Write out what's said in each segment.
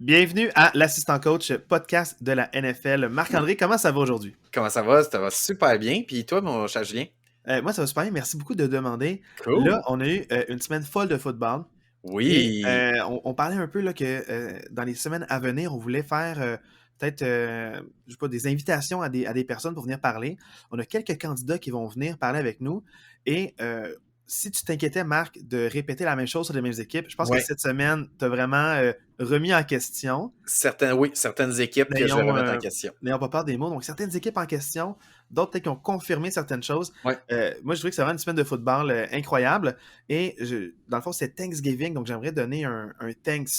Bienvenue à l'Assistant Coach podcast de la NFL. Marc-André, comment ça va aujourd'hui? Comment ça va? Ça va super bien. Puis toi, mon cher Julien? Moi, ça va super bien. Merci beaucoup de demander. Là, Cool. on a eu une semaine folle de football et Oui. on parlait un peu là, que dans les semaines à venir, on voulait faire peut-être je sais pas, des invitations à des personnes pour venir parler. On a quelques candidats qui vont venir parler avec nous et si tu t'inquiétais, Marc, de répéter la même chose sur les mêmes équipes, je pense que Ouais. cette semaine, tu as vraiment remis en question. Certaines équipes que je vais N'ayons, remettre en question. n'ayons pas peur des mots. Donc, certaines équipes en question, d'autres peut-être qui ont confirmé certaines choses. Ouais. Moi, je trouvais que c'est vraiment une semaine de football incroyable. Et dans le fond, c'est Thanksgiving, donc j'aimerais donner un thanks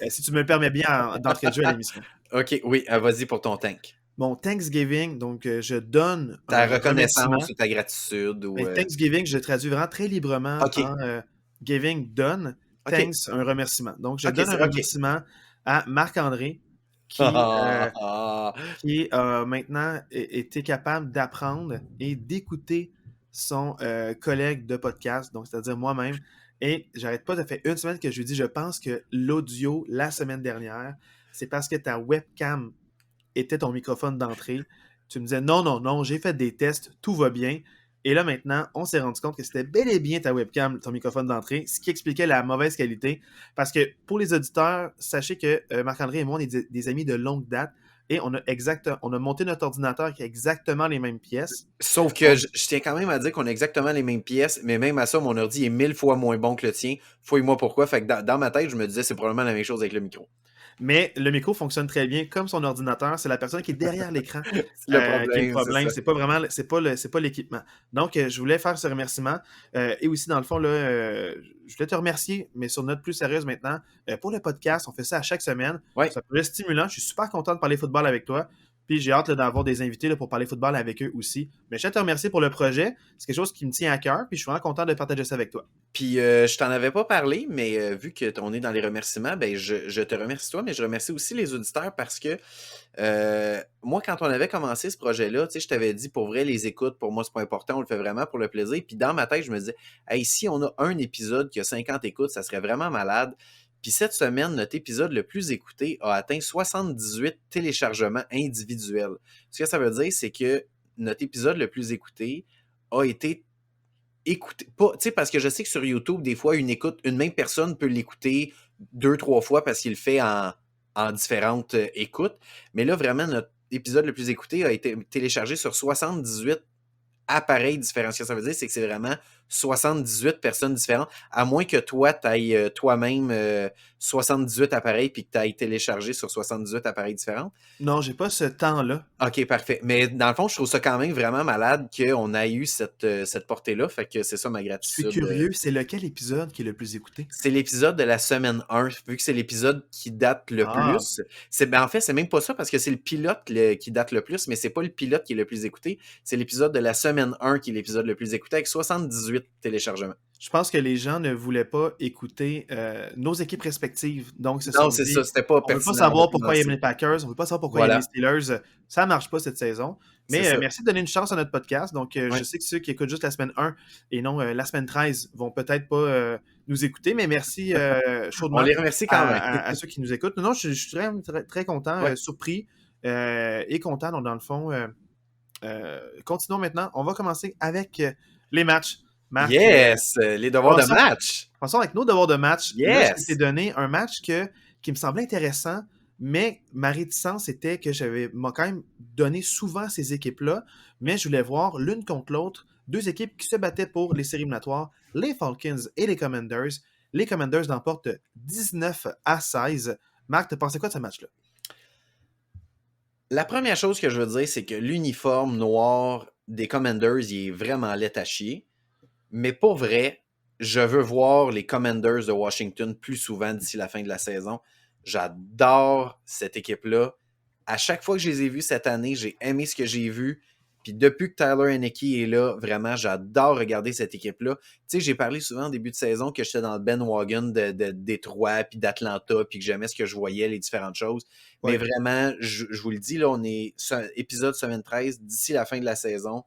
si tu me le permets bien, d'entrée de jeu à l'émission. OK, oui, vas-y pour ton tank. Bon, Thanksgiving, donc je donne Ta un remerciement. reconnaissance ou ta gratitude ou... Mais Thanksgiving, je traduis vraiment très librement OK, en giving, donne, OK, thanks, un remerciement. Donc, je OK, donne un c'est OK. remerciement à Marc-André qui a maintenant été capable d'apprendre et d'écouter son collègue de podcast, donc c'est-à-dire moi-même. Et j'arrête pas, ça fait une semaine que je lui dis, je pense que l'audio la semaine dernière, c'est parce que ta webcam était ton microphone d'entrée. Tu me disais, non, non, non, j'ai fait des tests, tout va bien. Et là, maintenant, on s'est rendu compte que c'était bel et bien ta webcam, ton microphone d'entrée, ce qui expliquait la mauvaise qualité. Parce que pour les auditeurs, sachez que Marc-André et moi, on est des amis de longue date et on a monté notre ordinateur avec exactement les mêmes pièces. Sauf que Donc, je tiens quand même à dire qu'on a exactement les mêmes pièces, mais même à ça, mon ordi est 1000 fois moins bon que le tien. Fouille-moi pourquoi. Fait que dans ma tête, je me disais c'est probablement la même chose avec le micro. mais le micro fonctionne très bien comme son ordinateur. C'est la personne qui est derrière l'écran C'est le qui est le problème, c'est problème. ça. C'est pas vraiment, c'est pas l'équipement. Donc, je voulais faire ce remerciement. Et aussi, dans le fond, là, je voulais te remercier, mais sur une note plus sérieuse maintenant, pour le podcast. On fait ça à chaque semaine. Ouais. Ça peut être stimulant. Je suis super content de parler football avec toi. Puis j'ai hâte là, d'avoir des invités là, pour parler football avec eux aussi. Mais je tiens à te remercier pour le projet. C'est quelque chose qui me tient à cœur. Puis je suis vraiment content de partager ça avec toi. Puis je t'en avais pas parlé, mais vu qu'on est dans les remerciements, ben je te remercie toi, mais je remercie aussi les auditeurs parce que moi, quand on avait commencé ce projet-là, tu sais, je t'avais dit pour vrai, les écoutes, pour moi, c'est pas important, on le fait vraiment pour le plaisir. Puis dans ma tête, je me disais, hey, si on a un épisode qui a 50 écoutes, ça serait vraiment malade. Puis cette semaine, notre épisode le plus écouté a atteint 78 téléchargements individuels. Ce que ça veut dire, c'est que notre épisode le plus écouté a été écouter. Pas, tu sais, parce que je sais que sur YouTube, des fois, une même personne peut l'écouter 2, 3 fois parce qu'il le fait en différentes écoutes. Mais là, vraiment, notre épisode le plus écouté a été téléchargé sur 78 appareils différents. Ce que ça veut dire, c'est que c'est vraiment 78 personnes différentes, à moins que toi, tu ailles toi-même 78 appareils puis que tu ailles télécharger sur 78 appareils différents. Non, j'ai pas ce temps-là. OK, parfait. Mais dans le fond, je trouve ça quand même vraiment malade qu'on ait eu cette portée-là. Fait que c'est ça ma Je suis gratitude. curieux, c'est lequel épisode qui est le plus écouté? C'est l'épisode de la semaine 1, vu que c'est l'épisode qui date le Ah, plus. En fait, c'est même pas ça parce que c'est le pilote qui date le plus, mais c'est pas le pilote qui est le plus écouté. C'est l'épisode de la semaine 1 qui est l'épisode le plus écouté avec 78 téléchargements. je pense que les gens ne voulaient pas écouter nos équipes respectives. Donc, ils se Non, sont c'est dit, ça. C'était pas on veut pas pertinent. On va savoir plus pourquoi dans ils ça. aiment les Packers, on veut pas savoir pourquoi ils aiment les Voilà. Steelers. Ça marche pas cette saison. C'est Mais ça. merci de donner une chance à notre podcast. Donc, je Ouais. sais que ceux qui écoutent juste la semaine 1 et non la semaine 13 vont peut-être pas nous écouter, mais merci On chaudement les remercie quand même. à ceux qui nous écoutent. Non, je suis très, très, très content, Ouais. surpris et content. Donc, dans le fond, continuons maintenant. On va commencer avec les matchs. Marc, Yes! Les devoirs de commençons, match. commençons avec nos devoirs de match. Là, je t'ai Yes! donné un match qui me semblait intéressant, mais ma réticence était que m'a quand même donné souvent ces équipes-là, mais je voulais voir l'une contre l'autre deux équipes qui se battaient pour les séries éliminatoires, les Falcons et les Commanders. Les Commanders l'emportent 19-16. Marc, t'as pensé quoi de ce match-là? La première chose que je veux dire, c'est que l'uniforme noir des Commanders, il est vraiment laid à chier. Mais pour vrai, je veux voir les Commanders de Washington plus souvent d'ici la fin de la saison. J'adore cette équipe-là. À chaque fois que je les ai vus cette année, j'ai aimé ce que j'ai vu. Puis depuis que Tyler Heineke est là, vraiment, j'adore regarder cette équipe-là. Tu sais, j'ai parlé souvent au début de saison que j'étais dans le bandwagon de Détroit puis d'Atlanta puis que j'aimais ce que je voyais, les différentes choses. Mais Ouais. vraiment, je vous le dis, là, on est épisode semaine 13. D'ici la fin de la saison,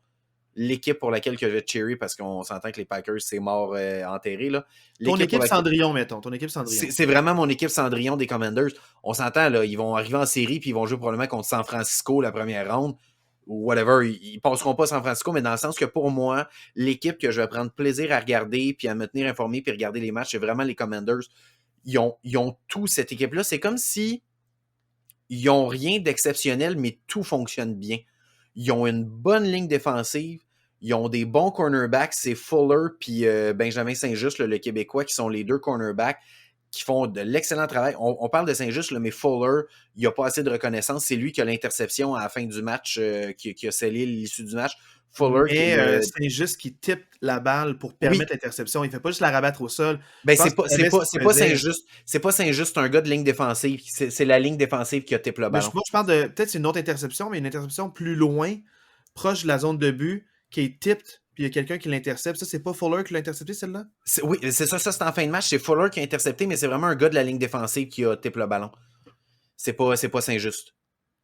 l'équipe pour laquelle que je vais cheerer, parce qu'on s'entend que les Packers, c'est mort enterré. Là. Ton L'équipe pour équipe laquelle... Cendrillon, mettons. Ton équipe Cendrillon. C'est vraiment mon équipe Cendrillon des Commanders. On s'entend, là, ils vont arriver en série puis ils vont jouer probablement contre San Francisco la première ronde ou whatever. Ils passeront pas San Francisco, mais dans le sens que pour moi, l'équipe que je vais prendre plaisir à regarder puis à me tenir informé puis regarder les matchs, c'est vraiment les Commanders. Ils ont tout, cette équipe-là. C'est comme si ils n'ont rien d'exceptionnel, mais tout fonctionne bien. Ils ont une bonne ligne défensive. Ils ont des bons cornerbacks. C'est Fuller puis Benjamin Saint-Just, le Québécois, qui sont les deux cornerbacks qui font de l'excellent travail. On parle de Saint-Just, mais Fuller, il n'a pas assez de reconnaissance. C'est lui qui a l'interception à la fin du match, qui a scellé l'issue du match. Fuller, mais c'est juste qu'il type la balle pour permettre l'interception. Il ne fait pas juste la rabattre au sol. Ben, c'est pas Saint-Just. C'est pas Saint-Just, c'est un gars de ligne défensive. C'est la ligne défensive qui a type le ballon. Moi, je parle de peut-être c'est une autre interception, mais une interception plus loin, proche de la zone de but, qui est tipped, puis il y a quelqu'un qui l'intercepte. Ça, c'est pas Fuller qui l'a intercepté, celle-là? Oui, c'est ça, c'est en fin de match. C'est Fuller qui a intercepté, mais c'est vraiment un gars de la ligne défensive qui a type le ballon. C'est pas Saint-Just.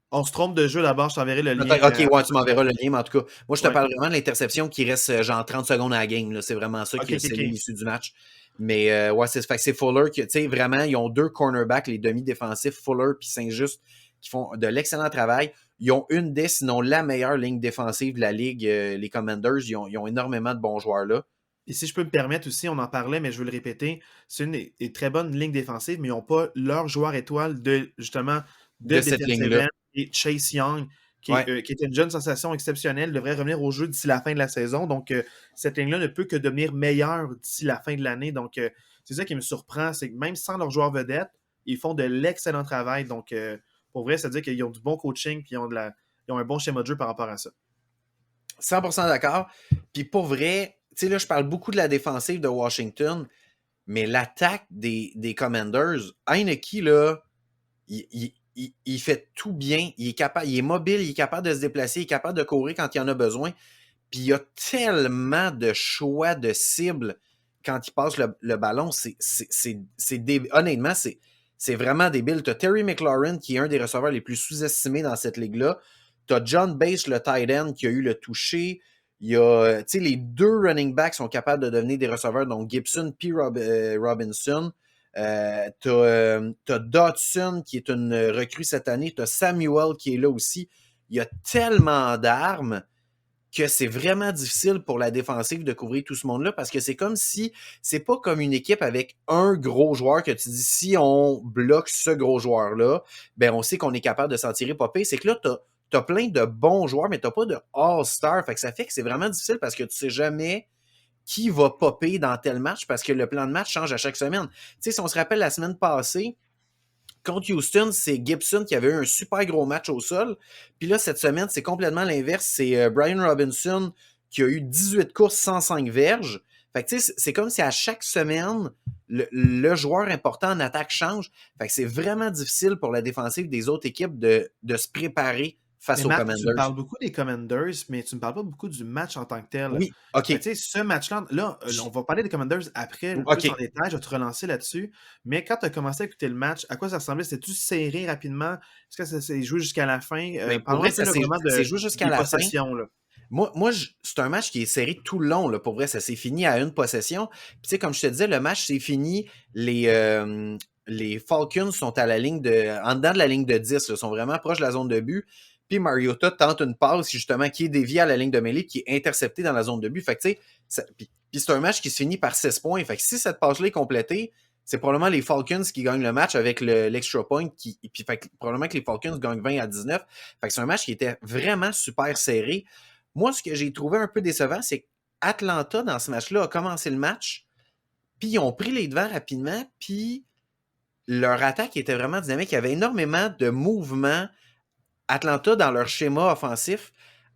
On se trompe de jeu d'abord, je t'enverrai le lien. Ok, ouais, tu m'enverras le lien, mais en tout cas, moi, je te parle vraiment de l'interception qui reste genre 30 secondes à la game. Là. C'est vraiment ça qui a scellé l'issue du match. Mais ouais, c'est Fuller qui, tu sais, vraiment, ils ont deux cornerbacks, les demi-défensifs, Fuller puis Saint-Just, qui font de l'excellent travail. Ils ont une des, sinon la meilleure ligne défensive de la Ligue, les Commanders. Ils ont énormément de bons joueurs là. Et si je peux me permettre aussi, on en parlait, mais je veux le répéter, c'est une très bonne ligne défensive, mais ils n'ont pas leur joueur étoile de cette ligne-là. Et Chase Young, qui est une jeune sensation exceptionnelle, devrait revenir au jeu d'ici la fin de la saison. Donc, cette ligne-là ne peut que devenir meilleure d'ici la fin de l'année. Donc, c'est ça qui me surprend, c'est que même sans leur joueur vedette, ils font de l'excellent travail. Donc, pour vrai, c'est-à-dire qu'ils ont du bon coaching et ils ont un bon schéma de jeu par rapport à ça. 100% d'accord. Puis pour vrai, tu sais, là, je parle beaucoup de la défensive de Washington, mais l'attaque des Commanders, Heinicke, là, il fait tout bien. Il est mobile, il est capable de se déplacer, il est capable de courir quand il en a besoin. Puis il y a tellement de choix de cibles quand il passe le ballon. Honnêtement, c'est vraiment débile. Tu as Terry McLaurin, qui est un des receveurs les plus sous-estimés dans cette ligue-là. Tu as John Bates, le tight end, qui a eu le toucher. Il y a, tu sais, les deux running backs sont capables de devenir des receveurs, donc Gibson puis Robinson. T'as Dodson qui est une recrue cette année. T'as Samuel qui est là aussi. Il y a tellement d'armes que c'est vraiment difficile pour la défensive de couvrir tout ce monde-là parce que c'est comme si c'est pas comme une équipe avec un gros joueur que tu dis si on bloque ce gros joueur-là, ben on sait qu'on est capable de s'en tirer pas pire. C'est que là, t'as plein de bons joueurs, mais t'as pas de all-star. Fait que ça fait que c'est vraiment difficile parce que tu sais jamais qui va popper dans tel match parce que le plan de match change à chaque semaine. Tu sais, si on se rappelle la semaine passée, contre Houston, c'est Gibson qui avait eu un super gros match au sol. Puis là, cette semaine, c'est complètement l'inverse. C'est Brian Robinson qui a eu 18 courses, 105 verges. Fait que tu sais, c'est comme si à chaque semaine, le joueur important en attaque change. Fait que c'est vraiment difficile pour la défensive des autres équipes de se préparer face aux Commanders. Tu me parles beaucoup des Commanders, mais tu ne me parles pas beaucoup du match en tant que tel. Oui, OK. Tu sais, ce match-là, là, on va parler des Commanders après, plus en détail, je vais te relancer là-dessus. Mais quand tu as commencé à écouter le match, à quoi ça ressemblait? C'était-tu serré rapidement? Est-ce que ça s'est joué jusqu'à la fin? Pour vrai, ça s'est joué jusqu'à la fin. Là. Moi c'est un match qui est serré tout le long. Là, pour vrai, ça s'est fini à une possession. Puis, tu sais, comme je te disais, le match s'est fini. Les Falcons sont en dedans de la ligne de 10. Là, sont vraiment proches de la zone de but. Puis Mariota tente une passe justement qui est déviée à la ligne de mêlée, qui est interceptée dans la zone de but. Fait que tu sais, puis c'est un match qui se finit par 6 points. Fait que si cette passe-là est complétée, c'est probablement les Falcons qui gagnent le match avec l'extra point. Puis fait que, probablement que les Falcons gagnent 20-19. Fait que c'est un match qui était vraiment super serré. Moi, ce que j'ai trouvé un peu décevant, c'est qu'Atlanta, dans ce match-là, a commencé le match, puis ils ont pris les devants rapidement, puis leur attaque était vraiment dynamique. Il y avait énormément de mouvements. Atlanta, dans leur schéma offensif,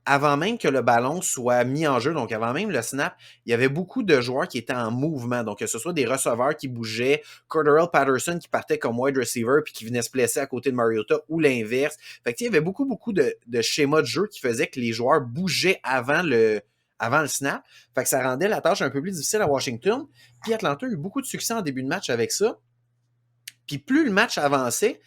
avant même que le ballon soit mis en jeu, donc avant même le snap, il y avait beaucoup de joueurs qui étaient en mouvement. Donc, que ce soit des receveurs qui bougeaient, Cordarrelle Patterson qui partait comme wide receiver puis qui venait se placer à côté de Mariota ou l'inverse. Fait que, il y avait beaucoup de schémas de jeu qui faisaient que les joueurs bougeaient avant le snap. Fait que ça rendait la tâche un peu plus difficile à Washington. Puis Atlanta a eu beaucoup de succès en début de match avec ça. Puis plus le match avançait,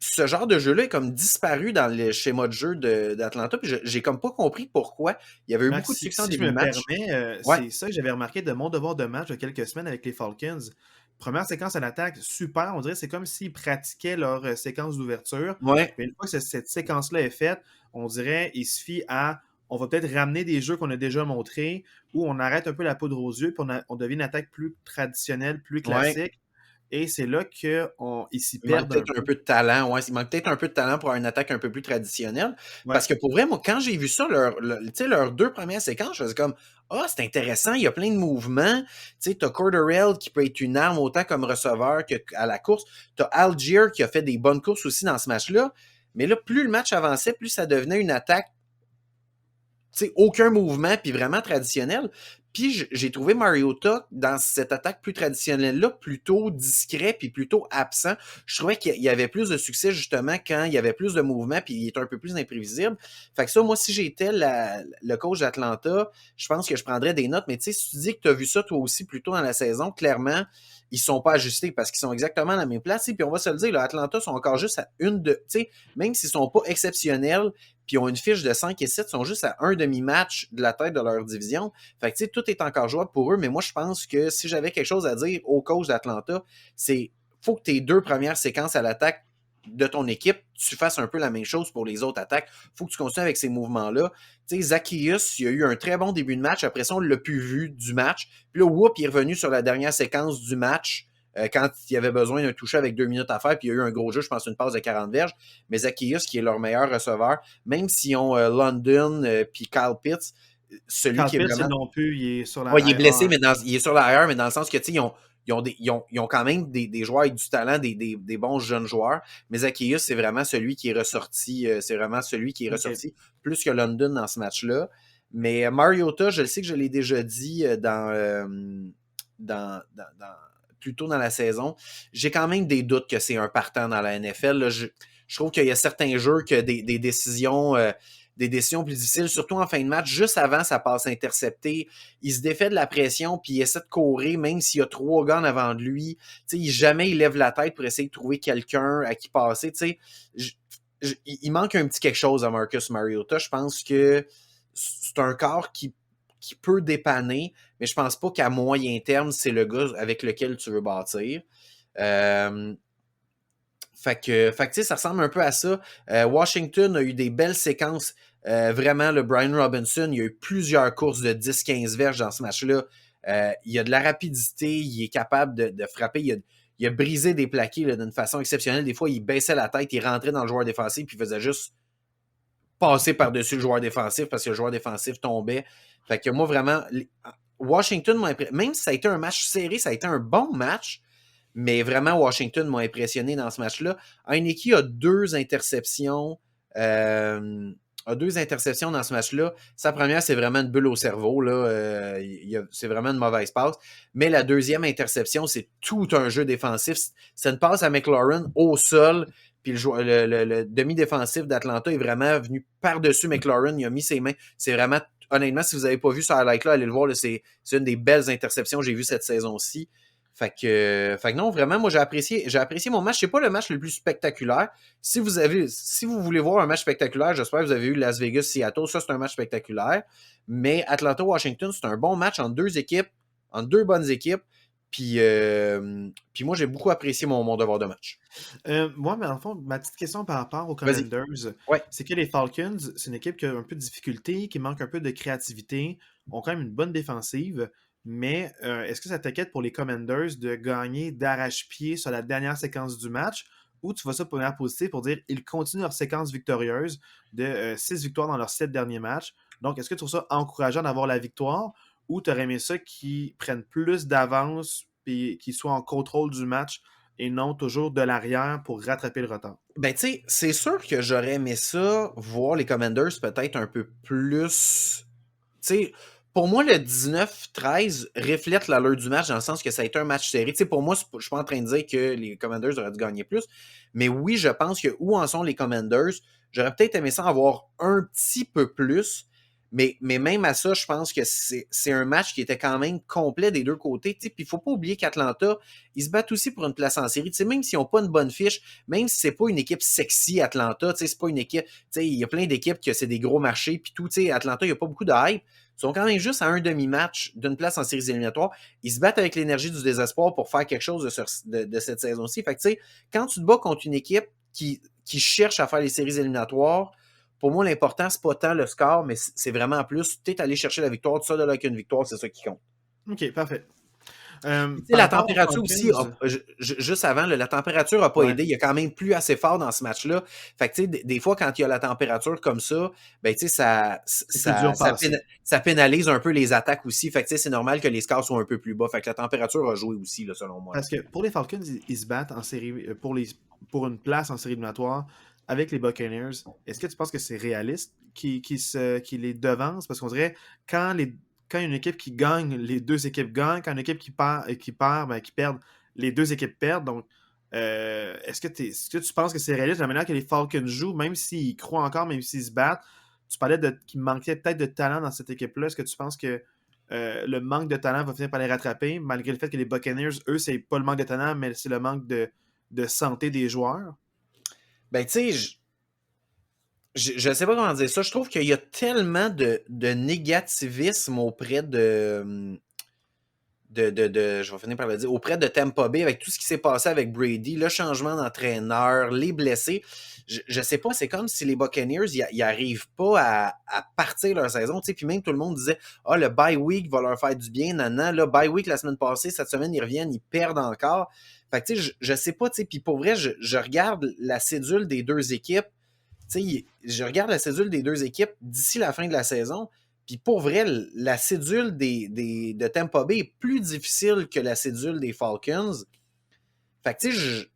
ce genre de jeu-là est comme disparu dans le schéma de jeu d'Atlanta, puis j'ai comme pas compris pourquoi. Il y avait eu Max, beaucoup de succès en si je début de me match. permets, Ouais, c'est ça que j'avais remarqué de mon devoir de match il y a quelques semaines avec les Falcons. Première séquence à l'attaque, super. On dirait que c'est comme s'ils pratiquaient leur séquence d'ouverture. ouais, Mais une fois que cette séquence-là est faite, on dirait il suffit à. On va peut-être ramener des jeux qu'on a déjà montrés, ou on arrête un peu la poudre aux yeux, puis on devient une attaque plus traditionnelle, plus ouais. classique. Et c'est là qu'ils s'y Il manque perdent un peut-être un peu. peu de talent, ouais. Il manque peut-être un peu de talent pour avoir une attaque un peu plus traditionnelle. Ouais. Parce que pour vrai, moi, quand j'ai vu ça, tu sais, leurs deux premières séquences, je faisais comme ah, c'est intéressant, il y a plein de mouvements. Tu sais, t'as Corderell qui peut être une arme autant comme receveur qu'à la course. T'as Algier qui a fait des bonnes courses aussi dans ce match-là. Mais là, plus le match avançait, plus ça devenait une attaque, tu sais, aucun mouvement, puis vraiment traditionnel. Puis j'ai trouvé Mariota dans cette attaque plus traditionnelle-là plutôt discret puis plutôt absent. Je trouvais qu'il y avait plus de succès justement quand il y avait plus de mouvement puis il était un peu plus imprévisible. Fait que ça, moi, si j'étais le coach d'Atlanta, je pense que je prendrais des notes. Mais tu sais, si tu dis que tu as vu ça toi aussi plus tôt dans la saison, clairement, ils ne sont pas ajustés parce qu'ils sont exactement à la même place. Puis on va se le dire, là, Atlanta sont encore juste à une de. Tu sais, même s'ils ne sont pas exceptionnels, puis ils ont une fiche de 5 et 7, ils sont juste à un demi-match de la tête de leur division. Fait que, tu sais, tout est encore jouable pour eux, mais moi, je pense que si j'avais quelque chose à dire au coach d'Atlanta, c'est faut que tes deux premières séquences à l'attaque de ton équipe, tu fasses un peu la même chose pour les autres attaques. Faut que tu continues avec ces mouvements-là. Tu sais, Zacchaeus, il a eu un très bon début de match. Après ça, on ne l'a plus vu du match. Puis là, whoop, il est revenu sur la dernière séquence du match quand il y avait besoin d'un toucher avec 2 minutes à faire, puis il y a eu un gros jeu, je pense une passe de 40 verges. Mais Zacchaeus, qui est leur meilleur receveur, même s'ils ont London puis Kyle Pitts, celui Carl qui est Pitts, ils vraiment. l'ont pu, il est sur Ouais, il est la blessé, IR. mais il est sur la mais dans le sens que, tu sais, ils ont quand même des joueurs avec du talent, des bons jeunes joueurs. Mais Zacchaeus, c'est vraiment celui qui est ressorti. C'est vraiment celui qui est OK. ressorti plus que London dans ce match-là. Mais Mariota, je le sais que je l'ai déjà dit plus tôt dans la saison. J'ai quand même des doutes que c'est un partant dans la NFL. Là. Je trouve qu'il y a certains jeux que des décisions plus difficiles, surtout en fin de match, juste avant sa passe interceptée. Il se défait de la pression, puis il essaie de courir, même s'il y a 3 gars en avant de lui. Jamais il lève la tête pour essayer de trouver quelqu'un à qui passer. Il manque un petit quelque chose à Marcus Mariota. Je pense que c'est un corps qui peut dépanner, mais je pense pas qu'à moyen terme, c'est le gars avec lequel tu veux bâtir. Fait que ça ressemble un peu à ça. Washington a eu des belles séquences. Vraiment, le Brian Robinson, il y a eu plusieurs courses de 10-15 verges dans ce match-là. Il a de la rapidité, il est capable de frapper. Il a brisé des plaqués d'une façon exceptionnelle. Des fois, il baissait la tête, il rentrait dans le joueur défensif, puis il faisait juste passer par-dessus le joueur défensif parce que le joueur défensif tombait. Fait que moi, vraiment, Washington m'a impressionné. Même si ça a été un match serré, ça a été un bon match, mais vraiment, Washington m'a impressionné dans ce match-là. Heineke a 2 interceptions. Dans ce match-là. Sa première, c'est vraiment une bulle au cerveau. Là. C'est vraiment une mauvaise passe. Mais la deuxième interception, c'est tout un jeu défensif. C'est une passe à McLaurin au sol. Puis le demi-défensif d'Atlanta est vraiment venu par-dessus McLaurin. Il a mis ses mains. C'est vraiment, honnêtement, si vous n'avez pas vu ce highlight-là, allez le voir. Là, c'est une des belles interceptions que j'ai vues cette saison-ci. Fait que non, vraiment, moi, j'ai apprécié mon match. C'est pas le match le plus spectaculaire. Si vous voulez voir un match spectaculaire, j'espère que vous avez eu Las Vegas-Seattle. Ça, c'est un match spectaculaire. Mais Atlanta-Washington, c'est un bon match entre deux équipes, entre deux bonnes équipes. Puis moi, j'ai beaucoup apprécié mon devoir de match. Moi, mais en fond, ma petite question par rapport aux Vas-y. Commanders, Ouais. c'est que les Falcons, c'est une équipe qui a un peu de difficulté, qui manque un peu de créativité, ont quand même une bonne défensive, mais est-ce que ça t'inquiète pour les Commanders de gagner d'arrache-pied sur la dernière séquence du match, ou tu vois ça pour une manière positive pour dire ils continuent leur séquence victorieuse de 6 victoires dans leurs 7 derniers matchs. Donc, est-ce que tu trouves ça encourageant d'avoir la victoire, ou tu aurais aimé ça qu'ils prennent plus d'avance et qu'ils soient en contrôle du match et non toujours de l'arrière pour rattraper le retard? Ben, tu sais, c'est sûr que j'aurais aimé ça, voir les Commanders peut-être un peu plus. Tu sais, pour moi, le 19-13 reflète l'allure du match dans le sens que ça a été un match serré. Tu sais, pour moi, je ne suis pas en train de dire que les Commanders auraient dû gagner plus. Mais oui, je pense que où en sont les Commanders, j'aurais peut-être aimé ça en avoir un petit peu plus. Mais même à ça, je pense que c'est un match qui était quand même complet des deux côtés. Puis il ne faut pas oublier qu'Atlanta, ils se battent aussi pour une place en série. T'sais, même s'ils n'ont pas une bonne fiche, même si c'est pas une équipe sexy, Atlanta, c'est pas une équipe. Il y a plein d'équipes que c'est des gros marchés, puis tout. Atlanta, il n'y a pas beaucoup de hype. Ils sont quand même juste à un demi-match d'une place en séries éliminatoires. Ils se battent avec l'énergie du désespoir pour faire quelque chose de cette saison-ci. Fait que, quand tu te bats contre une équipe qui cherche à faire les séries éliminatoires, pour moi, l'important, c'est pas tant le score, mais c'est vraiment plus, tu es allé chercher la victoire, tout ça de là qu'une victoire, c'est ça qui compte. OK, parfait. La température aussi, juste avant, la température n'a pas aidé. Il y a quand même plus assez fort dans ce match-là. Fait que, des fois, quand il y a la température comme ça, ben, ça pénalise un peu les attaques aussi. Fait que, c'est normal que les scores soient un peu plus bas. Fait que la température a joué aussi, là, selon moi. Parce que pour les Falcons, ils se battent en série pour une place en série éliminatoire avec les Buccaneers. Est-ce que tu penses que c'est réaliste qu'ils les devancent? Parce qu'on dirait quand une équipe qui gagne, les deux équipes gagnent. Quand une équipe qui perd, ben, qui perd, les deux équipes perdent. Donc, est-ce que tu penses que c'est réaliste la manière que les Falcons jouent, même s'ils croient encore, même s'ils se battent? Tu parlais qu'il manquait peut-être de talent dans cette équipe-là. Est-ce que tu penses que le manque de talent va finir par les rattraper, malgré le fait que les Buccaneers, eux, c'est pas le manque de talent, mais c'est le manque de santé des joueurs? Ben, tu sais, je sais pas comment dire ça. Je trouve qu'il y a tellement de négativisme auprès je vais finir par le dire, auprès de Tampa Bay, avec tout ce qui s'est passé avec Brady, le changement d'entraîneur, les blessés. Je sais pas, c'est comme si les Buccaneers, ils arrivent pas à partir leur saison. Puis même tout le monde disait, le bye week va leur faire du bien, nanana. Le bye week la semaine passée, cette semaine, ils reviennent, ils perdent encore. Fait que, je sais pas, puis pour vrai, je regarde la cédule des deux équipes. Je regarde la cédule des deux équipes d'ici la fin de la saison. Puis pour vrai, la cédule de Tampa Bay est plus difficile que la cédule des Falcons. Fait que, tu sais,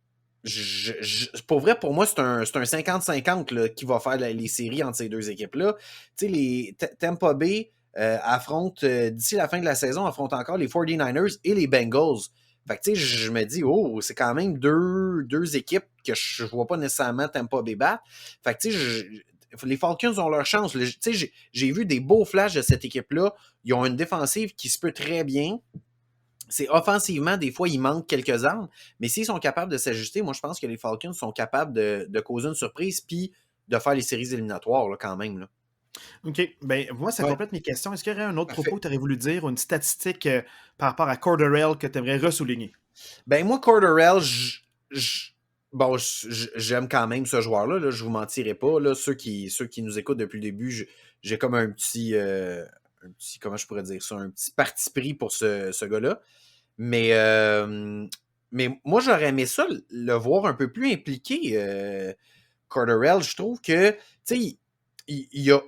pour vrai, pour moi, c'est un 50-50 qui va faire les séries entre ces deux équipes-là. Tu sais, Tampa Bay affronte, d'ici la fin de la saison, affronte encore les 49ers et les Bengals. Fait que, tu sais, je me dis, c'est quand même deux équipes que je vois pas nécessairement Tampa Bay battre. Fait que, tu sais, les Falcons ont leur chance. J'ai vu des beaux flashs de cette équipe-là. Ils ont une défensive qui se peut très bien. C'est offensivement, des fois, il manque quelques armes, mais s'ils sont capables de s'ajuster, moi, je pense que les Falcons sont capables de causer une surprise puis de faire les séries éliminatoires là, quand même. Là. OK. Ben, moi, ça complète mes questions. Est-ce qu'il y aurait un autre propos que tu aurais voulu dire ou une statistique par rapport à Cordarrelle que tu aimerais ressouligner? Ben, moi, Cordarrelle, j'aime quand même ce joueur-là. Là, je vous mentirai pas. Là, ceux qui nous écoutent depuis le début, j'ai comme un petit, comment je pourrais dire ça, un petit parti pris pour ce gars-là. Mais moi, j'aurais aimé ça, le voir un peu plus impliqué, Cordarrelle. Je trouve que, tu sais, il y a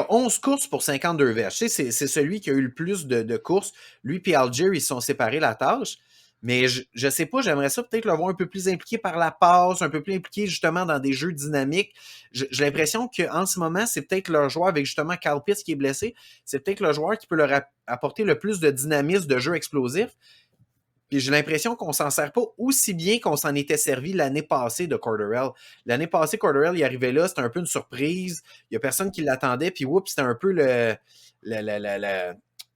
11 courses pour 52 verges. C'est celui qui a eu le plus de courses. Lui et Algier, ils se sont séparés la tâche. Mais je sais pas, j'aimerais ça peut-être le voir un peu plus impliqué par la passe, un peu plus impliqué justement dans des jeux dynamiques. J'ai l'impression qu'en ce moment, c'est peut-être leur joueur avec justement Kyle Pitts qui est blessé. C'est peut-être le joueur qui peut leur apporter le plus de dynamisme de jeu explosif. Puis j'ai l'impression qu'on s'en sert pas aussi bien qu'on s'en était servi l'année passée de Cordarrelle. L'année passée, Cordarrelle, il arrivait là, c'était un peu une surprise. Il y a personne qui l'attendait, puis c'était un peu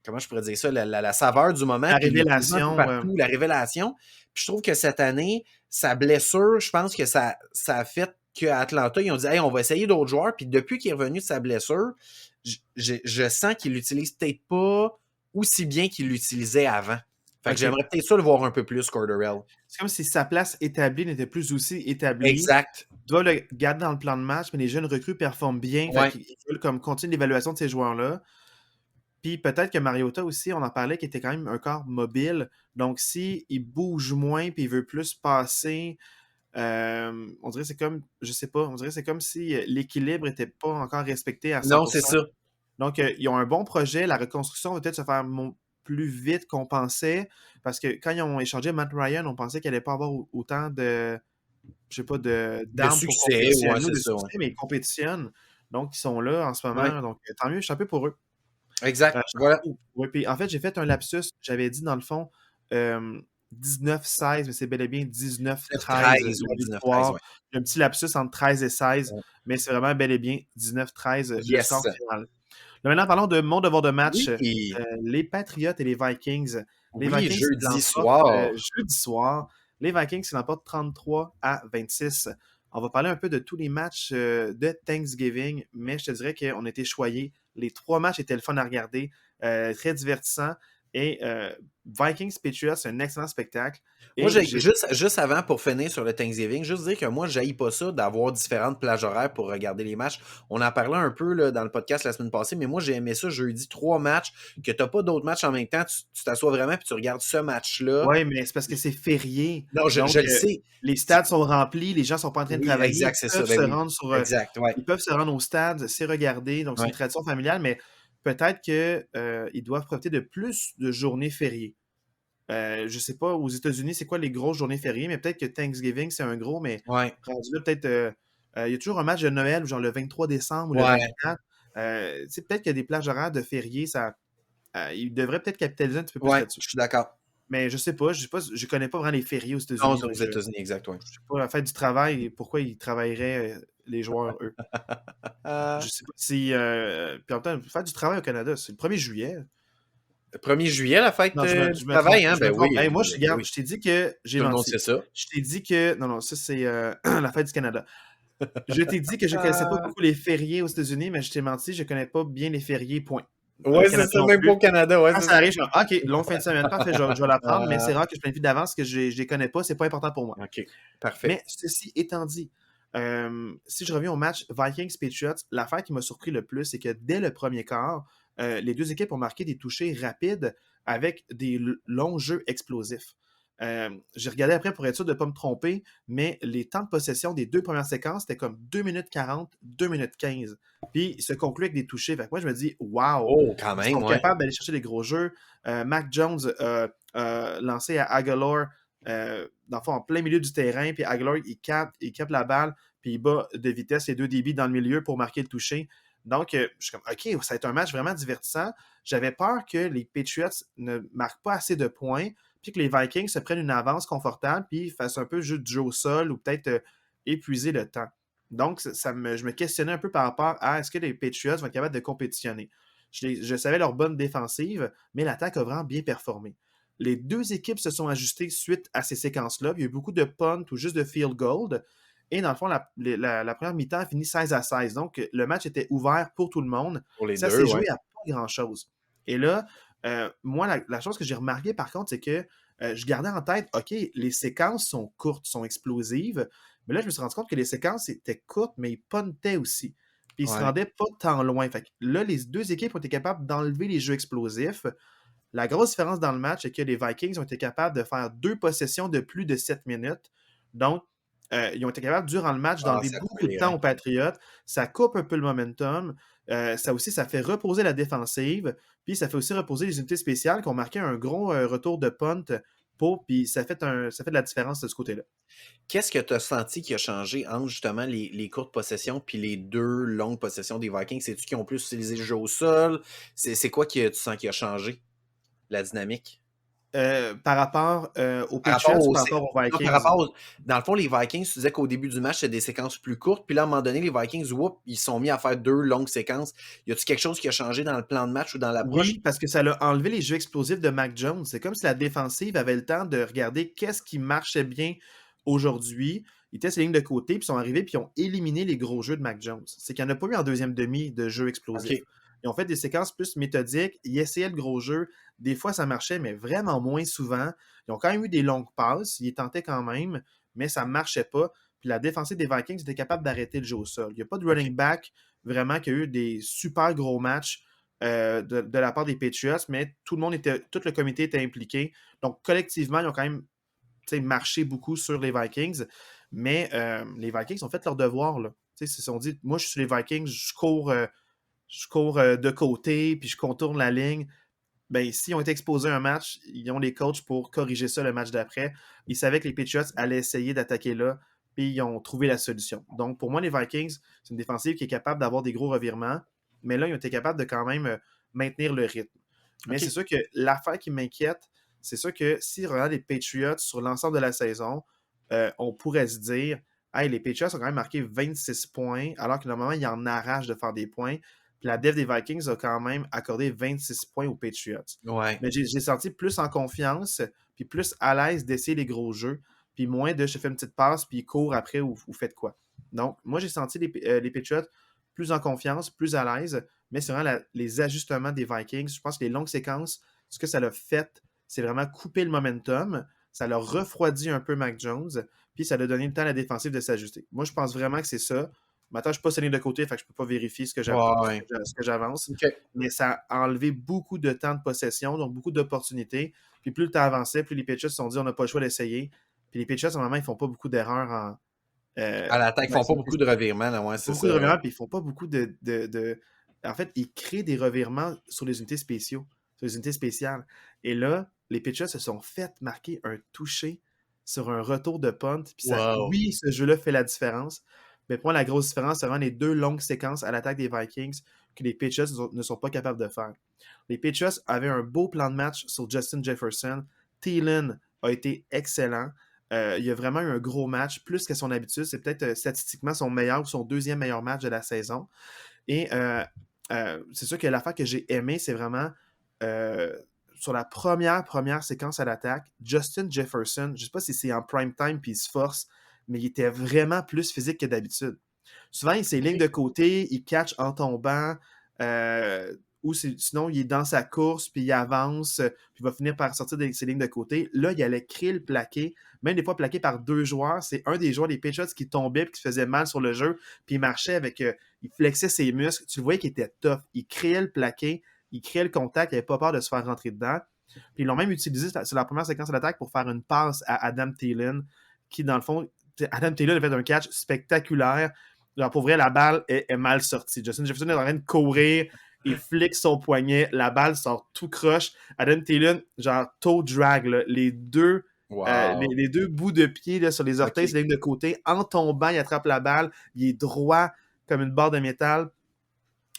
comment je pourrais dire ça, la saveur du moment. La Puis révélation. partout, la révélation. Puis je trouve que cette année, sa blessure, je pense que ça a fait qu'à Atlanta, ils ont dit, hey, on va essayer d'autres joueurs. Puis depuis qu'il est revenu de sa blessure, je sens qu'il l'utilise peut-être pas aussi bien qu'il l'utilisait avant. Fait que j'aimerais peut-être ça le voir un peu plus, Cordarrelle. C'est comme si sa place établie n'était plus aussi établie. Exact. Tu dois le garder dans le plan de match, mais les jeunes recrues performent bien. Ouais. Ils veulent comme continuer l'évaluation de ces joueurs-là. Puis peut-être que Mariota aussi, on en parlait, qui était quand même un corps mobile. Donc, s'il bouge moins puis il veut plus passer, on dirait que c'est comme, je sais pas, on dirait que c'est comme si l'équilibre n'était pas encore respecté à 100%. Non, c'est ça. Donc, ils ont un bon projet. La reconstruction va peut-être se faire plus vite qu'on pensait. Parce que quand ils ont échangé Matt Ryan, on pensait qu'il n'allait pas avoir autant de, je sais pas, d'armes pour compétitionner, succès, mais ils compétitionnent. Donc, ils sont là en ce moment. Ouais. Donc, tant mieux, je suis un peu pour eux. Exact. Voilà. Puis, en fait, j'ai fait un lapsus. J'avais dit, dans le fond, 19-16, mais c'est bel et bien 19-13. Ouais. Un petit lapsus entre 13 et 16, mais c'est vraiment bel et bien 19-13 le score final. Là, maintenant, parlons de mon devoir de match. Oui, Les Patriots et les Vikings. Les oui, Vikings qui jeudi l'emportent soir. jeudi soir. Les Vikings qui l'emportent 33-26. On va parler un peu de tous les matchs de Thanksgiving, mais je te dirais qu'on était choyés. Les 3 matchs étaient le fun à regarder, très divertissants. Et Vikings Patriots, c'est un excellent spectacle. Moi, Et j'ai juste avant, pour finir sur le Thanksgiving, juste dire que moi, je pas ça d'avoir différentes plages horaires pour regarder les matchs. On en parlait un peu là, dans le podcast la semaine passée, mais moi, j'ai aimé ça jeudi, 3 matchs, que tu n'as pas d'autres matchs en même temps. Tu t'assois vraiment et tu regardes ce match-là. Ouais, mais c'est parce que c'est férié. Non, je Donc, le sais. les stades sont remplis, les gens sont pas en train de Oui, travailler, exact, c'est ça. Ben oui. Exact, ouais. ils peuvent se rendre au stade, c'est regarder. Donc, c'est une Ouais. tradition familiale, mais peut-être que ils doivent profiter de plus de journées fériées. Je sais pas, aux États-Unis, c'est quoi les grosses journées fériées, mais peut-être que Thanksgiving, c'est un gros, mais Ouais. rendu là, peut-être il y a toujours un match de Noël, genre le 23 décembre ou le Ouais. 24. Tu sais, peut-être qu'il y a des plages horaires de fériés, ils devraient peut-être capitaliser un petit peu plus Ouais, là-dessus. je suis d'accord. Mais je sais pas, je connais pas vraiment les fériés aux Non, États-Unis, c'est aux donc je États-Unis, exact, ouais. sais pas la fête du travail, pourquoi ils travailleraient, les joueurs, eux? Je Ah, sais pas si, puis en même temps, fête du travail au Canada, c'est le 1er juillet. le 1er juillet, la fête Non, du je me trompe, travail, hein? je Ben me trompe. oui, Hey, moi, ben regarde, oui. je t'ai dit que j'ai Tout le monde sait menti. ça. Je t'ai dit que non, non, ça c'est, la fête du Canada. Je t'ai dit que je connaissais pas Ah. beaucoup les fériés aux États-Unis, mais je t'ai menti, je connais pas bien les fériés, point. Au Ouais, c'est Canada ça, non même pas plus. au Canada, ouais, Quand c'est ça ça. arrive, je suis comme: «OK, longue fin de semaine, parfait, je vais l'apprendre», mais c'est Ah, rare que je planifie d'avance que je les connais pas, c'est pas important pour moi. OK, parfait. Mais ceci étant dit, si je reviens au match Vikings-Patriots, l'affaire qui m'a surpris le plus, c'est que dès le premier quart, les deux équipes ont marqué des touchés rapides avec des longs jeux explosifs. J'ai regardé après pour être sûr de ne pas me tromper, mais les temps de possession des 2 premières séquences, c'était comme 2 minutes 40, 2 minutes 15. Puis, ils se concluent avec des touchés. Fait que moi, je me dis, wow, Oh, quand ils même, sont ouais. capables d'aller chercher des gros jeux. Mac Jones lancé à Aguilar dans le fond, en plein milieu du terrain, puis Aguilar, il capte la balle, puis il bat de vitesse les deux débits dans le milieu pour marquer le toucher. Donc, je suis comme, OK, ça va être un match vraiment divertissant. J'avais peur que les Patriots ne marquent pas assez de points, puis que les Vikings se prennent une avance confortable, puis fassent un peu juste du jeu au sol ou peut-être épuiser le temps. Donc, je me questionnais un peu par rapport à est-ce que les Patriots vont être capables de compétitionner. Je savais leur bonne défensive, mais l'attaque a vraiment bien performé. Les deux équipes se sont ajustées suite à ces séquences-là. Il y a eu beaucoup de punts ou juste de field goal. Et dans le fond, la première mi-temps a fini 16-16. Donc, le match était ouvert pour tout le monde. Pour les Ça deux, s'est ouais. joué à pas grand-chose. Et là, moi, la chose que j'ai remarqué par contre, c'est que je gardais en tête, OK, les séquences sont courtes, sont explosives. Mais là, je me suis rendu compte que les séquences étaient courtes, mais ils puntaient aussi. Puis ils se Ouais. rendaient pas tant loin. Fait que là, les deux équipes ont été capables d'enlever les jeux explosifs. La grosse différence dans le match, c'est que les Vikings ont été capables de faire 2 possessions de plus de 7 minutes. Donc, ils ont été capables, durant le match, Ah, d'enlever ça a beaucoup coupé de les temps reins. aux Patriots. Ça coupe un peu le momentum. Ça aussi, ça fait reposer la défensive. Puis, ça fait aussi reposer les unités spéciales qui ont marqué un gros retour de punt puis ça fait de la différence de ce côté-là. Qu'est-ce que tu as senti qui a changé entre justement les courtes possessions puis les 2 longues possessions des Vikings? C'est-tu qu'ils ont plus utilisé le jeu au sol? C'est quoi que tu sens qui a changé, la dynamique? Par rapport aux Par rapport Patriots ou aux par sé rapport aux Non, par Vikings? rapport aux dans le fond, les Vikings, tu disais qu'au début du match, c'était des séquences plus courtes, puis là, à un moment donné, les Vikings, whoop, ils se sont mis à faire 2 longues séquences. Y a-tu quelque chose qui a changé dans le plan de match ou dans l'approche? Oui, parce que ça l'a enlevé les jeux explosifs de Mac Jones. C'est comme si la défensive avait le temps de regarder qu'est-ce qui marchait bien aujourd'hui. Ils étaient ces lignes de côté, puis ils sont arrivés, puis ils ont éliminé les gros jeux de Mac Jones. C'est qu'il n'y en a pas eu en deuxième demi de jeux explosifs. OK, Ils ont fait des séquences plus méthodiques. Ils essayaient le gros jeu. Des fois, ça marchait, mais vraiment moins souvent. Ils ont quand même eu des longues passes. Ils tentaient quand même, mais ça ne marchait pas. Puis la défensive des Vikings était capable d'arrêter le jeu au sol. Il n'y a pas de OK. running back vraiment qui a eu des super gros matchs de la part des Patriots, mais tout le comité était impliqué. Donc, collectivement, ils ont quand même marché beaucoup sur les Vikings, mais les Vikings ont fait leur devoir. Là. Ils se sont dit, moi, je suis les Vikings, je cours de côté, puis je contourne la ligne. Ben, s'ils ont été exposés à un match, ils ont les coachs pour corriger ça le match d'après. Ils savaient que les Patriots allaient essayer d'attaquer là, puis ils ont trouvé la solution. Donc, pour moi, les Vikings, c'est une défensive qui est capable d'avoir des gros revirements, mais là, ils ont été capables de quand même maintenir le rythme. Mais c'est OK. sûr que l'affaire qui m'inquiète, c'est sûr que si on regarde les Patriots sur l'ensemble de la saison, on pourrait se dire, hey, les Patriots ont quand même marqué 26 points, alors que normalement, ils en arrachent de faire des points. Puis la def des Vikings a quand même accordé 26 points aux Patriots. Ouais. Mais j'ai senti plus en confiance, puis plus à l'aise d'essayer les gros jeux, puis moins de je te fais une petite passe, puis cours après ou faites quoi. Donc, moi, j'ai senti les Patriots plus en confiance, plus à l'aise, mais c'est vraiment les ajustements des Vikings. Je pense que les longues séquences, ce que ça l'a fait, c'est vraiment couper le momentum. Ça l'a refroidi un peu Mac Jones, puis ça a donné le temps à la défensive de s'ajuster. Moi, je pense vraiment que c'est ça. Maintenant, je ne suis pas sonné de côté, fait que je ne peux pas vérifier ce que Ouais. j'avance. OK. Mais ça a enlevé beaucoup de temps de possession, donc beaucoup d'opportunités. Puis plus le temps avançait, plus les Patriots se sont dit on n'a pas le choix d'essayer. Puis les Patriots, normalement, ils ne font pas beaucoup d'erreurs en. À l'attaque, ils Ben, font pas beaucoup de revirements, là, ouais, ils font c'est beaucoup de ça. revirements, puis ils font pas beaucoup de. En fait, ils créent des revirements sur les unités spéciaux, sur les unités spéciales. Et là, les Patriots se sont fait marquer un touché sur un retour de punt. Puis ça, Wow. oui, ce jeu-là fait la différence. Mais pour moi, la grosse différence, c'est vraiment les deux longues séquences à l'attaque des Vikings que les Patriots ne sont pas capables de faire. Les Patriots avaient un beau plan de match sur Justin Jefferson. Thielen a été excellent. Il a vraiment eu un gros match, plus qu'à son habitude. C'est peut-être statistiquement son meilleur ou son deuxième meilleur match de la saison. Et c'est sûr que l'affaire que j'ai aimée, c'est vraiment euh, sur la première séquence à l'attaque, Justin Jefferson, je ne sais pas si c'est en prime time puis il se force, mais il était vraiment plus physique que d'habitude. Souvent, il s'est ligne de côté, il catch en tombant, ou sinon, il est dans sa course, puis il avance, puis il va finir par sortir de ses lignes de côté. Là, il allait créer le plaqué, même des fois plaqué par deux joueurs. C'est un des joueurs des Patriots qui tombait, puis qui se faisait mal sur le jeu, puis il marchait avec. Il flexait ses muscles. Tu le voyais qu'il était tough. Il créait le plaqué, il créait le contact, il n'avait pas peur de se faire rentrer dedans. Puis ils l'ont même utilisé sur la première séquence de l'attaque pour faire une passe à Adam Thielen, qui, dans le fond, Adam Thielen a fait un catch spectaculaire. Genre, pour vrai, la balle est mal sortie. Justin Jefferson est en train de courir, il flique son poignet, la balle sort tout croche. Adam Thielen, genre, toe drag, là, Wow. les deux bouts de pied là, sur les orteils, OK. c'est ligne de côté. En tombant, il attrape la balle, il est droit comme une barre de métal.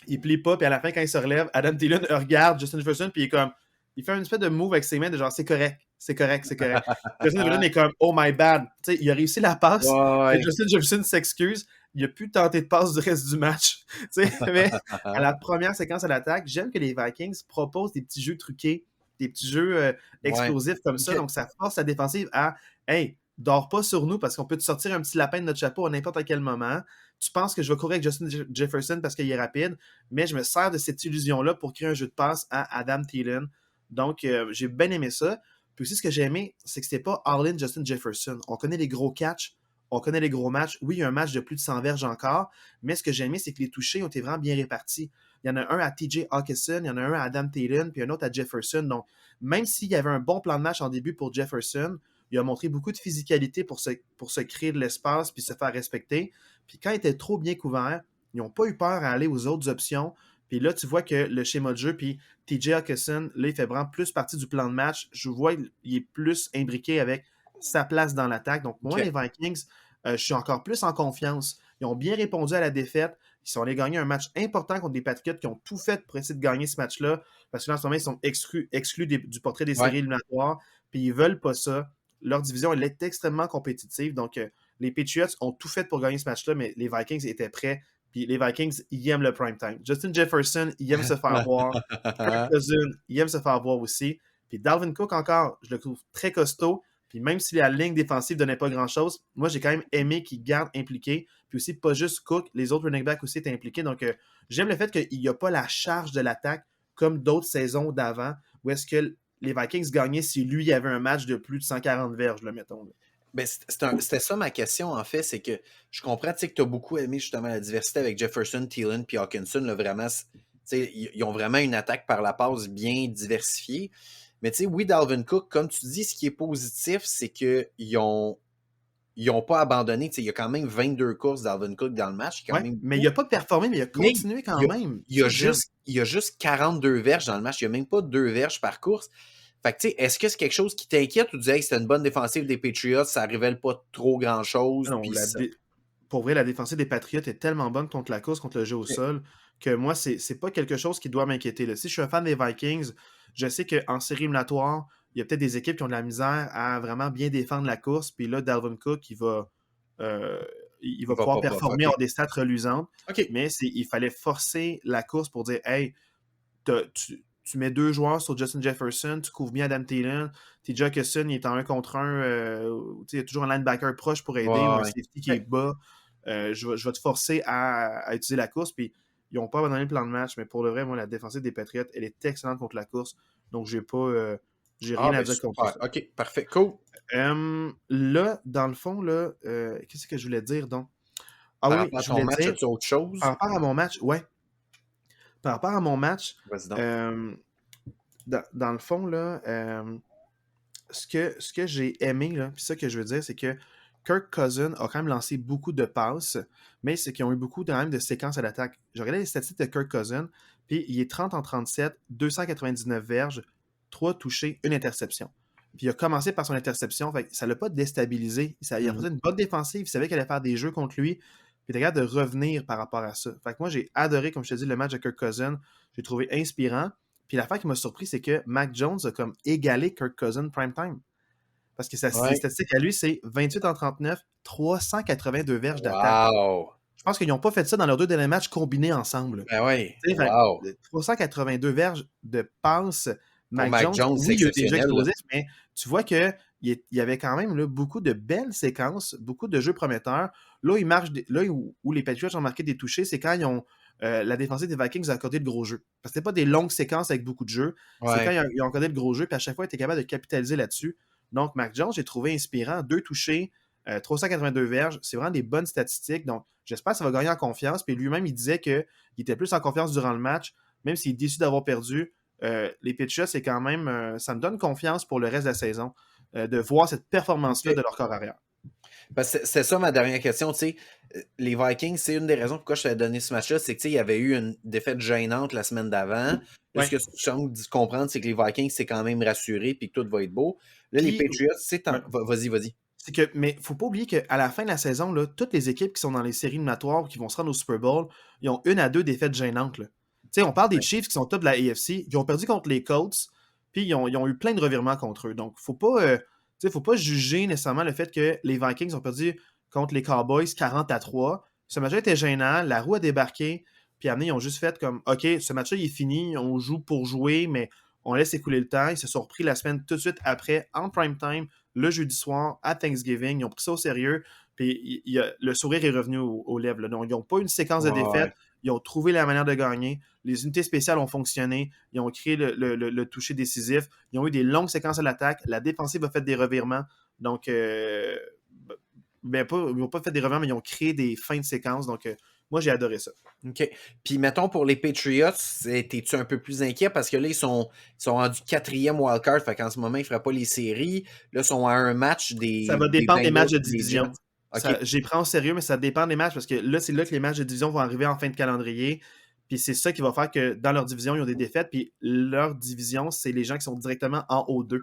Il plie pas, puis à la fin, quand il se relève, Adam Thielen regarde Justin Jefferson, puis il est comme. Il fait une espèce de move avec ses mains de genre c'est correct, c'est correct, c'est correct. Justin Jefferson est comme oh my bad. Tu sais, il a réussi la passe, mais Ouais. Justin Jefferson s'excuse. Il a pu tenter de passe du reste du match. Tu sais, mais à la première séquence à l'attaque, j'aime que les Vikings proposent des petits jeux truqués, des petits jeux Ouais. explosifs comme ça. OK. Donc ça force la défensive à hey, dors pas sur nous parce qu'on peut te sortir un petit lapin de notre chapeau à n'importe quel moment. Tu penses que je vais courir avec Justin Jefferson parce qu'il est rapide, mais je me sers de cette illusion-là pour créer un jeu de passe à Adam Thielen. Donc, j'ai bien aimé ça. Puis aussi, ce que j'ai aimé, c'est que c'était pas all-in Justin Jefferson. On connaît les gros catchs, on connaît les gros matchs. Oui, il y a un match de plus de 100 verges encore, mais ce que j'ai aimé, c'est que les touchés ont été vraiment bien répartis. Il y en a un à TJ Hawkinson, il y en a un à Adam Thielen, puis un autre à Jefferson. Donc, même s'il y avait un bon plan de match en début pour Jefferson, il a montré beaucoup de physicalité pour se créer de l'espace puis se faire respecter. Puis quand il était trop bien couvert, ils n'ont pas eu peur à aller aux autres options. Puis là, tu vois que le schéma de jeu, puis TJ Hawkinson, là, il fait vraiment plus partie du plan de match. Je vois qu'il est plus imbriqué avec sa place dans l'attaque. Donc, moi, les OK. Vikings, je suis encore plus en confiance. Ils ont bien répondu à la défaite. Ils sont allés gagner un match important contre des Patriots qui ont tout fait pour essayer de gagner ce match-là. Parce que là, en ce moment, ils sont exclus du portrait des Ouais. séries éliminatoires. Puis ils veulent pas ça. Leur division, elle est extrêmement compétitive. Donc, les Patriots ont tout fait pour gagner ce match-là, mais les Vikings étaient prêts. Puis les Vikings, ils aiment le prime time. Justin Jefferson, il aime se faire voir. Kirk Cousin, il aime se faire voir aussi. Puis Dalvin Cook, encore, je le trouve très costaud. Puis même si la ligne défensive ne donnait pas grand-chose, moi, j'ai quand même aimé qu'il garde impliqué. Puis aussi, pas juste Cook, les autres running backs aussi étaient impliqués. Donc, j'aime le fait qu'il n'y a pas la charge de l'attaque comme d'autres saisons d'avant, où est-ce que les Vikings gagnaient si lui avait un match de plus de 140 verges, le mettons. Ben, c'était ça ma question, en fait, c'est que je comprends que tu as beaucoup aimé justement la diversité avec Jefferson, Thielen puis Hawkinson. Là, vraiment, ils ont vraiment une attaque par la passe bien diversifiée. Mais tu sais, oui, Dalvin Cook, comme tu dis, ce qui est positif, c'est qu'ils ont pas abandonné. Il y a quand même 22 courses Dalvin Cook dans le match, quand Ouais, même mais il beaucoup. n'a pas performé, mais il a Mais continué il quand y a, même. il C'est y ça a que j'aime. juste, il y a juste 42 verges dans le match. Il n'y a même pas 2 verges par course. Fait que, tu sais, est-ce que c'est quelque chose qui t'inquiète ou tu disais que c'était une bonne défensive des Patriots, ça révèle pas trop grand-chose, Non, puis ça... pour vrai, la défensive des Patriots est tellement bonne contre la course, contre le jeu au OK. sol, que moi, c'est pas quelque chose qui doit m'inquiéter. Là. Si je suis un fan des Vikings, je sais qu'en série éliminatoire, il y a peut-être des équipes qui ont de la misère à vraiment bien défendre la course. Puis là, Dalvin Cook, euh, il Il va va pouvoir pas off, performer, OK. avoir des stats reluisantes, OK. mais il fallait forcer la course pour dire, hey, tu mets 2 joueurs sur Justin Jefferson, tu couvres bien Adam Thielen, TJ Hawkinson, il est en 1 contre 1, il y a toujours un linebacker proche pour aider ou un Ouais, safety qui est ouais. bas. Je vais te forcer à utiliser la course. Puis ils n'ont pas abandonné le plan de match, mais pour le vrai, moi, la défensive des Patriots, elle est excellente contre la course. Donc, j'ai Ah, rien à ben dire contre super. ça. OK, parfait. Cool. Là, dans le fond, là, qu'est-ce que je voulais dire donc? Ah Par oui, oui, rapport à je ton voulais match, dire, as-tu autre par chose? rapport à mon match, ouais, par rapport à mon match, Vas-y donc. euh, dans le fond, là, ce que j'ai aimé, là, puis ça que je veux dire, c'est que Kirk Cousin a quand même lancé beaucoup de passes, mais c'est qu'ils ont eu beaucoup quand même de séquences à l'attaque. J'ai regardé les statistiques de Kirk Cousin, puis il est 30 en 37, 299 verges, 3 touchés, une interception. Puis il a commencé par son interception, fait que ça l'a pas déstabilisé. Il a Mhm. fait une bonne défensive, il savait qu'il allait faire des jeux contre lui, puis il était capable de revenir par rapport à ça. Fait que moi, j'ai adoré, comme je te dis, le match de Kirk Cousin. J'ai trouvé inspirant. Puis l'affaire qui m'a surpris, c'est que Mac Jones a comme égalé Kirk Cousin prime time. Parce que ses Ouais. statistiques à lui, c'est 28 en 39, 382 verges d'attaque. Wow! Je pense qu'ils n'ont pas fait ça dans leurs 2 derniers matchs combinés ensemble. Ben oui. Tu sais, Wow! 382 verges de passe. Pour Mac Mac Jones, Jones, c'est oui, il y a eu des jeux exceptionnel, là. explosifs, mais tu vois qu'il y avait quand même là, beaucoup de belles séquences, beaucoup de jeux prometteurs. Là, où les Patriots ont marqué des touchés, c'est quand la défensive des Vikings a accordé le gros jeu. Parce que c'était pas des longues séquences avec beaucoup de jeux. C'est quand Ouais. ils ont accordé le gros jeu, puis à chaque fois, ils étaient capables de capitaliser là-dessus. Donc, Mac Jones, j'ai trouvé inspirant. 2 touchés, 382 verges. C'est vraiment des bonnes statistiques. Donc, j'espère que ça va gagner en confiance. Puis lui-même, il disait qu'il était plus en confiance durant le match, même s'il est déçu d'avoir perdu. Les Patriots, c'est quand même, ça me donne confiance pour le reste de la saison de voir cette performance-là de OK. leur corps arrière. Parce que c'est ça ma dernière question. Tu sais, les Vikings, c'est une des raisons pourquoi je t'avais donné ce match-là, c'est que tu sais, il y avait eu une défaite gênante la semaine d'avant. Là, ce Ouais. que tu sembles comprendre, c'est que les Vikings, c'est quand même rassuré et que tout va être beau. Là, les Puis, Patriots, c'est ouais, Vas-y, vas-y. c'est que, mais faut pas oublier qu'à la fin de la saison, là, toutes les équipes qui sont dans les séries éliminatoires ou qui vont se rendre au Super Bowl, ils ont 1 à 2 défaites gênantes. Tu sais, on parle des Ouais. Chiefs qui sont top de la AFC, ils ont perdu contre les Colts, puis ils ont eu plein de revirements contre eux. Donc, faut pas juger nécessairement le fait que les Vikings ont perdu contre les Cowboys 40 à 3. Ce match-là était gênant, la roue a débarqué, puis à ils ont juste fait comme, OK, ce match-là, il est fini, on joue pour jouer, mais on laisse écouler le temps. Ils se sont repris la semaine tout de suite après, en prime time, le jeudi soir, à Thanksgiving. Ils ont pris ça au sérieux. Puis le sourire est revenu aux lèvres. Là. Donc, ils n'ont pas une séquence de défaites. Ouais. Ils ont trouvé la manière de gagner. Les unités spéciales ont fonctionné. Ils ont créé le toucher décisif. Ils ont eu des longues séquences à l'attaque. La défensive a fait des revirements. Donc, ils n'ont pas fait des revirements, mais ils ont créé des fins de séquence. Donc, moi, j'ai adoré ça. OK. Puis, mettons, pour les Patriots, t'es-tu un peu plus inquiet parce que là, ils sont rendus 4e wildcard, fait qu'en ce moment, ils ne feraient pas les séries. Là, ils sont à un match Ça va des dépendre des Bengals matchs de et des Jets. division. OK. J'y prends au sérieux, mais ça dépend des matchs parce que là, c'est là que les matchs de division vont arriver en fin de calendrier. Puis c'est ça qui va faire que dans leur division, ils ont des défaites. Puis leur division, c'est les gens qui sont directement en O2. Tu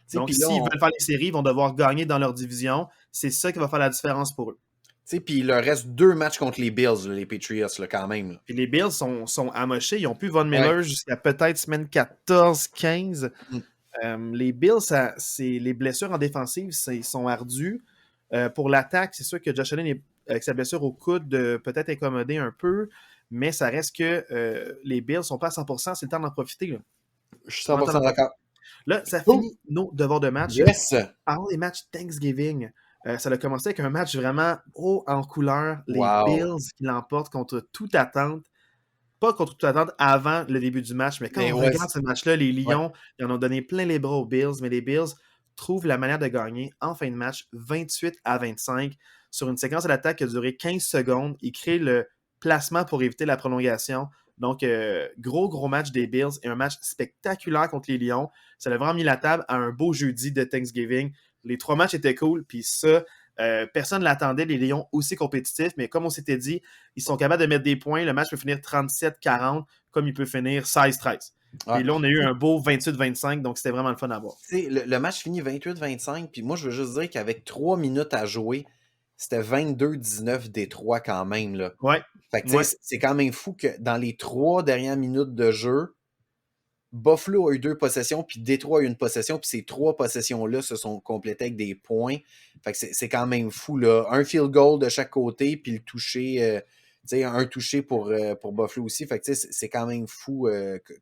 sais, Donc, puis là, s'ils veulent faire les séries, ils vont devoir gagner dans leur division. C'est ça qui va faire la différence pour eux. puis il leur reste 2 matchs contre les Bills, là, les Patriots, là, quand même. Là. Puis les Bills sont amochés. Ils ont plus Von Ouais. Miller jusqu'à peut-être semaine 14-15. Mm. Les Bills, les blessures en défensive sont ardues. Pour l'attaque, c'est sûr que Josh Allen, avec sa blessure au coude, peut-être incommodé un peu, mais ça reste que les Bills sont pas à 100%. C'est le temps d'en profiter. Là. Je suis C'est vraiment le temps 100% d'en profiter. d'accord. Là, ça Oh! finit nos devoirs de match. Yes! Parlons des matchs Thanksgiving. Ça a commencé avec un match vraiment haut en couleur. Les Wow! Bills qui l'emportent contre toute attente. Pas contre toute attente avant le début du match, mais quand Mais on ouais, regarde ce match-là, les ouais. Lions, ils en ont donné plein les bras aux Bills, mais les Bills trouvent la manière de gagner en fin de match 28 à 25 sur une séquence à l'attaque qui a duré 15 secondes. Ils créent le placement pour éviter la prolongation. Donc, gros match des Bills et un match spectaculaire contre les Lions. Ça a vraiment mis la table à un beau jeudi de Thanksgiving. Les 3 matchs étaient cool, puis ça, personne ne l'attendait, les Lions aussi compétitifs, mais comme on s'était dit, ils sont capables de mettre des points. Le match peut finir 37-40, comme il peut finir 16-13. Ouais. Puis là, on a eu un beau 28-25, donc c'était vraiment le fun à voir. Le match finit 28-25, puis moi, je veux juste dire qu'avec 3 minutes à jouer, c'était 22-19 Détroit quand même. Là. Ouais. Fait que, Ouais. c'est quand même fou que dans les 3 dernières minutes de jeu, Buffalo a eu 2 possessions, puis Détroit a eu une possession, puis ces 3 possessions-là se sont complétées avec des points. Fait que c'est quand même fou, là. Un field goal de chaque côté, puis le toucher, un touché pour Buffalo aussi. Fait que c'est quand même fou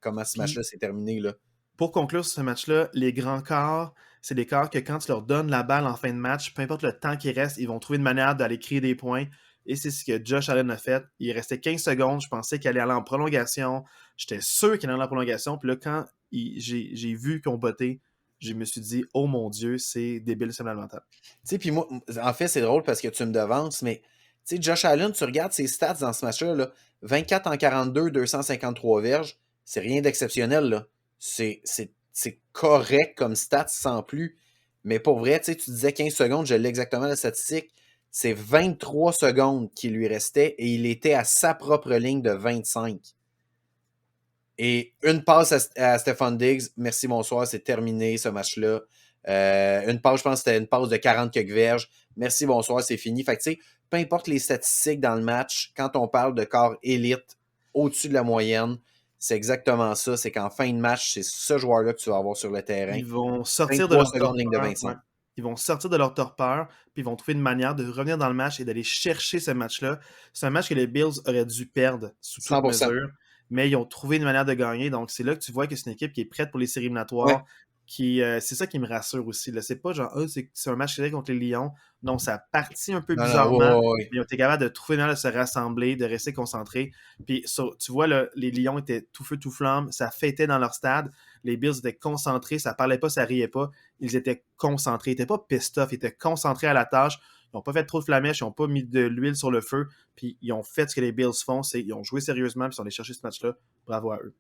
comment ce Puis, match-là s'est terminé, là. pour conclure sur ce match-là, les grands quarts, c'est des quarts que quand tu leur donnes la balle en fin de match, peu importe le temps qui reste, ils vont trouver une manière d'aller créer des points. Et c'est ce que Josh Allen a fait. Il restait 15 secondes. Je pensais qu'il allait aller en prolongation. J'étais sûr qu'il allait aller en prolongation. Puis là, quand j'ai vu qu'on bottait, je me suis dit, oh mon Dieu, c'est débile, c'est mental. Tu sais, puis moi, en fait, c'est drôle parce que tu me devances, mais tu sais, Josh Allen, tu regardes ses stats dans ce match-là, là, 24 en 42, 253 verges, c'est rien d'exceptionnel, là. C'est correct comme stats sans plus. Mais pour vrai, tu sais, tu disais 15 secondes, je l'ai exactement la statistique. C'est 23 secondes qui lui restait et il était à sa propre ligne de 25. Et une passe à Stephon Diggs, merci, bonsoir, c'est terminé ce match-là. Une passe, je pense que c'était une passe de 40 quelques verges. Merci, bonsoir, c'est fini. Fait que tu sais, peu importe les statistiques dans le match, quand on parle de corps élite au-dessus de la moyenne, c'est exactement ça. C'est qu'en fin de match, c'est ce joueur-là que tu vas avoir sur le terrain. Ils vont sortir de 23 leur secondes, ligne de torpeur. 25. Ils vont sortir de leur torpeur, puis ils vont trouver une manière de revenir dans le match et d'aller chercher ce match-là. C'est un match que les Bills auraient dû perdre sous toute 100%. mesure, mais ils ont trouvé une manière de gagner. Donc, c'est là que tu vois que c'est une équipe qui est prête pour les séries Ouais. éliminatoires. C'est ça qui me rassure aussi. Là. C'est pas genre, c'est un match serré contre les Lions. Non, ça a parti un peu Non, bizarrement, ouais. mais ils ont été capables de trouver une manière de se rassembler, de rester concentrés. Puis, tu vois, là, les Lions étaient tout feu, tout flamme. Ça fêtait dans leur stade. Les Bills étaient concentrés. Ça parlait pas, ça riait pas. Ils étaient concentrés. Ils étaient pas pissed off. Ils étaient concentrés à la tâche. Ils n'ont pas fait trop de flamèches. Ils n'ont pas mis de l'huile sur le feu. Puis, ils ont fait ce que les Bills font. Ils ont joué sérieusement. Puis, ils sont allés chercher ce match-là. Bravo à eux.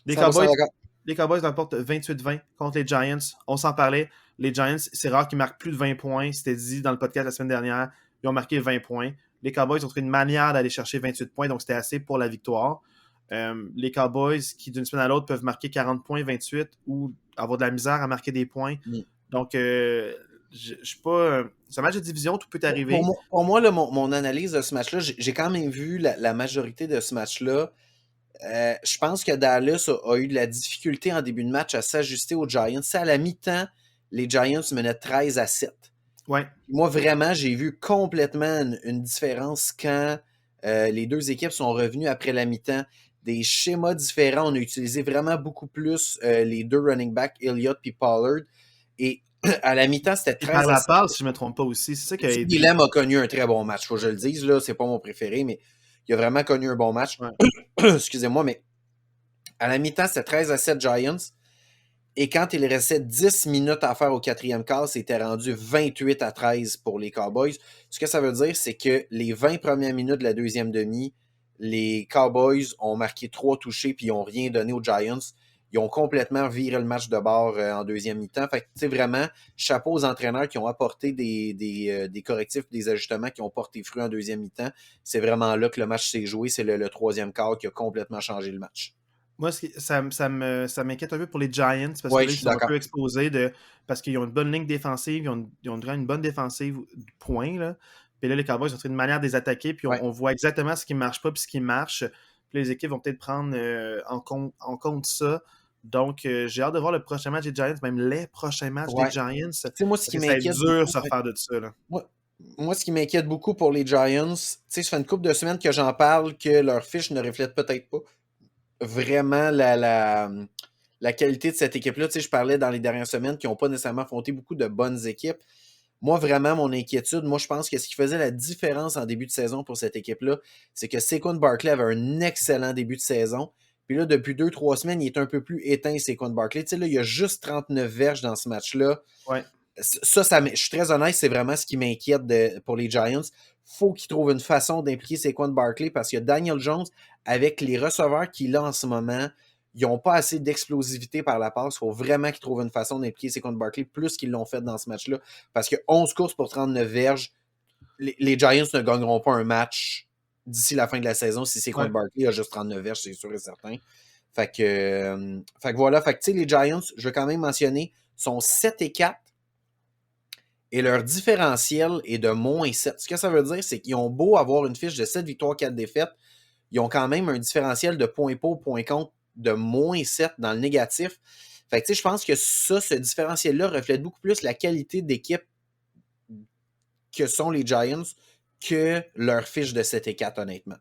Les 100% Cowboys, d'accord. les Cowboys remportent 28-20 contre les Giants. On s'en parlait. Les Giants, c'est rare qu'ils marquent plus de 20 points. C'était dit dans le podcast la semaine dernière. Ils ont marqué 20 points. Les Cowboys ont trouvé une manière d'aller chercher 28 points, donc c'était assez pour la victoire. Les Cowboys, qui d'une semaine à l'autre peuvent marquer 40 points, 28, ou avoir de la misère à marquer des points. Donc, je suis pas. C'est un match de division, tout peut arriver. Pour moi là, mon analyse de ce match-là, j'ai quand même vu la majorité de ce match-là. Je pense que Dallas a eu de la difficulté en début de match à s'ajuster aux Giants. C'est à la mi-temps, les Giants menaient 13-7. Ouais. Moi, vraiment, j'ai vu complètement une différence quand les deux équipes sont revenues après la mi-temps. Des schémas différents. On a utilisé vraiment beaucoup plus les deux running backs, Elliott et Pollard. Et à la mi-temps, c'était Et par 13 à la 7. passe, si je ne me trompe pas aussi. C'est ça qui a aidé. Elam a connu un très bon match, faut que je le dise. Là, c'est pas mon préféré, mais il a vraiment connu un bon match. Ouais. Excusez-moi, mais à la mi-temps, c'était 13-7 Giants. Et quand il restait 10 minutes à faire au quatrième quart, c'était rendu 28-13 pour les Cowboys. Ce que ça veut dire, c'est que les 20 premières minutes de la deuxième demi, les Cowboys ont marqué 3 touchés puis ils n'ont rien donné aux Giants. Ils ont complètement viré le match de bord en deuxième mi-temps. Fait que, tu sais, vraiment, chapeau aux entraîneurs qui ont apporté des correctifs, des ajustements qui ont porté fruit en deuxième mi-temps. C'est vraiment là que le match s'est joué. C'est le troisième quart qui a complètement changé le match. Moi, ça m'inquiète un peu pour les Giants parce que Oui, là, je ils suis sont un d'accord. peu exposés parce qu'ils ont une bonne ligne défensive, ils ont une bonne défensive point. Là. Puis là, les Cowboys ont trouvé une manière de les attaquer, puis Ouais. on voit exactement ce qui ne marche pas puis ce qui marche. Puis les équipes vont peut-être prendre en compte ça. Donc, j'ai hâte de voir le prochain match des Giants, même les prochains matchs des Giants. Tu sais, moi, ce Parce qui que ça va être m'inquiète dur de beaucoup, se refaire de ça. Là. moi, ce qui m'inquiète beaucoup pour les Giants, tu sais, ça fait une couple de semaines que j'en parle que leur fiche ne reflète peut-être pas vraiment la qualité de cette équipe-là. Tu sais, je parlais dans les dernières semaines qu'ils n'ont pas nécessairement affronté beaucoup de bonnes équipes. Moi, vraiment, mon inquiétude, moi, je pense que ce qui faisait la différence en début de saison pour cette équipe-là, c'est que Saquon Barkley avait un excellent début de saison. Puis là, depuis 2-3 semaines, il est un peu plus éteint, Saquon Barkley. Tu sais, là, il y a juste 39 verges dans ce match-là. Ouais. Je suis très honnête, c'est vraiment ce qui m'inquiète pour les Giants. Faut qu'ils trouvent une façon d'impliquer Saquon Barkley parce que Daniel Jones, avec les receveurs qu'il a en ce moment, ils n'ont pas assez d'explosivité par la passe. Il faut vraiment qu'ils trouvent une façon d'impliquer Saquon Barkley plus qu'ils l'ont fait dans ce match-là. Parce que 11 courses pour 39 verges, les Giants ne gagneront pas un match d'ici la fin de la saison si Saquon Barkley a juste 39 verges, c'est sûr et certain. Fait que voilà. Fait que tu sais, les Giants, je veux quand même mentionner, sont 7-4. Et leur différentiel est de -7. Ce que ça veut dire, c'est qu'ils ont beau avoir une fiche de 7 victoires, 4 défaites, ils ont quand même un différentiel de points pour, points contre de moins 7 dans le négatif. Fait que, tu sais, je pense que ça, ce différentiel-là reflète beaucoup plus la qualité d'équipe que sont les Giants que leur fiche de 7-4, honnêtement.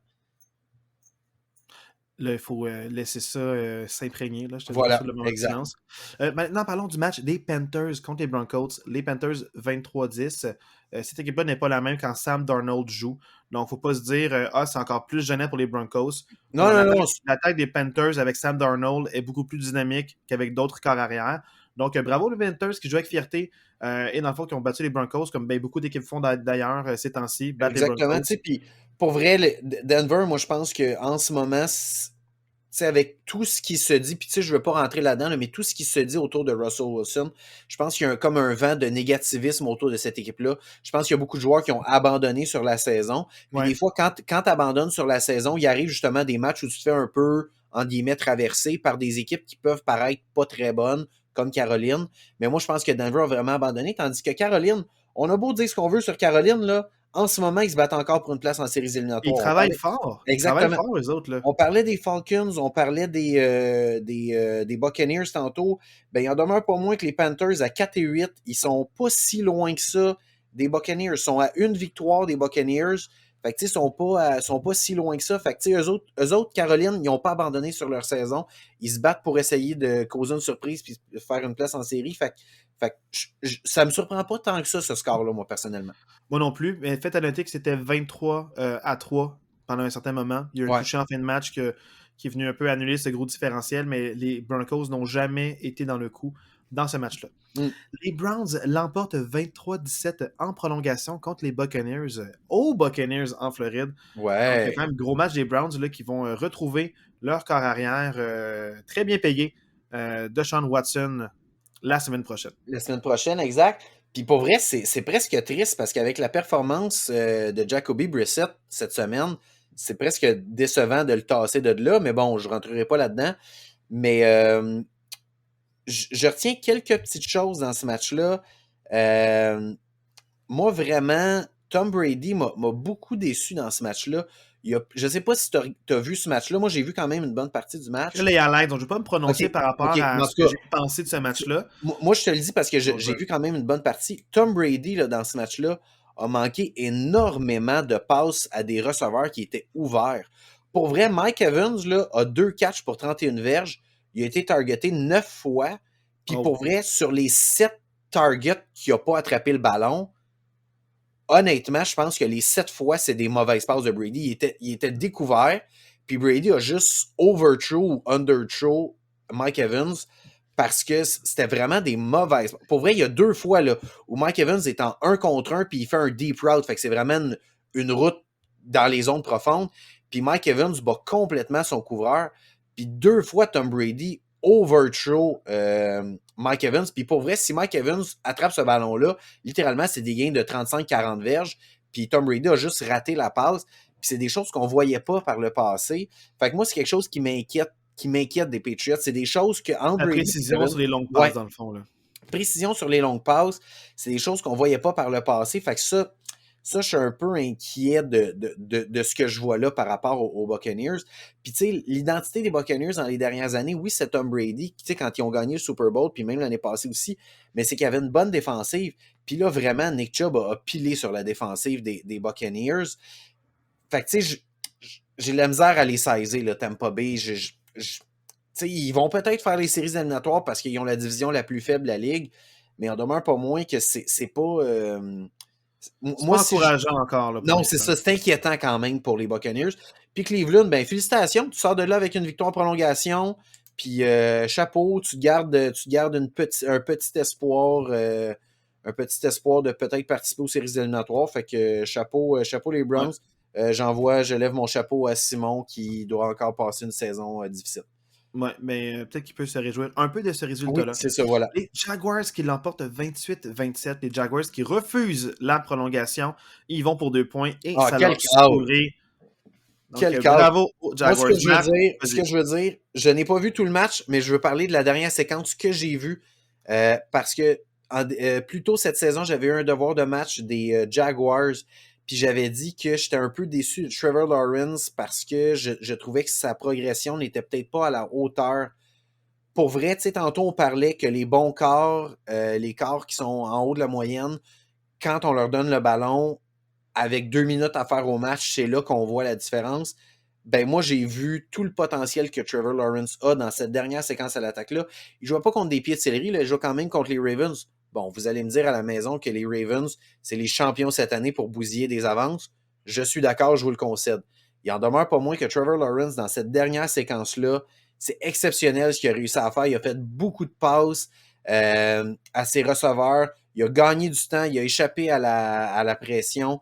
Là, il faut laisser ça s'imprégner. Là. Je te donne ça Voilà, le moment de exact. silence. Maintenant, parlons du match des Panthers contre les Broncos. Les Panthers 23-10. Cette équipe-là n'est pas la même quand Sam Darnold joue. Donc, il ne faut pas se dire c'est encore plus gênant pour les Broncos. Non, Non, non, non. l'attaque des Panthers avec Sam Darnold est beaucoup plus dynamique qu'avec d'autres corps arrière. Donc, bravo les Panthers qui jouent avec fierté et dans le fond qui ont battu les Broncos, comme beaucoup d'équipes font d'ailleurs ces temps-ci, battent les Exactement. Broncos. Tu sais, puis pour vrai, Denver, moi, je pense qu'en ce moment, avec tout ce qui se dit, puis tu sais, je veux pas rentrer là-dedans, là, mais tout ce qui se dit autour de Russell Wilson, je pense qu'il y a comme un vent de négativisme autour de cette équipe-là. Je pense qu'il y a beaucoup de joueurs qui ont abandonné sur la saison. Puis des fois, quand tu abandonnes sur la saison, il arrive justement des matchs où tu te fais un peu, en guillemets, traverser par des équipes qui peuvent paraître pas très bonnes, comme Caroline. Mais moi, je pense que Denver a vraiment abandonné, tandis que Caroline, on a beau dire ce qu'on veut sur Caroline, là, en ce moment, ils se battent encore pour une place en séries éliminatoires. Ils travaillent fort. Exactement. Ils travaillent fort, eux autres. Là. On parlait des Falcons, on parlait des Buccaneers tantôt. Ben, il en demeure pas moins que les Panthers à 4-8, ils sont pas si loin que ça des Buccaneers. Ils sont à une victoire des Buccaneers. Fait que, tu sais, sont pas si loin que ça. Fait que, tu sais, eux autres, Caroline, ils n'ont pas abandonné sur leur saison. Ils se battent pour essayer de causer une surprise puis faire une place en série. Fait que ça me surprend pas tant que ça, ce score-là, moi, personnellement. Moi non plus. Mais faites à noter que c'était 23-3 pendant un certain moment. Il y a eu un touché en fin de match qui est venu un peu annuler ce gros différentiel, mais les Broncos n'ont jamais été dans le coup dans ce match-là. Les Browns l'emportent 23-17 en prolongation contre les Buccaneers, aux Buccaneers en Floride. Ouais. Donc, il y a quand même un gros match des Browns là, qui vont retrouver leur corps arrière très bien payé de Sean Watson la semaine prochaine. La semaine prochaine, exact. Puis pour vrai, c'est presque triste parce qu'avec la performance de Jacoby Brissett cette semaine, c'est presque décevant de le tasser de là, mais bon, je ne rentrerai pas là-dedans. Mais je retiens quelques petites choses dans ce match-là. Moi, vraiment, Tom Brady m'a beaucoup déçu dans ce match-là. Je ne sais pas si tu as vu ce match-là. Moi, j'ai vu quand même une bonne partie du match. Les highlights, donc je ne vais pas me prononcer par rapport à ce que j'ai pensé de ce match-là. Moi, je te le dis parce que j'ai vu quand même une bonne partie. Tom Brady, là, dans ce match-là, a manqué énormément de passes à des receveurs qui étaient ouverts. Pour vrai, Mike Evans là, a 2 catchs pour 31 verges. Il a été targeté 9 fois. Puis pour vrai, sur les 7 targets qui n'a pas attrapé le ballon, honnêtement, je pense que les 7 fois, c'est des mauvaises passes de Brady. Il était découvert, puis Brady a juste overthrow ou underthrow Mike Evans parce que c'était vraiment des mauvaises. Pour vrai, il y a 2 fois là, où Mike Evans est en 1 contre 1 puis il fait un deep route. Fait que c'est vraiment une route dans les zones profondes. Puis Mike Evans bat complètement son couvreur. Puis 2 fois, Tom Brady overthrow Mike Evans. Puis pour vrai, si Mike Evans attrape ce ballon-là, littéralement, c'est des gains de 35-40 verges. Puis Tom Brady a juste raté la passe. Puis c'est des choses qu'on ne voyait pas par le passé. Fait que moi, c'est quelque chose qui m'inquiète des Patriots. C'est des choses que La précision sur les longues passes, dans le fond. Là. Précision sur les longues passes, c'est des choses qu'on ne voyait pas par le passé. Fait que ça, je suis un peu inquiet de ce que je vois là par rapport aux Buccaneers. Puis, tu sais, l'identité des Buccaneers dans les dernières années, oui, c'est Tom Brady, tu sais, quand ils ont gagné le Super Bowl, puis même l'année passée aussi, mais c'est qu'il y avait une bonne défensive. Puis là, vraiment, Nick Chubb a pilé sur la défensive des Buccaneers. Fait que, tu sais, j'ai la misère à les saisir, le Tampa Bay. T'sais, ils vont peut-être faire les séries éliminatoires parce qu'ils ont la division la plus faible de la ligue, mais en demeure pas moins que c'est pas. Moi, pas encourageant encore. Là, non, c'est ça. C'est inquiétant quand même pour les Buccaneers. Puis Cleveland, ben félicitations. Tu sors de là avec une victoire en prolongation. Puis chapeau, tu gardes un petit espoir. Un petit espoir de peut-être participer aux séries éliminatoires. Fait que chapeau les Browns. Ouais. Je lève mon chapeau à Simon qui doit encore passer une saison difficile. Oui, mais peut-être qu'il peut se réjouir un peu de ce résultat-là. Oui, c'est ça, voilà. Les Jaguars qui l'emportent 28-27. Les Jaguars qui refusent la prolongation. Ils vont pour 2 points et ça leur sourit. Bravo aux Jaguars. Moi, ce que je veux dire, je n'ai pas vu tout le match, mais je veux parler de la dernière séquence que j'ai vue. Parce que plus tôt cette saison, j'avais eu un devoir de match des Jaguars. Puis j'avais dit que j'étais un peu déçu de Trevor Lawrence parce que je trouvais que sa progression n'était peut-être pas à la hauteur. Pour vrai, tu sais, tantôt on parlait que les bons corps, les corps qui sont en haut de la moyenne, quand on leur donne le ballon, avec 2 minutes à faire au match, c'est là qu'on voit la différence. Ben moi, j'ai vu tout le potentiel que Trevor Lawrence a dans cette dernière séquence à l'attaque-là. Il ne jouait pas contre des pieds de céleri, là, il joue quand même contre les Ravens. Bon, vous allez me dire à la maison que les Ravens, c'est les champions cette année pour bousiller des avances. Je suis d'accord, je vous le concède. Il en demeure pas moins que Trevor Lawrence, dans cette dernière séquence-là, c'est exceptionnel ce qu'il a réussi à faire. Il a fait beaucoup de passes à ses receveurs. Il a gagné du temps, il a échappé à la pression.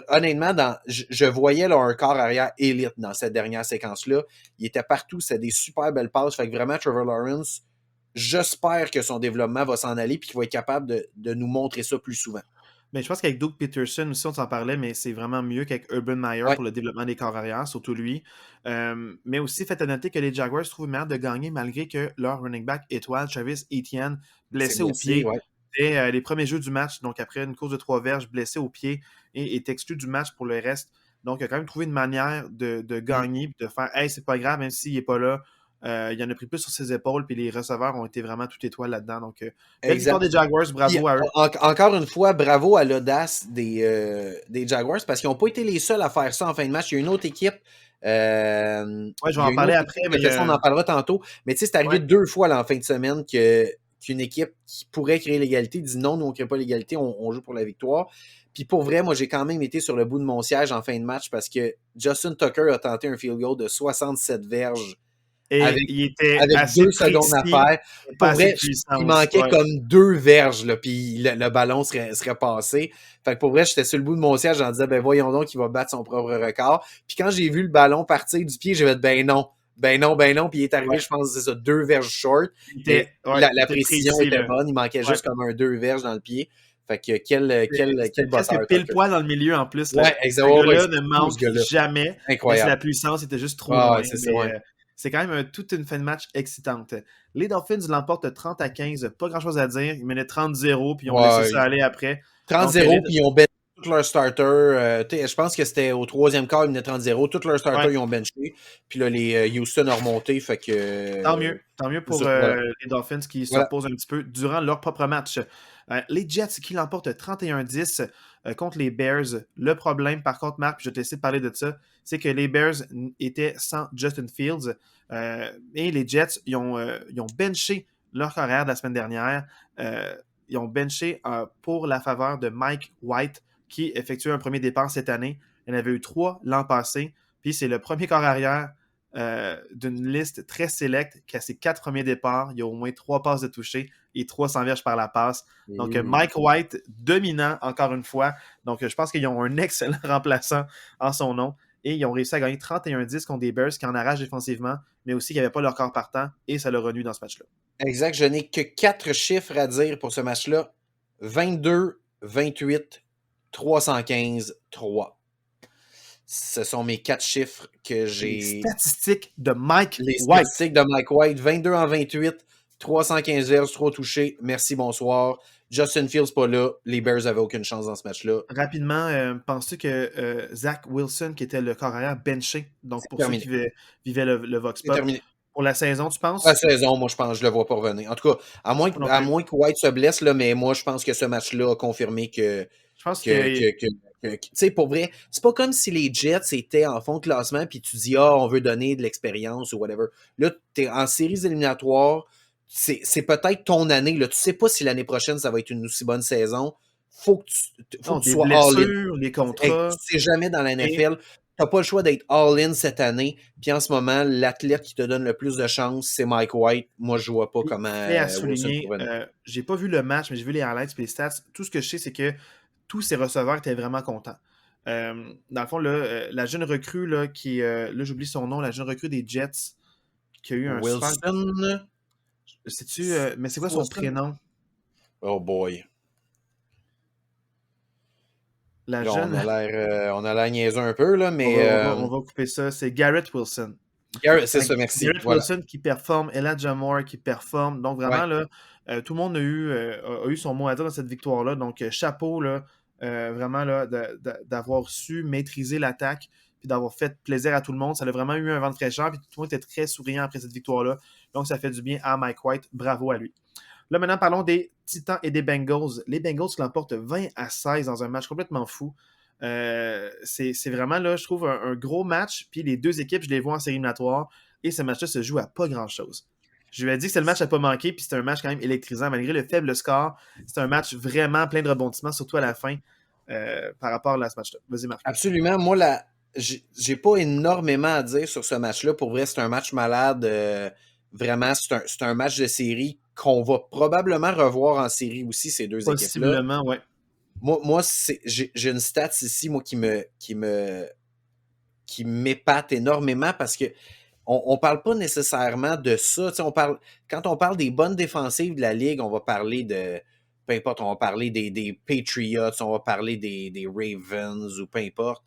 Honnêtement, je voyais là, un corps arrière élite dans cette dernière séquence-là. Il était partout, c'était des super belles passes. Fait que vraiment, Trevor Lawrence, j'espère que son développement va s'en aller et qu'il va être capable de nous montrer ça plus souvent. Mais je pense qu'avec Doug Peterson aussi, on s'en parlait, mais c'est vraiment mieux qu'avec Urban Meyer Ouais. pour le développement des corps arrière, surtout lui. Mais aussi, faites à noter que les Jaguars trouvent meilleur de gagner malgré que leur running back étoile, Travis Etienne, blessé au pied, ouais. dès les premiers jeux du match, donc après une course de 3 verges, blessé au pied et est exclu du match pour le reste. Donc, il a quand même trouvé une manière de gagner, de faire « Hey, c'est pas grave, même s'il n'est pas là. » Il en a pris plus sur ses épaules, puis les receveurs ont été vraiment tout étoiles là-dedans. Donc, belle victoire des Jaguars, bravo Puis, à eux. encore une fois, bravo à l'audace des Jaguars parce qu'ils n'ont pas été les seuls à faire ça en fin de match. Il y a une autre équipe. Ouais, je vais en parler après. Mais on en parlera tantôt. Mais tu sais, c'est arrivé 2 fois là, en fin de semaine qu'une équipe qui pourrait créer l'égalité dit non, nous on ne crée pas l'égalité, on joue pour la victoire. Puis pour vrai, moi j'ai quand même été sur le bout de mon siège en fin de match parce que Justin Tucker a tenté un field goal de 67 verges. Et il était avec assez 2 secondes à faire. Pour vrai, il manquait comme 2 verges, là, puis le ballon serait passé. Fait que pour vrai, j'étais sur le bout de mon siège, j'en disais, ben voyons donc qu'il va battre son propre record. Puis quand j'ai vu le ballon partir du pied, j'ai fait, ben non. Puis il est arrivé, je pense, c'est ça, 2 verges short. La précision était bonne, il manquait juste comme un 2 verges dans le pied. Fait que quel presque pile poil dans le milieu en plus. Ouais, exactement. Ce gars-là ne manque jamais. Incroyable. La puissance était juste trop loin. C'est c'est quand même toute une fin de match excitante. Les Dolphins l'emportent 30-15. Pas grand-chose à dire. Ils menaient 30-0 puis ils ont laissé ça aller après. 30-0 puis ils ont benché tout leur starter. Je pense que c'était au 3e quart, ils menaient 30-0. Tous leurs starters, ils ont benché. Puis là, les Houston ont remonté. Fait que, Tant mieux pour les Dolphins qui se reposent un petit peu durant leur propre match. Les Jets qui l'emportent 31-10 contre les Bears. Le problème, par contre, Marc, je vais te laisser parler de ça, c'est que les Bears étaient sans Justin Fields et les Jets, ils ont benché leur carrière de la semaine dernière. Ils ont benché pour la faveur de Mike White qui effectuait un premier départ cette année. Il y en avait eu 3 l'an passé. Puis c'est le premier corps arrière d'une liste très sélecte qui a ses 4 premiers départs. Il y a au moins 3 passes de toucher et 300 verges par la passe. Donc, Mike White, dominant encore une fois. Donc, je pense qu'ils ont un excellent remplaçant en son nom. Et ils ont réussi à gagner 31-10 contre des Bears qui en arrachent défensivement, mais aussi qui n'avaient pas leur corps partant. Et ça l'a renu dans ce match-là. Exact. Je n'ai que 4 chiffres à dire pour ce match-là. 22, 28, 315, 3. Ce sont mes 4 chiffres que j'ai. Les statistiques de Mike White. Les statistiques de Mike White. 22 en 28, 315 verges, 3 touchés. Merci, bonsoir. Justin Fields pas là. Les Bears n'avaient aucune chance dans ce match-là. Rapidement, penses-tu que Zach Wilson, qui était le corps arrière, benché, donc pour ceux qui vivaient le Vox Pop, pour la saison, tu penses? La saison, moi, je pense que je le vois pas revenir. En tout cas, à moins que White se blesse, là, mais moi, je pense que ce match-là a confirmé que. Je pense tu sais, pour vrai, c'est pas comme si les Jets étaient en fond de classement puis tu dis, on veut donner de l'expérience ou whatever. Là, t'es en séries éliminatoires, c'est peut-être ton année. Là. Tu sais pas si l'année prochaine, ça va être une aussi bonne saison. Faut que tu sois all-in. Les contrats. Tu sais jamais dans la NFL. T'as pas le choix d'être all-in cette année. Puis en ce moment, l'athlète qui te donne le plus de chance, c'est Mike White. Moi, je vois pas comment. À souligner, j'ai pas vu le match, mais j'ai vu les highlights et les stats. Tout ce que je sais, c'est que tous ces receveurs étaient vraiment contents. Dans le fond, là, la jeune recrue, là, qui là, j'oublie son nom, la jeune recrue des Jets, qui a eu un Wilson. Sais-tu, mais c'est quoi son prénom? Oh boy. La là, jeune... on a l'air niaiseux un peu, là, mais... On va couper ça. C'est Garrett Wilson. C'est ça, merci. Garrett Wilson qui performe, Elijah Moore qui performe. Donc, vraiment, là, tout le monde a eu son mot à dire dans cette victoire-là. Donc, chapeau, là, vraiment là, d'avoir su maîtriser l'attaque puis d'avoir fait plaisir à tout le monde. Ça a vraiment eu un vent de fraîcheur, puis tout le monde était très souriant après cette victoire-là. Donc, ça fait du bien à Mike White. Bravo à lui. Là, maintenant, parlons des Titans et des Bengals. Les Bengals qui l'emportent 20-16 dans un match complètement fou. C'est vraiment, là, je trouve, un gros match. Puis les deux équipes, je les vois en série éliminatoire. Et ce match-là se joue à pas grand-chose. Je lui ai dit que c'est le match à pas manquer, puis c'est un match quand même électrisant. Malgré le faible score, c'est un match vraiment plein de rebondissements, surtout à la fin, par rapport à ce match-là. Vas-y, Marc. Absolument. Moi, j'ai pas énormément à dire sur ce match-là. Pour vrai, c'est un match malade. Vraiment, c'est un match de série qu'on va probablement revoir en série aussi, ces deux équipes-là. Possiblement, ouais. Moi j'ai une stat ici, moi, qui m'épate énormément parce que on parle pas nécessairement de ça. Quand on parle des bonnes défensives de la Ligue, on va parler de. Peu importe, on va parler des Patriots, on va parler des Ravens ou peu importe.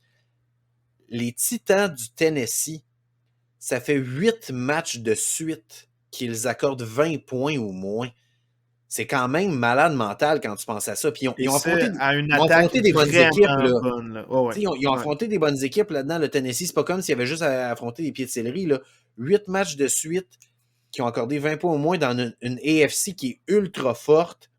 Les Titans du Tennessee, ça fait 8 matchs de suite qu'ils accordent 20 points ou moins. C'est quand même malade mental quand tu penses à ça. Puis ils ont affronté des bonnes équipes. Là. Bonne, là. Oh, ouais. Ils ont affronté des bonnes équipes là-dedans. Le Tennessee, c'est pas comme s'il y avait juste à affronter des pieds de céleri. Là. 8 matchs de suite qui ont accordé 20 points au moins dans une AFC qui est ultra forte.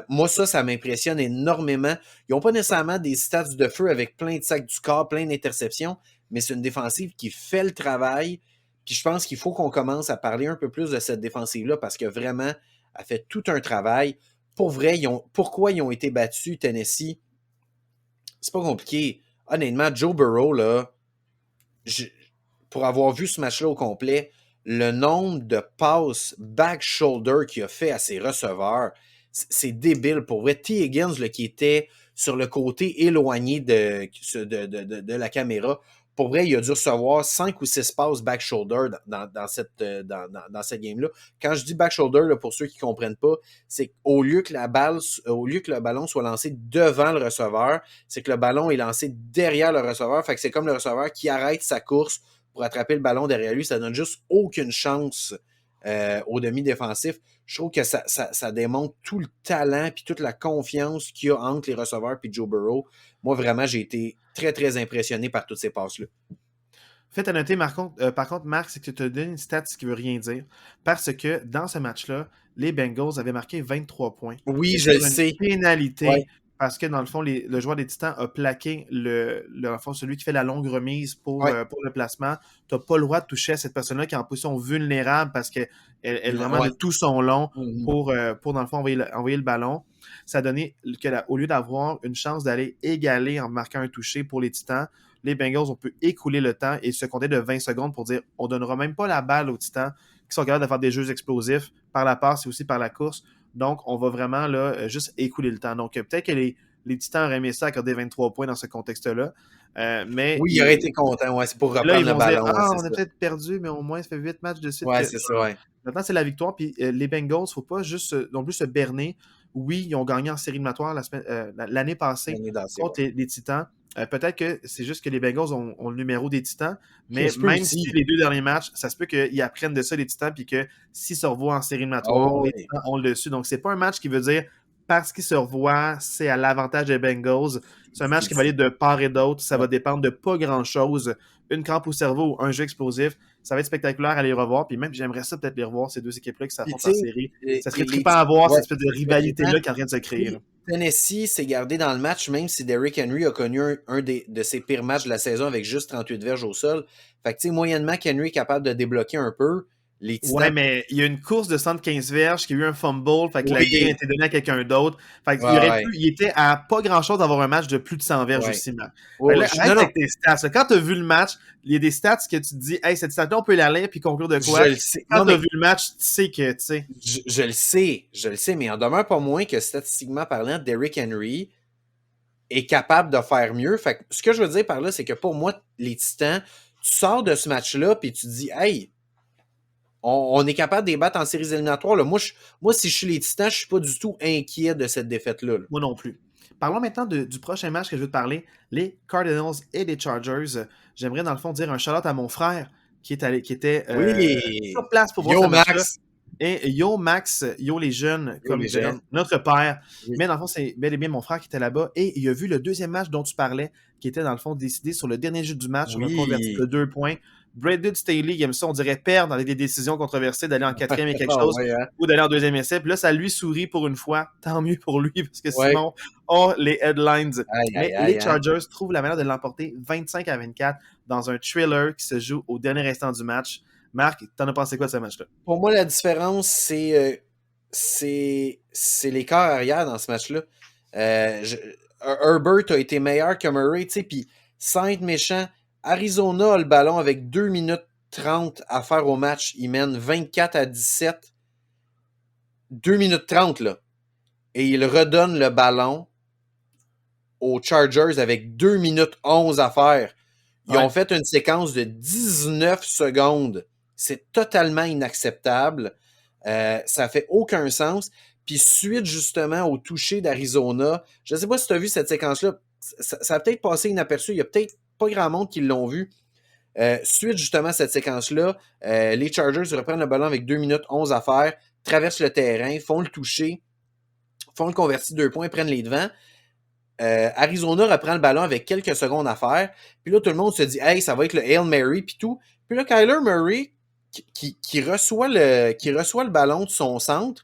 Moi, ça m'impressionne énormément. Ils n'ont pas nécessairement des stats de feu avec plein de sacs du corps, plein d'interceptions, mais c'est une défensive qui fait le travail. Puis je pense qu'il faut qu'on commence à parler un peu plus de cette défensive-là parce que vraiment, elle fait tout un travail. Pour vrai, pourquoi ils ont été battus, Tennessee? C'est pas compliqué. Honnêtement, Joe Burrow, là, pour avoir vu ce match-là au complet, le nombre de passes back shoulder qu'il a fait à ses receveurs, c'est débile. Pour vrai, T. Higgins, là, qui était sur le côté éloigné de la caméra, pour vrai, il a dû recevoir 5 ou 6 passes back shoulder dans cette game-là. Quand je dis back shoulder, là, pour ceux qui ne comprennent pas, c'est qu'au lieu que le ballon soit lancé devant le receveur, c'est que le ballon est lancé derrière le receveur. Fait que c'est comme le receveur qui arrête sa course pour attraper le ballon derrière lui. Ça donne juste aucune chance au demi-défensif. Je trouve que ça démontre tout le talent et toute la confiance qu'il y a entre les receveurs et Joe Burrow. Moi, vraiment, j'ai été très, très impressionné par toutes ces passes-là. Fait à noter, par contre, Marc, c'est que tu te donnes une stat qui ne veut rien dire. Parce que dans ce match-là, les Bengals avaient marqué 23 points. Oui, je le sais. Pénalité. Ouais. Parce que dans le fond, le joueur des Titans a plaqué celui qui fait la longue remise pour le placement. Tu n'as pas le droit de toucher à cette personne-là qui est en position vulnérable parce qu'elle vraiment de tout son long pour dans le fond, envoyer le ballon. Ça a donné qu'au lieu d'avoir une chance d'aller égaler en marquant un touché pour les Titans, les Bengals, on peut écouler le temps et se compter de 20 secondes pour dire on ne donnera même pas la balle aux Titans qui sont capables de faire des jeux explosifs par la passe et aussi par la course. Donc, on va vraiment là, juste écouler le temps. Donc, peut-être que les Titans auraient aimé ça accorder 23 points dans ce contexte-là. Mais oui, il aurait été content, c'est pour reprendre le ballon. Dire, on a peut-être perdu, mais au moins, ça fait 8 matchs de suite. Ouais, c'est ça, ouais. Maintenant, c'est la victoire. Puis les Bengals, il ne faut pas juste non plus se berner. Oui, ils ont gagné en série éliminatoire l'année passée contre les Titans. Peut-être que c'est juste que les Bengals ont le numéro des Titans, mais même si les 2 derniers matchs, ça se peut qu'ils apprennent de ça, les Titans, puis que s'ils se revoient en série éliminatoire, les Titans ont le dessus. Donc, c'est pas un match qui veut dire parce qu'ils se revoient, c'est à l'avantage des Bengals. C'est un match qui va aller de part et d'autre. Ça va dépendre de pas grand-chose. Une crampe au cerveau ou un jeu explosif. Ça va être spectaculaire à les revoir. Puis même, j'aimerais ça peut-être les revoir, ces deux équipes-là qui s'affrontent en série. Ça serait trippant à voir cette espèce de rivalité-là qui est en train de se créer. Là. Tennessee s'est gardé dans le match, même si Derrick Henry a connu un de ses pires matchs de la saison avec juste 38 verges au sol. Fait que, tu sais, moyennement, qu'Henry est capable de débloquer un peu. Les Titans... Ouais, mais il y a une course de 115 verges qui a eu un fumble, fait que la game a été donnée à quelqu'un d'autre. Fait qu'il il était à pas grand-chose d'avoir un match de plus de 100 verges aussi. Avec tes stats. Quand tu as vu le match, il y a des stats que tu te dis, hey, cette stat-là, on peut la lire puis conclure de quoi. Je le sais. Quand tu as vu le match, tu sais que, tu sais. Je le sais, mais il en demeure pas moins que statistiquement parlant, Derrick Henry est capable de faire mieux. Fait que ce que je veux dire par là, c'est que pour moi, les Titans, tu sors de ce match-là puis tu te dis, hey, on est capable de les battre en séries éliminatoires. Là. Moi, si je suis les Titans, je ne suis pas du tout inquiet de cette défaite-là. Là. Moi non plus. Parlons maintenant du prochain match que je veux te parler, les Cardinals et les Chargers. J'aimerais dans le fond dire un shout-out à mon frère qui était sur place pour voir ce match-là. Et Yo Max, Yo les jeunes, Yo, comme les dirait jeunes. notre père. Oui. Mais dans le fond, c'est bel et bien mon frère qui était là-bas. Et il a vu le deuxième match dont tu parlais, qui était dans le fond décidé sur le dernier jeu du match, sur un converti de Oui. 2 points. Braden Staley, il aime ça, on dirait perdre avec des décisions controversées, d'aller en quatrième et quelque Ah chose, ouais, hein? ou d'aller en deuxième essai. Puis là, ça lui sourit pour une fois. Tant mieux pour lui, parce que Ouais. Simon a les headlines. Aïe, Mais aïe, aïe, les hein? Chargers trouvent la manière de l'emporter 25-24 dans un thriller qui se joue au dernier instant du match. Marc, t'en as pensé quoi de ce match-là? Pour moi, la différence, c'est les corps arrière dans ce match-là. Herbert a été meilleur que Murray, tu sais, puis sans être méchant, Arizona a le ballon avec 2 minutes 30 à faire au match. Ils mènent 24-17. 2 minutes 30, là. Et ils redonnent le ballon aux Chargers avec 2 minutes 11 à faire. Ils ont Ouais. fait une séquence de 19 secondes. C'est totalement inacceptable. Ça fait aucun sens. Puis suite justement au toucher d'Arizona, je ne sais pas si tu as vu cette séquence-là, ça a peut-être passé inaperçu, il y a peut-être pas grand monde qui l'ont vu. Suite justement à cette séquence-là, les Chargers reprennent le ballon avec 2 minutes 11 à faire, traversent le terrain, font le toucher, font le converti 2 points, prennent les devants. Arizona reprend le ballon avec quelques secondes à faire. Puis là, tout le monde se dit, hey, ça va être le Hail Mary, puis tout. Puis là, Kyler Murray, qui reçoit le ballon de son centre,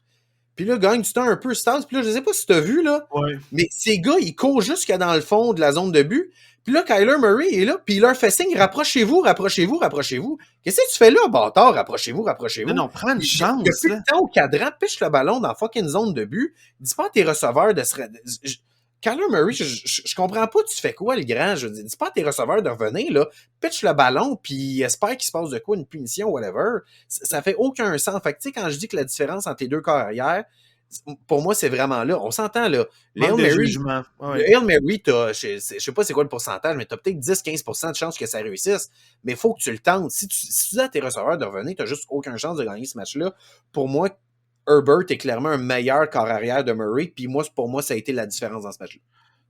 puis là, gagne du temps un peu stance. Puis là, je sais pas si tu as vu, là, Ouais. mais ces gars, ils courent jusqu'à dans le fond de la zone de but. Puis là, Kyler Murray est là, puis il leur fait signe, rapprochez-vous, rapprochez-vous, rapprochez-vous. Qu'est-ce que tu fais là, bâtard? Rapprochez-vous, Non, rapprochez-vous. non, prends une Il y a chance, plus de là. temps au cadran, piche le ballon dans la fucking zone de but. Dis pas à tes receveurs de se... Kyler Murray, je comprends pas, tu fais quoi, le grand? Je dis pas à tes receveurs de revenir, là, pitch le ballon, puis espère qu'il se passe de quoi, une punition, whatever. Ça fait aucun sens. Fait que, tu sais, quand je dis que la différence entre les deux carrières, pour moi, c'est vraiment là. On s'entend, là. Le Manque Hail de Mary, jugement. Ouais. le Hail Mary, je sais pas c'est quoi le pourcentage, mais t'as peut-être 10-15% de chances que ça réussisse. Mais il faut que tu le tentes. Si tu dis à tes receveurs de revenir, t'as juste aucune chance de gagner ce match-là. Pour moi, Herbert est clairement un meilleur corps arrière de Murray, puis pour moi, ça a été la différence dans ce match-là.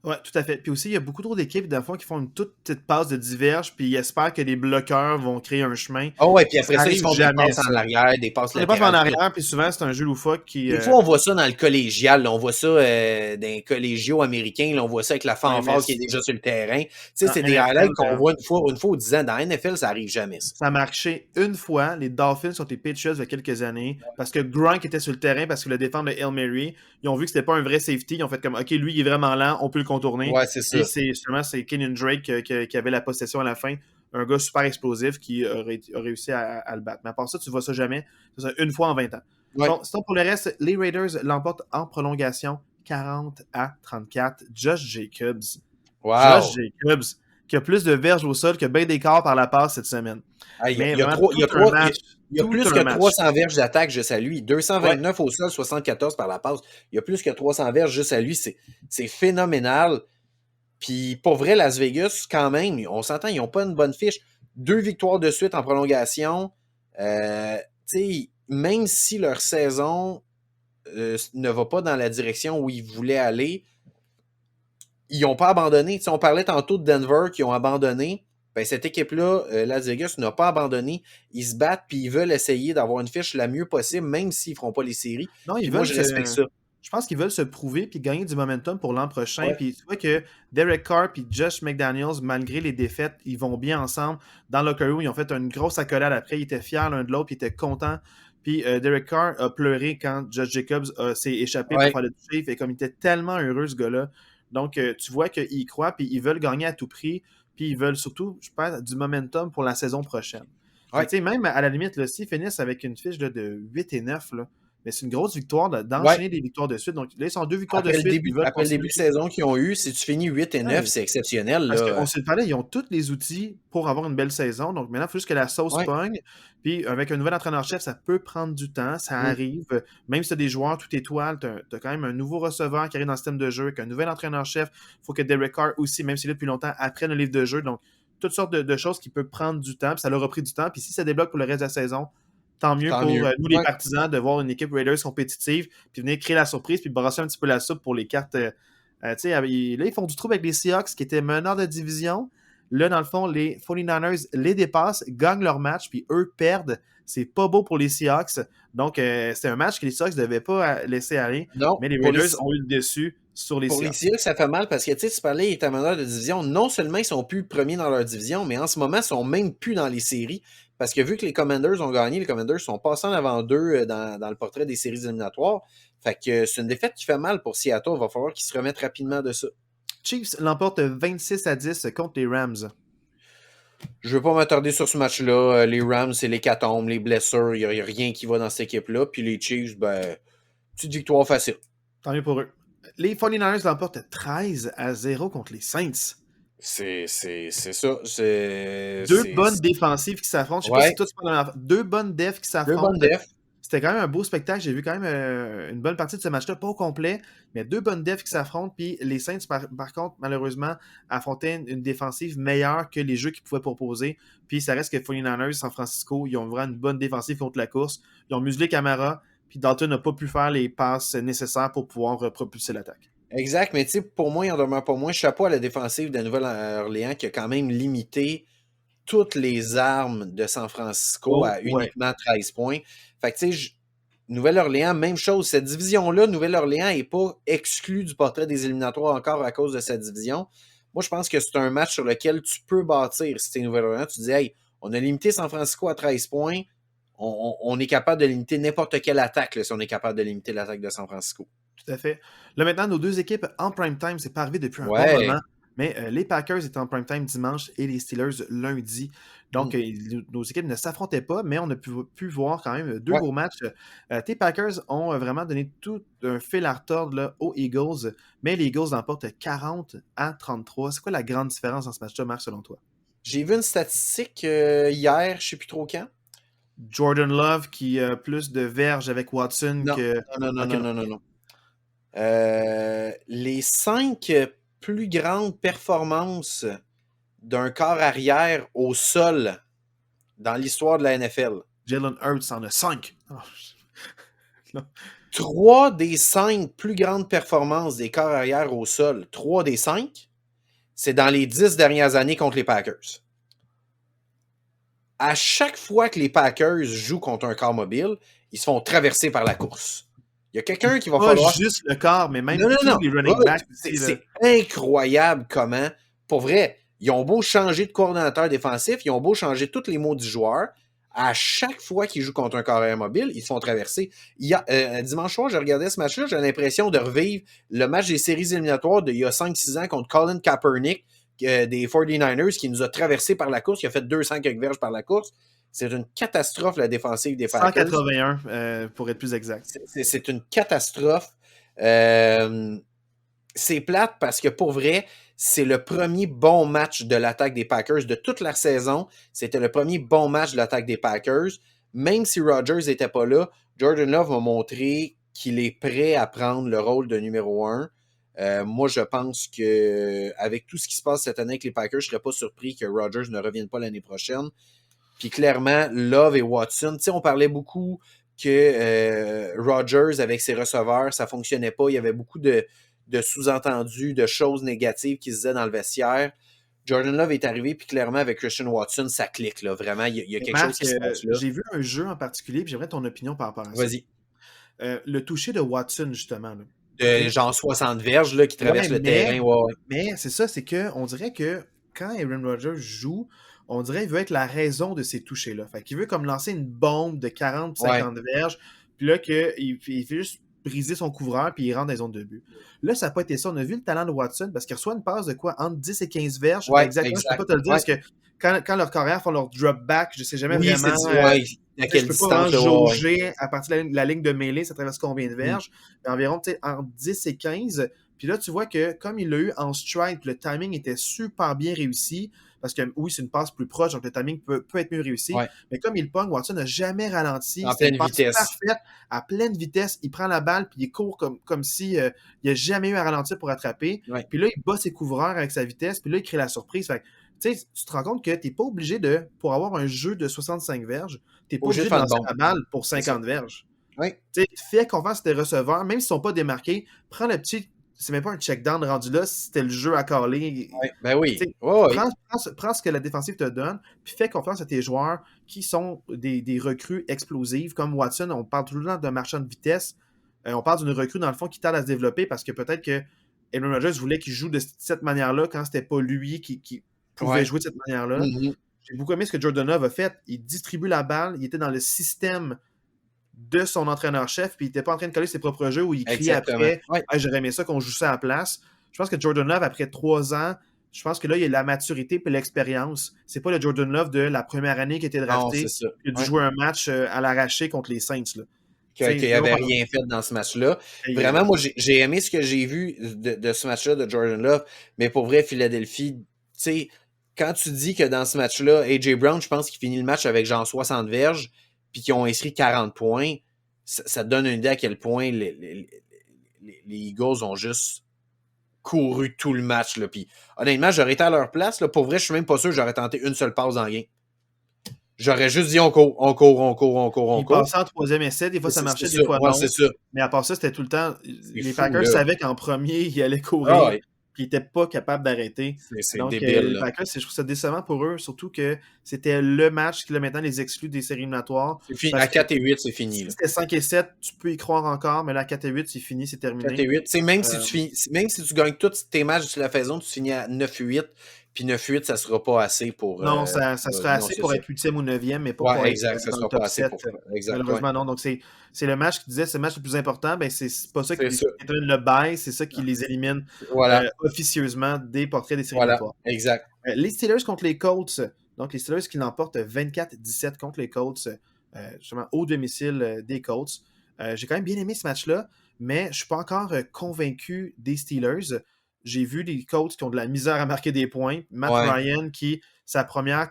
Ouais, tout à fait. Puis aussi, il y a beaucoup trop d'équipes, dans le fond, qui font une toute petite passe de diverge, puis ils espèrent que les bloqueurs vont créer un chemin. Ah ouais, puis après Ça ça, ils arrive font des jamais, passes ça. en arrière, des passes On les passe en latérales. arrière, puis souvent, c'est un jeu loufoque qui... Des fois, on voit ça dans le collégial. Là. On voit ça dans les collégiaux américains. Là. On voit ça avec la Ouais, mais fanfare qui est déjà sur le terrain. Tu sais, en c'est des NFL, highlights qu'on voit une fois ou 10 ans. Dans la NFL, ça arrive jamais, ça. ça a marché une fois. Les Dolphins sont les Patriots il y a quelques années, parce que Gronk était sur le terrain, parce qu'il voulait défendre le Hail Mary. Ils ont vu que c'était pas un vrai safety. Ils ont fait comme, OK, lui, il est vraiment lent, on peut le contourner. Ouais, c'est ça. Et c'est Kenyon Drake qui avait la possession à la fin. Un gars super explosif qui a réussi à le battre. Mais à part ça, tu vois ça jamais. C'est ça, une fois en 20 ans. Ouais. Bon, sinon, pour le reste, les Raiders l'emportent en prolongation 40-34. Josh Jacobs. Josh Wow. Jacobs, qui a plus de verges au sol que Ben Descartes par la passe cette semaine. Ah, Mais vraiment, tout un match. il y a Tout plus un que match. 300 verges d'attaque juste à lui. Ouais. 229 au sol, 74 par la passe. Il y a plus que 300 verges juste à lui. C'est phénoménal. Puis pour vrai, Las Vegas, quand même, on s'entend, ils n'ont pas une bonne fiche. 2 victoires de suite en prolongation. Même si leur saison ne va pas dans la direction où ils voulaient aller, ils n'ont pas abandonné. On parlait tantôt de Denver qui ont abandonné. Ben, cette équipe-là, Las Vegas, n'a pas abandonné. Ils se battent puis ils veulent essayer d'avoir une fiche la mieux possible, même s'ils ne feront pas les séries. Non, Puis moi, je respecte ça. je pense qu'ils veulent se prouver puis gagner du momentum pour l'an prochain. Ouais. Puis tu vois que Derek Carr et Josh McDaniels, malgré les défaites, ils vont bien ensemble. Dans le locker room, ils ont fait une grosse accolade après. Ils étaient fiers l'un de l'autre, puis ils étaient contents. Puis Derek Carr a pleuré quand Josh Jacobs s'est échappé pour faire le toucher. Fait comme il était tellement heureux, ce gars-là. Donc, tu vois qu'ils y croient, puis ils veulent gagner à tout prix. Puis ils veulent surtout, je pense, du momentum pour la saison prochaine. Ouais. Même à la limite, là, s'ils finissent avec une fiche là, de 8 et 9, là, mais c'est une grosse victoire d'enchaîner des victoires de suite. Donc là, ils sont 2 victoires Après de suite. le début de saison qu'ils ont eu, si tu finis 8 et 9, Ouais. c'est exceptionnel. Parce Là. qu'on se parlait, ils ont tous les outils pour avoir une belle saison. Donc maintenant, il faut juste que la sauce pogne. Puis avec un nouvel entraîneur-chef, ça peut prendre du temps. Ça arrive. Même si tu as des joueurs tout étoiles, tu as quand même un nouveau receveur qui arrive dans le système de jeu, avec un nouvel entraîneur-chef. Il faut que Derek Carr aussi, même s'il est là depuis longtemps, apprenne le livre de jeu. Donc, toutes sortes de choses qui peuvent prendre du temps. Puis ça leur a pris du temps. Puis si ça débloque pour le reste de la saison, tant mieux pour nous, les partisans, de voir une équipe Raiders compétitive, puis venir créer la surprise, puis brasser un petit peu la soupe pour les cartes. Là, ils font du trouble avec les Seahawks, qui étaient meneurs de division, Là, dans le fond, les 49ers les dépassent, gagnent leur match, puis eux perdent. C'est pas beau pour les Seahawks. Donc, c'est un match que les Seahawks ne devaient pas laisser aller, Non, mais les Raiders ont eu le dessus sur les pour les Seahawks. Seahawks, ça fait mal parce que tu parlais, ils étaient meneurs de division. Non seulement ils sont plus premiers dans leur division, mais en ce moment, ils sont même plus dans les séries. Parce que vu que les Commanders ont gagné, les Commanders sont passés en avant d'eux dans le portrait des séries éliminatoires. Fait que c'est une défaite qui fait mal pour Seattle. Il va falloir qu'ils se remettent rapidement de ça. Chiefs l'emportent 26-10 contre les Rams. Je ne veux pas m'attarder sur ce match-là. Les Rams, c'est l'hécatombe, les blessures. Il n'y a rien qui va dans cette équipe-là. Puis les Chiefs, petite victoire facile. Tant mieux pour eux. Les 49ers l'emportent 13-0 contre les Saints. C'est ça. Deux bonnes défensives qui s'affrontent. Je sais pas si toi tu parles deux bonnes defs qui s'affrontent. Deux bonnes defs. C'était quand même un beau spectacle. J'ai vu quand même une bonne partie de ce match-là, pas au complet, mais deux bonnes defs qui s'affrontent. Puis les Saints, par contre, malheureusement, affrontaient une défensive meilleure que les jeux qu'ils pouvaient proposer. Puis ça reste que 49ers, San Francisco, ils ont vraiment une bonne défensive contre la course. Ils ont muselé Camara, puis Dalton n'a pas pu faire les passes nécessaires pour pouvoir propulser l'attaque. Exact, mais tu sais, pour moi, il en demeure pas moins. Chapeau à la défensive de Nouvelle-Orléans qui a quand même limité toutes les armes de San Francisco à uniquement 13 points. Fait que tu sais, Nouvelle-Orléans, même chose. Cette division-là, Nouvelle-Orléans n'est pas exclue du portrait des éliminatoires encore à cause de cette division. Moi, je pense que c'est un match sur lequel tu peux bâtir. Si tu es Nouvelle-Orléans, tu dis, hey, on a limité San Francisco à 13 points. On est capable de limiter n'importe quelle attaque là, si on est capable de limiter l'attaque de San Francisco. Tout à fait. Là, maintenant, nos deux équipes en prime time, c'est pas arrivé depuis un bon moment. Mais les Packers étaient en prime time dimanche et les Steelers lundi. Donc, nos équipes ne s'affrontaient pas, mais on a pu voir quand même deux gros matchs. Tes Packers ont vraiment donné tout un fil à retordre là, aux Eagles, mais les Eagles l'emportent 40-33. C'est quoi la grande différence dans ce match-là, Marc, selon toi? J'ai vu une statistique hier, je ne sais plus trop quand. Jordan Love qui a plus de verges avec Watson que... Non. Les 5 plus grandes performances d'un corps arrière au sol dans l'histoire de la NFL. Jalen Hurts en a 5. Oh. 3 des 5 plus grandes performances des corps arrière au sol, 3 des 5, c'est dans les 10 dernières années contre les Packers. À chaque fois que les Packers jouent contre un corps mobile, ils se font traverser par la course. Il y a quelqu'un qui va falloir... Pas juste le corps, mais même tous les running backs. C'est incroyable comment, pour vrai, ils ont beau changer de coordonnateur défensif, ils ont beau changer tous les mots du joueur, à chaque fois qu'ils jouent contre un carrière mobile, ils se font traverser. Dimanche soir, je regardais ce match-là, j'ai l'impression de revivre le match des séries éliminatoires d'il y a 5-6 ans contre Colin Kaepernick des 49ers qui nous a traversé par la course, qui a fait 200 quelques verges par la course. C'est une catastrophe, la défensive des Packers. 181, pour être plus exact. C'est une catastrophe. C'est plate parce que, pour vrai, c'est le premier bon match de l'attaque des Packers de toute la saison. C'était le premier bon match de l'attaque des Packers. Même si Rodgers n'était pas là, Jordan Love a montré qu'il est prêt à prendre le rôle de numéro 1. Moi, je pense qu'avec tout ce qui se passe cette année avec les Packers, je ne serais pas surpris que Rodgers ne revienne pas l'année prochaine. Puis clairement, Love et Watson, tu sais, on parlait beaucoup que Rodgers, avec ses receveurs, ça ne fonctionnait pas. Il y avait beaucoup de sous-entendus, de choses négatives qui se disaient dans le vestiaire. Jordan Love est arrivé, puis clairement, avec Christian Watson, ça clique. Là. Vraiment, il y a quelque chose qui se passe là. J'ai vu un jeu en particulier, puis j'aimerais ton opinion par rapport à ça. Vas-y. Le toucher de Watson, justement. Là. De genre 60 verges là, qui traverse le terrain. Mais c'est ça, c'est qu'on dirait que quand Aaron Rodgers joue, on dirait qu'il veut être la raison de ces touchés-là. Fait qu'il veut comme lancer une bombe de 40-50 verges, puis là, il fait juste briser son couvreur, puis il rentre dans les zones de but. Là, ça n'a pas été ça. On a vu le talent de Watson, parce qu'il reçoit une passe de quoi? Entre 10 et 15 verges. Exactement, je ne peux pas te le dire, parce que quand leurs carrières font leur drop back, je ne sais jamais vraiment... à quelle distance, je peux pas jauger à partir de la ligne de mêlée, ça traverse combien de verges? Environ entre 10 et 15. Puis là, tu vois que comme il l'a eu en stride, le timing était super bien réussi, parce que oui, c'est une passe plus proche, donc le timing peut être mieux réussi. Mais comme il pogne, Watson n'a jamais ralenti. En pleine vitesse. Parfaite, à pleine vitesse. Il prend la balle, puis il court comme si il n'a jamais eu à ralentir pour attraper. Puis là, il bat ses couvreurs avec sa vitesse, puis là, il crée la surprise. Fait tu te rends compte que tu n'es pas obligé pour avoir un jeu de 65 verges, tu n'es pas obligé de lancer la balle pour 50 verges. Oui. Fais confiance à tes receveurs, même s'ils ne sont pas démarqués, prends le petit c'est même pas un check-down rendu là, c'était le jeu à caler. Ouais, ben oui. Tu sais, Ouais, ouais. prends ce que la défensive te donne, puis fais confiance à tes joueurs qui sont des recrues explosives, comme Watson. On parle tout le temps d'un marchand de vitesse. On parle d'une recrue, dans le fond, qui tarde à se développer parce que peut-être que Aaron Rodgers voulait qu'il joue de cette manière-là quand c'était pas lui qui pouvait Ouais. jouer de cette manière-là. Mhm. J'ai beaucoup aimé ce que Jordan Love a fait. Il distribue la balle, il était dans le système de son entraîneur-chef, puis il n'était pas en train de coller ses propres jeux où il criait Exactement. après Ouais. ah, j'aurais aimé ça qu'on joue ça à la place. Je pense que Jordan Love, après 3 ans, je pense que là, il y a la maturité et l'expérience. C'est pas le Jordan Love de la première année qui a été Non, c'est drafté, ça. qui a dû Ouais. jouer un match à l'arraché contre les Saints. Là. Qu'il Là, on avait parle- rien fait dans ce match-là. et, Vraiment, moi, j'ai aimé ce que j'ai vu de ce match-là de Jordan Love, mais pour vrai, Philadelphie, tu sais, quand tu dis que dans ce match-là, A.J. Brown, je pense qu'il finit le match avec genre 60 verges, puis qu'ils ont inscrit 40 points, ça te donne une idée à quel point les Eagles ont juste couru tout le match. Là. Puis, honnêtement, j'aurais été à leur place. Là, pour vrai, je suis même pas sûr que j'aurais tenté une seule passe dans le game. J'aurais juste dit on court, on court, on court, on court, on il court. passait en troisième essai, des fois ça C'est marchait, ça. des fois Ouais, non. c'est ça. Mais à part ça, c'était tout le temps. C'est Les fou, Packers là. savaient qu'en premier, ils allaient Ah, courir, ouais. puis ils n'étaient pas capables d'arrêter. C'est Donc, débile, les là. Packers, je trouve ça décevant pour eux, surtout que c'était le match qui, là, maintenant, les exclut des séries éliminatoires. C'est fini. Parce À que 4 et 8, c'est fini, si là. c'était 5 et 7, tu peux y croire encore, mais là, à 4 et 8, c'est fini, c'est 4 et terminé. 8. Même Euh, si tu finis, même si tu gagnes tous tes matchs de la saison, tu finis à 9-8, puis 9-8, ça sera pas assez pour. non, ça serait Non, assez c'est pour ça. être 8e ou 9e, mais pas pour Ouais, être exact. Ça dans le sera pas top assez 7. pour faire. Exact, ouais. Malheureusement, non. Donc, c'est le match qui disait c'est le match le plus important. Ben, c'est pas ça qui C'est ça. détermine le bail, c'est ça qui les élimine Voilà. officieusement des portraits des séries Voilà. éliminatoires. Exact. Les Steelers contre les Colts. Donc, les Steelers qui l'emportent 24-17 contre les Colts, justement au domicile des Colts. J'ai quand même bien aimé ce match-là, mais je ne suis pas encore convaincu des Steelers. J'ai vu des Colts qui ont de la misère à marquer des points. Matt Ouais. Ryan, qui, sa première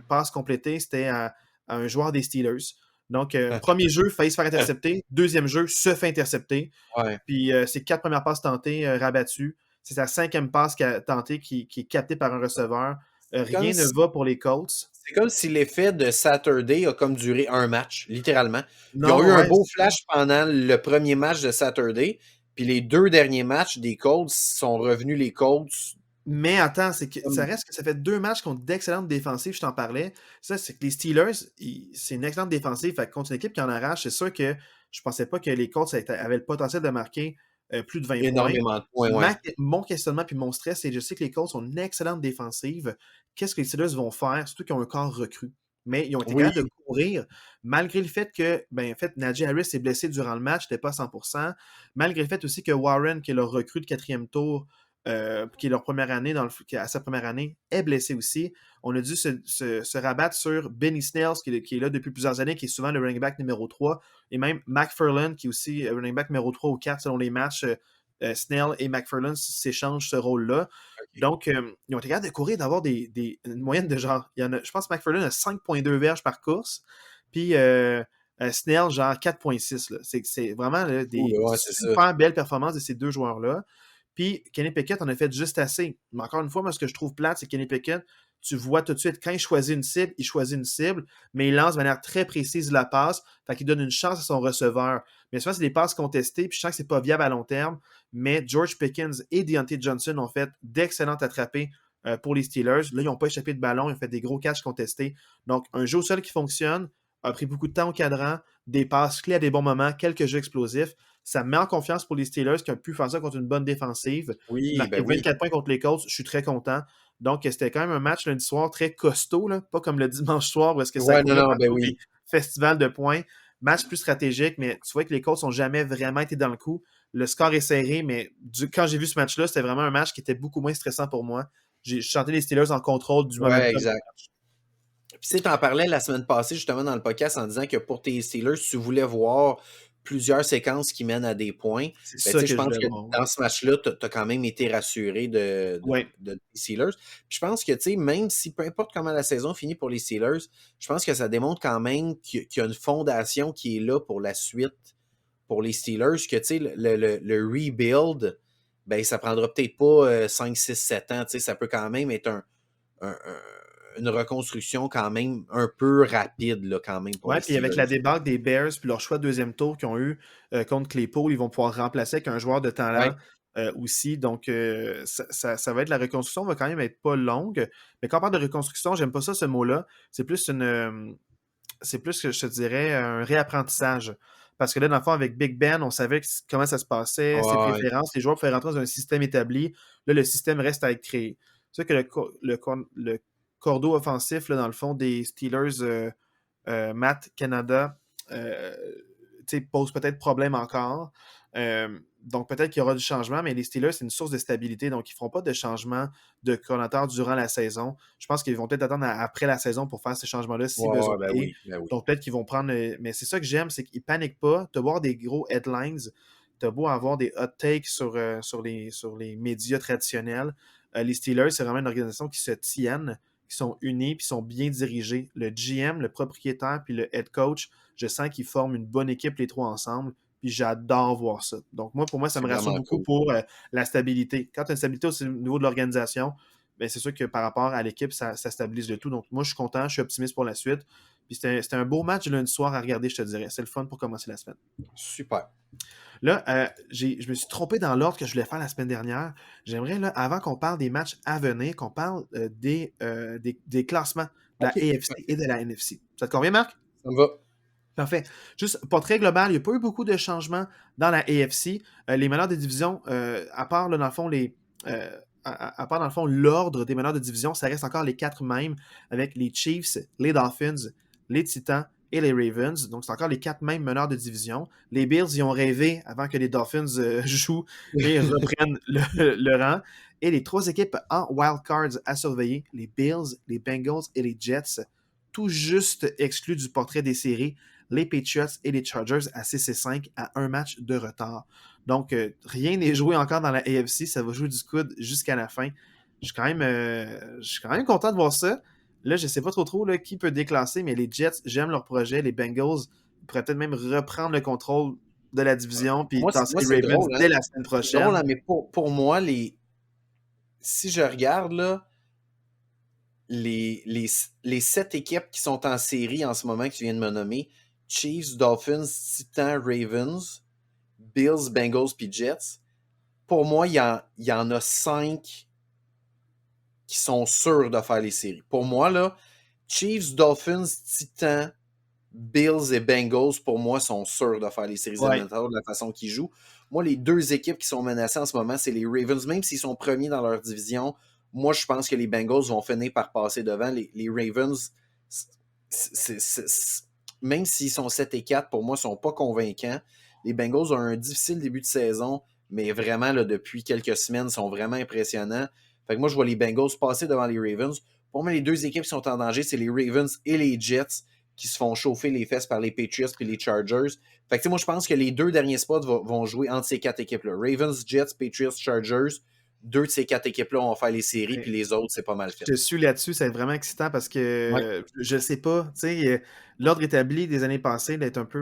passe complétée, c'était à un joueur des Steelers. Donc, premier jeu, failli se faire intercepter. Deuxième jeu, se fait intercepter. Ouais. Puis, ses 4 premières passes tentées, rabattues. C'est sa 5e passe tentée qui est captée par un receveur. Rien ne va pour les Colts. C'est comme si l'effet de Saturday a comme duré un match, littéralement. Ils ont eu Non, un ouais, beau flash pendant le premier match de Saturday, puis les 2 derniers matchs des Colts sont revenus les Colts. mais attends, c'est que ça reste que ça fait 2 matchs contre d'excellentes défensives, je t'en parlais. Ça, c'est que les Steelers, c'est une excellente défensive. Fait que contre une équipe qui en arrache, c'est sûr que je pensais pas que les Colts avaient le potentiel de marquer plus de 20 points. Énormément de points, ouais. Mon questionnement puis mon stress, c'est que je sais que les Colts ont une excellente défensive. Qu'est-ce que les Steelers vont faire, surtout qu'ils ont un corps recru? Mais ils ont été Oui, capables de courir, malgré le fait que, ben, en fait, Najee Harris s'est blessé durant le match, n'était pas à 100%, malgré le fait aussi que Warren, qui est leur recrue de 4e tour, qui est leur première année, à sa première année, est blessé aussi. On a dû se rabattre sur Benny Snells, qui est là depuis plusieurs années, qui est souvent le running back numéro 3, et même McFarland, qui est aussi running back numéro 3 ou 4 selon les matchs. Snell et McFarland s'échangent ce rôle-là. okay. Donc, ils ont été capables de courir, d'avoir une moyenne de genre, je pense que McFarland a 5,2 verges par course, puis Snell, genre 4,6. C'est vraiment là, des Ouais, super belles performances de ces deux joueurs-là. Puis Kenny Pickett en a fait juste assez. Mais encore une fois, moi, ce que je trouve plate, c'est que Kenny Pickett, tu vois tout de suite, quand il choisit une cible, mais il lance de manière très précise la passe, fait qu'il donne une chance à son receveur. Mais souvent, c'est des passes contestées, puis je sens que c'est pas viable à long terme, mais George Pickens et Deontay Johnson ont fait d'excellentes attrapées pour les Steelers. Là, ils n'ont pas échappé de ballon, ils ont fait des gros catchs contestés. Donc, un jeu au sol qui fonctionne, a pris beaucoup de temps au cadran, des passes clés à des bons moments, quelques jeux explosifs. Ça me met en confiance pour les Steelers qui ont pu faire ça contre une bonne défensive. Oui, Marquer ben oui. 24 points contre les Colts, je suis très content. Donc, c'était quand même un match lundi soir très costaud, là, pas comme le dimanche soir où est-ce que ça Ouais, courait non, partout ben des oui. festivals de points. Match plus stratégique, mais tu vois que les Colts n'ont jamais vraiment été dans le coup. Le score est serré, mais quand j'ai vu ce match-là, c'était vraiment un match qui était beaucoup moins stressant pour moi. J'ai chanté les Steelers en contrôle du Ouais, momentum. exact. Puis, tu sais, t'en parlais la semaine passée, justement, dans le podcast, en disant que pour tes Steelers, tu voulais voir plusieurs séquences qui mènent à des points. C'est Ben, ça tu sais, que je je pense voulais que voir. dans ce match-là, tu as quand même été rassuré Ouais. de tes Steelers. Puis je pense que, tu sais, même si peu importe comment la saison finit pour les Steelers, je pense que ça démontre quand même qu'il y a une fondation qui est là pour la suite pour les Steelers, que, tu sais, le rebuild, ben, ça prendra peut-être pas 5, 6, 7 ans. Tu sais, ça peut quand même être un- une reconstruction quand même un peu rapide, là, quand même, pour Ouais, les puis avec la Steelers. débâcle des Bears puis leur choix de deuxième tour qu'ils ont eu contre Claypool, ils vont pouvoir remplacer avec un joueur de Ouais, talent. aussi. Donc, ça va être la reconstruction, va quand même être pas longue. Mais quand on parle de reconstruction, j'aime pas ça, ce mot-là. C'est plus c'est plus que je te dirais un réapprentissage. Parce que là, dans le fond, avec Big Ben, on savait comment ça se passait, ses Ouais, préférences, les joueurs pouvaient rentrer dans un système établi. Là, le système reste à être créé. C'est sûr que le cordeau offensif, là, dans le fond, des Steelers, Matt Canada, euh, pose peut-être problème encore. Donc, peut-être qu'il y aura du changement, mais les Steelers, c'est une source de stabilité. Donc, ils ne feront pas de changement de coordonnateur durant la saison. Je pense qu'ils vont peut-être attendre après la saison pour faire ces changements-là si besoin ouais, ben est. oui, ben oui. Donc, peut-être qu'ils vont prendre. Mais c'est ça que j'aime, c'est qu'ils ne paniquent pas. Tu as beau avoir des gros headlines, tu as beau avoir des hot takes sur les médias traditionnels. Les Steelers, c'est vraiment une organisation qui se tiennent, qui sont unis, puis sont bien dirigés. Le GM, le propriétaire, puis le head coach, je sens qu'ils forment une bonne équipe, les trois ensemble. Puis j'adore voir ça. Donc, pour moi, ça C'est me rassure vraiment beaucoup cool. pour la stabilité. Quand tu as une stabilité au niveau de l'organisation, ben, c'est sûr que par rapport à l'équipe, ça stabilise le tout. Donc, moi, je suis content, je suis optimiste pour la suite. Puis c'était un beau match lundi soir à regarder, je te dirais. C'est le fun pour commencer la semaine. Super. Là, je me suis trompé dans l'ordre que je voulais faire la semaine dernière. J'aimerais, là, avant qu'on parle des matchs à venir, qu'on parle des classements de la OK, AFC et de la NFC. Ça te convient, Marc? ça me va. Parfait. Juste, portrait global, il n'y a pas eu beaucoup de changements dans la AFC. Les meneurs de division, à part, là, dans le fond, à part, dans le fond, l'ordre des meneurs de division, ça reste encore les quatre mêmes, avec les Chiefs, les Dolphins, les Titans et les Ravens. Donc, c'est encore les quatre mêmes meneurs de division. Les Bills y ont rêvé avant que les Dolphins jouent et reprennent le rang. Et les trois équipes en wild cards à surveiller, les Bills, les Bengals et les Jets, tout juste exclus du portrait des séries, les Patriots et les Chargers à 6 et 5 à un match de retard. Donc, rien n'est joué encore dans la AFC. Ça va jouer du coude jusqu'à la fin. Je suis quand même content de voir ça. Là, je ne sais pas trop là, qui peut déclasser, mais les Jets, j'aime leur projet. Les Bengals pourraient peut-être même reprendre le contrôle de la division puis tasser Moi, les c'est Ravens drôle, hein? dès la semaine C'est drôle, prochaine. hein, mais pour moi, si je regarde, là, les, les, les 7 équipes qui sont en série en ce moment que tu viens de me nommer, Chiefs, Dolphins, Titans, Ravens, Bills, Bengals puis Jets, pour moi, il y en a 5 qui sont sûrs de faire les séries. Pour moi, là, Chiefs, Dolphins, Titans, Bills et Bengals, pour moi, sont sûrs de faire les séries Ouais. éliminatoires de la façon qu'ils jouent. Moi, les deux équipes qui sont menacées en ce moment, c'est les Ravens. Même s'ils sont premiers dans leur division, moi, je pense que les Bengals vont finir par passer devant. Les Ravens, même s'ils sont 7 et 4, pour moi, ne sont pas convaincants. Les Bengals ont un difficile début de saison, mais vraiment, là, depuis quelques semaines, sont vraiment impressionnants. Fait que moi, je vois les Bengals passer devant les Ravens. Pour moi, les deux équipes qui sont en danger, c'est les Ravens et les Jets qui se font chauffer les fesses par les Patriots et les Chargers. Fait que moi, je pense que les deux derniers spots vont jouer entre ces quatre équipes-là. Ravens, Jets, Patriots, Chargers. Deux de ces quatre équipes-là vont faire les séries, puis les autres, c'est pas mal fait. Je suis là-dessus, c'est vraiment excitant parce que Ouais. je sais pas, tu sais, l'ordre établi des années passées là, est un peu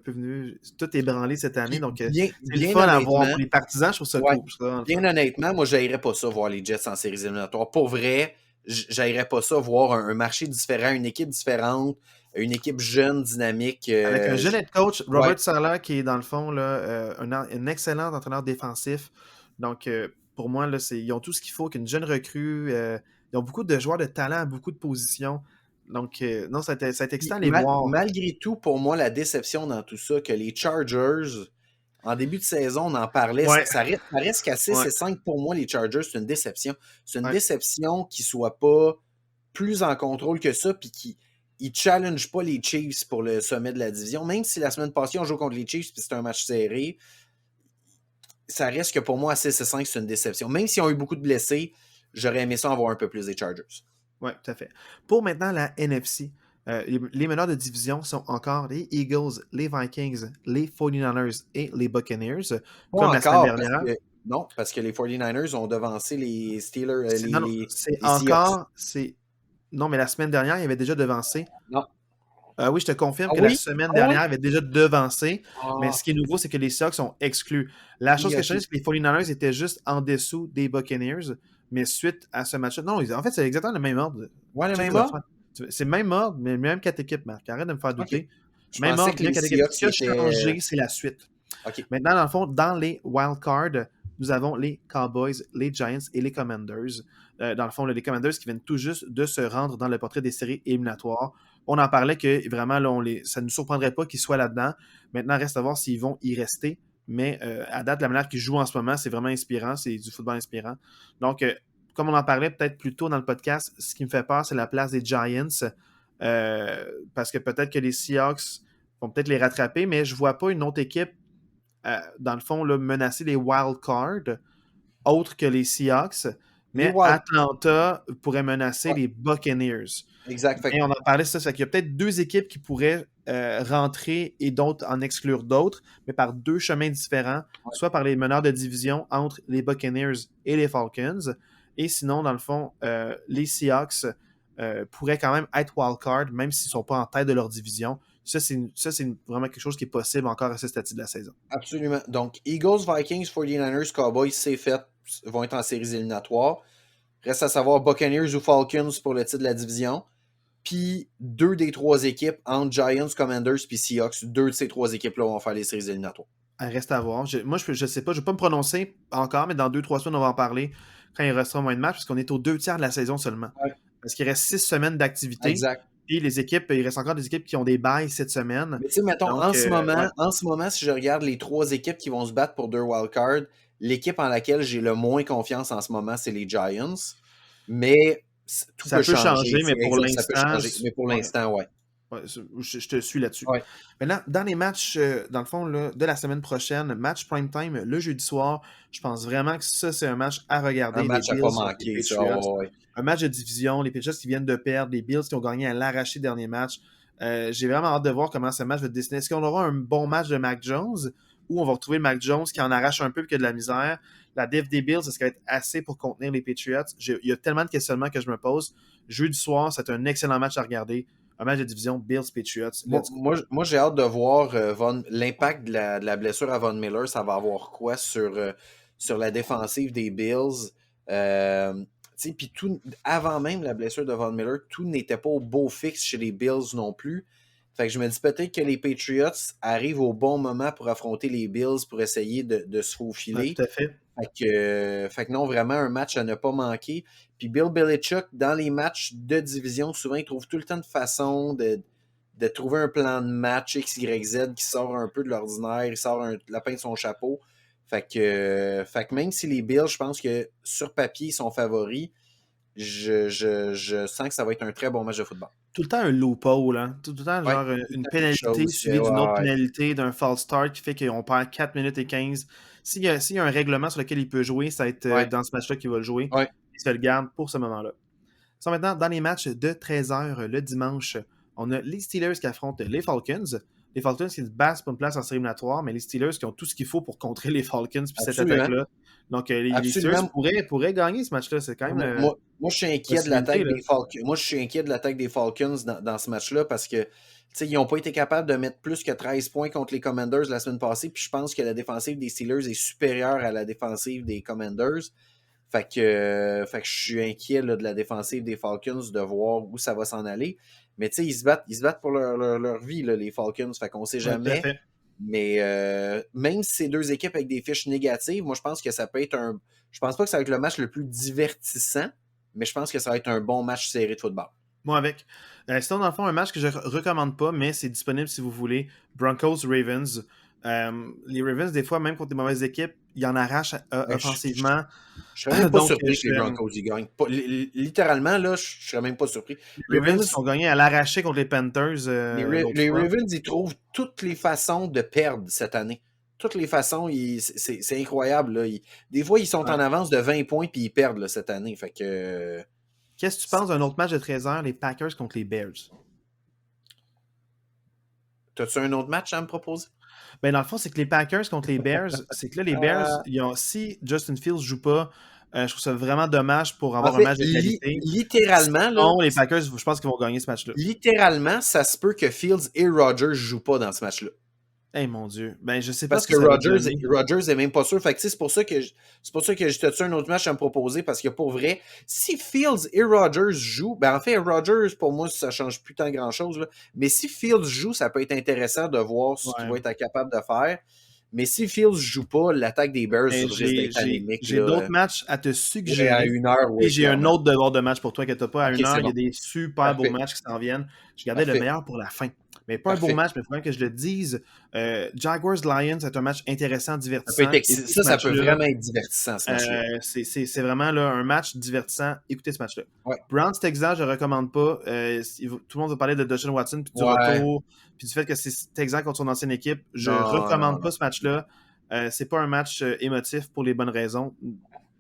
venu, tout est branlé cette année, Puis, donc bien, c'est le bien fun à voir. honnêtement, Pour les partisans, je trouve ça ouais, cool. Je trouve ça vraiment le bien fun. honnêtement, moi, j'haïrais pas ça voir les Jets en séries éliminatoires. Pour vrai, j'haïrais pas ça voir un marché différent, une équipe différente, une équipe jeune, dynamique. Avec un jeune head coach, Ouais. Robert Saleh, qui est dans le fond là, un excellent entraîneur défensif. Donc, pour moi, là, ils ont tout ce qu'il faut, qu'une jeune recrue. Ils ont beaucoup de joueurs de talent à beaucoup de positions. Donc, non, ça a été Puis, excitant à les voir. malgré tout, pour moi, la déception dans tout ça, que les Chargers, en début de saison, on en parlait, Ouais, ça reste qu'à 6 ouais, et 5 pour moi, les Chargers, c'est une déception. C'est une ouais. déception qu'ils ne soient pas plus en contrôle que ça, puis qu'ils ne challengent pas les Chiefs pour le sommet de la division. Même si la semaine passée, on joue contre les Chiefs, puis c'est un match serré, ça reste que pour moi, à 6 et 5, c'est une déception. Même s'ils ont eu beaucoup de blessés, j'aurais aimé ça en voir un peu plus des Chargers. Oui, tout à fait. Pour maintenant la NFC, les meneurs de division sont encore les Eagles, les Vikings, les 49ers et les Buccaneers, Pas comme la semaine encore, dernière. non, parce que les 49ers ont devancé les Steelers, Non, non, c'est les Seahawks. encore. Non, mais la semaine dernière, il avait déjà devancé. Non. Oui, je te confirme Ah que la oui? semaine Ah oui? dernière, il avait déjà devancé. Mais Ah, ce qui est nouveau, c'est que les Seahawks sont exclus. La chose oui, que je ok. sais, c'est que les 49ers étaient juste en dessous des Buccaneers. Mais suite à ce match-là. Non, en fait, c'est exactement le même ordre. Ouais, le Check même tes ordre? affaires. C'est le même ordre, mais même quatre équipes, Marc. Arrête de me faire Ok. douter. Je Même pensais ordre, que bien les quatre équipes. Seahawks Ce qui a étaient. changé, c'est la suite. Ok. Maintenant, dans le fond, dans les wild cards, nous avons les Cowboys, les Giants et les Commanders. Dans le fond, les Commanders qui viennent tout juste de se rendre dans le portrait des séries éliminatoires. On en parlait que vraiment, là, ça ne nous surprendrait pas qu'ils soient là-dedans. Maintenant, reste à voir s'ils vont y rester. Mais à date, la manière qu'ils jouent en ce moment, c'est vraiment inspirant. C'est du football inspirant. Donc, comme on en parlait peut-être plus tôt dans le podcast, ce qui me fait peur, c'est la place des Giants. Parce que peut-être que les Seahawks vont peut-être les rattraper, mais je ne vois pas une autre équipe, dans le fond, là, menacer les wild cards autres que les Seahawks. Les Mais Wild. Atlanta pourrait menacer Ouais, les Buccaneers. exact. Et on en parlait, ça fait qu'il y a peut-être deux équipes qui pourraient rentrer et d'autres en exclure d'autres, mais par deux chemins différents, Ouais. soit par les meneurs de division entre les Buccaneers et les Falcons, et sinon, dans le fond, les Seahawks pourraient quand même être wildcard, même s'ils ne sont pas en tête de leur division. Ça, c'est vraiment quelque chose qui est possible encore à ce stade de la saison. Absolument. Donc, Eagles, Vikings, 49ers, Cowboys, c'est fait, vont être en séries éliminatoires. Reste à savoir Buccaneers ou Falcons pour le titre de la division. Puis 2 des 3 équipes entre Giants, Commanders puis Seahawks. 2 de ces 3 équipes-là vont faire les séries éliminatoires. Elle reste à voir. Moi, je ne sais pas, je ne vais pas me prononcer encore, mais dans 2-3 semaines, on va en parler quand il restera moins de matchs, parce qu'on est aux 2 tiers de la saison seulement. Ouais. Parce qu'il reste 6 semaines d'activité. Exact. Et les équipes, il reste encore des équipes qui ont des bails cette semaine. Mais tu sais, mettons, Donc, en ce ouais. moment, si je regarde les 3 équipes qui vont se battre pour 2 wildcards, l'équipe en laquelle j'ai le moins confiance en ce moment, c'est les Giants. Mais tout Ça peut peut changer. changer, mais pour Exact, ça peut l'instant, changer. Mais pour ouais. l'instant, ouais. Ouais, je te suis là-dessus. Ouais. Maintenant, dans les matchs, dans le fond, là, de la semaine prochaine, match prime time le jeudi soir, je pense vraiment que ça, c'est un match à regarder. Un Les match à pas Bills contre les manquer, ça. Patriots. Ouais. Un match de division, les Patriots qui viennent de perdre, les Bills qui ont gagné à l'arraché dernier match. J'ai vraiment hâte de voir comment ce match va se dessiner. Est-ce qu'on aura un bon match de Mac Jones ou on va retrouver Mac Jones qui en arrache un peu et qui a de la misère? La def des Bills, est-ce qu'elle va être assez pour contenir les Patriots? Il y a tellement de questionnements que je me pose. Jeudi soir, c'est un excellent match à regarder. Un match de division Bills-Patriots. Let's go. Moi, j'ai hâte de voir l'impact de la blessure à Von Miller. Ça va avoir quoi sur la défensive des Bills? Puis avant même la blessure de Von Miller, tout n'était pas au beau fixe chez les Bills non plus. Fait que je me dis peut-être que les Patriots arrivent au bon moment pour affronter les Bills pour essayer de se faufiler. Tout à fait. Fait que non, vraiment un match à ne pas manquer. Puis Bill Belichick, dans les matchs de division, souvent, il trouve tout le temps de façon de trouver un plan de match X, Y, Z qui sort un peu de l'ordinaire, il sort un lapin de son chapeau. Fait que même si les Bills, je pense que sur papier, ils sont favoris, je sens que ça va être un très bon match de football. Tout le temps un loophole, hein? Tout le temps, Ouais, genre, tout le une temps quelque pénalité chose. suivie d'une autre Ouais. pénalité, d'un false start qui fait qu'on perd 4 minutes et 15. S'il y a un règlement sur lequel il peut jouer, ça va être Ouais. dans ce match-là qu'il va le jouer. Ouais. Il se le garde pour ce moment-là. So, maintenant, dans les matchs de 13h le dimanche, on a les Steelers qui affrontent les Falcons. Les Falcons qui se battent pour une place en série éliminatoire, mais les Steelers qui ont tout ce qu'il faut pour contrer les Falcons puis cette Absolument. attaque-là. Donc, les Steelers Absolument. pourraient gagner ce match-là. C'est quand même Moi, je suis inquiet de l'attaque possibilité, là. des Falcons. Moi, je suis inquiet de l'attaque des Falcons dans ce match-là parce que ils n'ont pas été capables de mettre plus que 13 points contre les Commanders la semaine passée. Puis je pense que la défensive des Steelers est supérieure à la défensive des Commanders. Fait que je suis inquiet là, de la défensive des Falcons de voir où ça va s'en aller. Mais ils se battent pour leur vie, là, les Falcons. Fait qu'on sait Ouais, tout à jamais. fait. Mais même si c'est 2 équipes avec des fiches négatives, moi je pense que ça peut être un. Je pense pas que ça va être le match le plus divertissant, mais je pense que ça va être un bon match serré de football. Moi avec. Sinon, dans le fond, un match que je recommande pas, mais c'est disponible si vous voulez. Broncos-Ravens. Les Ravens, des fois, même contre des mauvaises équipes, ils en arrachent offensivement. Je serais même pas Donc, surpris que les Broncos y gagnent. Littéralement, là, je serais même pas surpris. les Ravens ont gagné à l'arraché contre les Panthers. Les Ravens, ils trouvent toutes les façons de perdre cette année. Toutes les façons, c'est incroyable. Là. Des fois, ils sont en avance de 20 points puis ils perdent là, cette année. Fait que. Qu'est-ce que tu penses d'un autre match de 13h, les Packers contre les Bears? T'as-tu un autre match à me proposer? Ben, dans le fond, c'est que les Packers contre les Bears, c'est que là, les Bears, si Justin Fields joue pas, je trouve ça vraiment dommage pour avoir un match de qualité. Littéralement, là, les Packers, je pense qu'ils vont gagner ce match-là. Littéralement, ça se peut que Fields et Rodgers jouent pas dans ce match-là. Hey, mon Dieu. Ben, je sais pas Parce ce que ça va Rodgers donner. est même pas sûr. Fait que c'est pour ça que je t'ai un autre match à me proposer parce que pour vrai, si Fields et Rodgers jouent, ben en fait, Rodgers, pour moi, ça change plus tant grand chose. Là. Mais si Fields joue, ça peut être intéressant de voir ce qu'il va être capable de faire. Mais si Fields ne joue pas, l'attaque des Bears Mais risque d'être anémique. j'ai d'autres matchs à te Ouais, à suggérer. 1 heure, Et oui, j'ai un clairement. autre devoir de match pour toi que tu n'as pas à OK, une heure. c'est Il y a bon. des super beaux Parfait. matchs qui s'en viennent. Je gardais le Parfait. meilleur pour la fin. Mais pas un beau Parfait. match, mais il faut même que je le dise. Jaguars-Lions, c'est un match intéressant, Ça peut divertissant. être Écoutez ça, ce ça peut match-là. vraiment être divertissant, ce match-là. C'est vraiment là, un match divertissant. Écoutez ce match-là. Ouais. Browns-Texans, je ne recommande pas. Tout le monde va parler de Deshaun Watson, puis du Ouais. retour, puis du fait que c'est Texans contre son ancienne équipe. Je ne Non, recommande pas non. ce match-là. C'est pas un match émotif pour les bonnes raisons.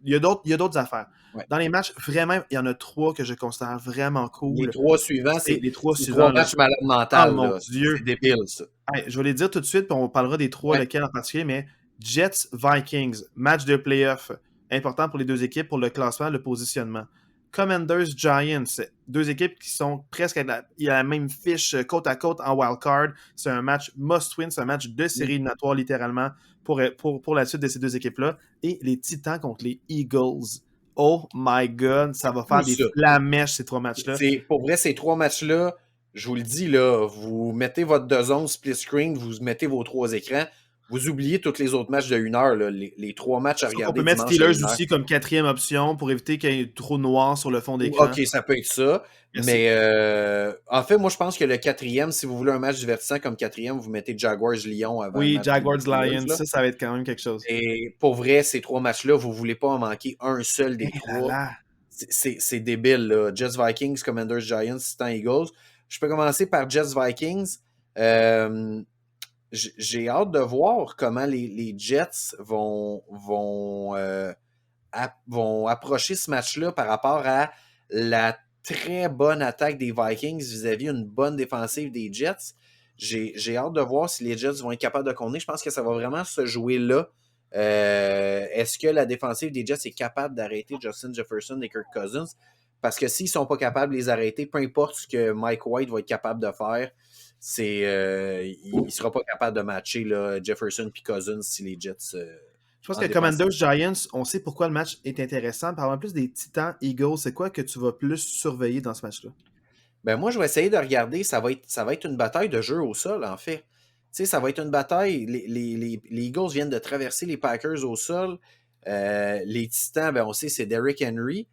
Il y a d'autres affaires. Ouais. Dans les matchs, vraiment, il y en a 3 que je considère vraiment cool. Les 3 suivants, c'est les 3 3 suivants. Là. matchs malades Oh mentales. mon Là. Dieu! C'est débile, ça. Hey, je vais les dire tout de suite, puis on parlera des 3, Ouais. lesquels en particulier, mais Jets-Vikings, match de playoff, important pour les deux équipes, pour le classement, le positionnement. Commanders-Giants, 2 équipes qui sont presque à la même fiche côte à côte en wildcard. C'est un match must-win, c'est un match de série éliminatoire littéralement pour la suite de ces 2 équipes-là. Et les Titans contre les Eagles. Oh my God, ça va faire des flamèches ces 3 matchs-là. Pour vrai, ces 3 matchs-là, je vous le dis, là, vous mettez votre 2 zones split screen, vous mettez vos 3 écrans, vous oubliez tous les autres matchs de 1 heure, là, les 3 matchs à regarder. On peut mettre Steelers aussi comme 4e option pour éviter qu'il y ait trop noir sur le fond d'écran. OK, ça peut être ça. Merci. Mais en fait, moi, je pense que le 4e, si vous voulez un match divertissant comme 4e, vous mettez Jaguars-Lyon avant. Oui, Jaguars-Lions, ça va être quand même quelque chose. Et pour vrai, ces 3 matchs-là, vous ne voulez pas en manquer un seul des 3. C'est débile, là. Jets-Vikings, Commanders-Giants, Titans-Eagles. Je peux commencer par Jets-Vikings. J'ai hâte de voir comment les Jets vont approcher ce match-là par rapport à la très bonne attaque des Vikings vis-à-vis une bonne défensive des Jets. J'ai hâte de voir si les Jets vont être capables de contenir. Je pense que ça va vraiment se jouer là. Est-ce que la défensive des Jets est capable d'arrêter Justin Jefferson et Kirk Cousins? Parce que s'ils ne sont pas capables de les arrêter, peu importe ce que Mike White va être capable de faire, il ne sera pas capable de matcher là, Jefferson et Cousins si les Jets... je pense que Commanders Giants, on sait pourquoi le match est intéressant. Parlons plus des Titans Eagles. C'est quoi que tu vas plus surveiller dans ce match-là? Ben moi, je vais essayer de regarder. Ça va être une bataille de jeu au sol, en fait. Tu sais, ça va être une bataille. Les Eagles viennent de traverser les Packers au sol. Les Titans, ben on sait, c'est Derrick Henry.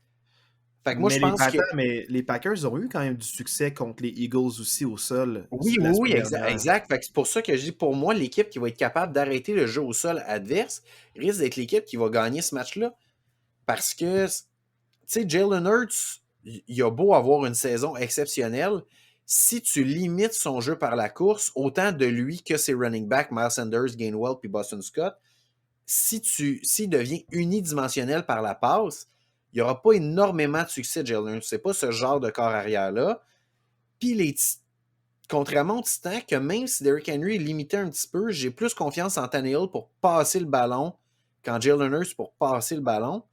Fait que moi, je pense mais les Packers ont eu quand même du succès contre les Eagles aussi au sol. Oui, exact. Fait que c'est pour ça que je dis, pour moi, l'équipe qui va être capable d'arrêter le jeu au sol adverse risque d'être l'équipe qui va gagner ce match-là. Parce que, tu sais, Jalen Hurts, il a beau avoir une saison exceptionnelle, si tu limites son jeu par la course, autant de lui que ses running backs, Miles Sanders, Gainwell puis Boston Scott, s'il devient unidimensionnel par la passe, il n'y aura pas énormément de succès de Jalen Hurts. C'est pas ce genre de corps arrière-là. Puis contrairement aux Titans, que même si Derrick Henry est limité un petit peu, j'ai plus confiance en Tannehill pour passer le ballon qu'en Jalen Hurts pour passer le ballon.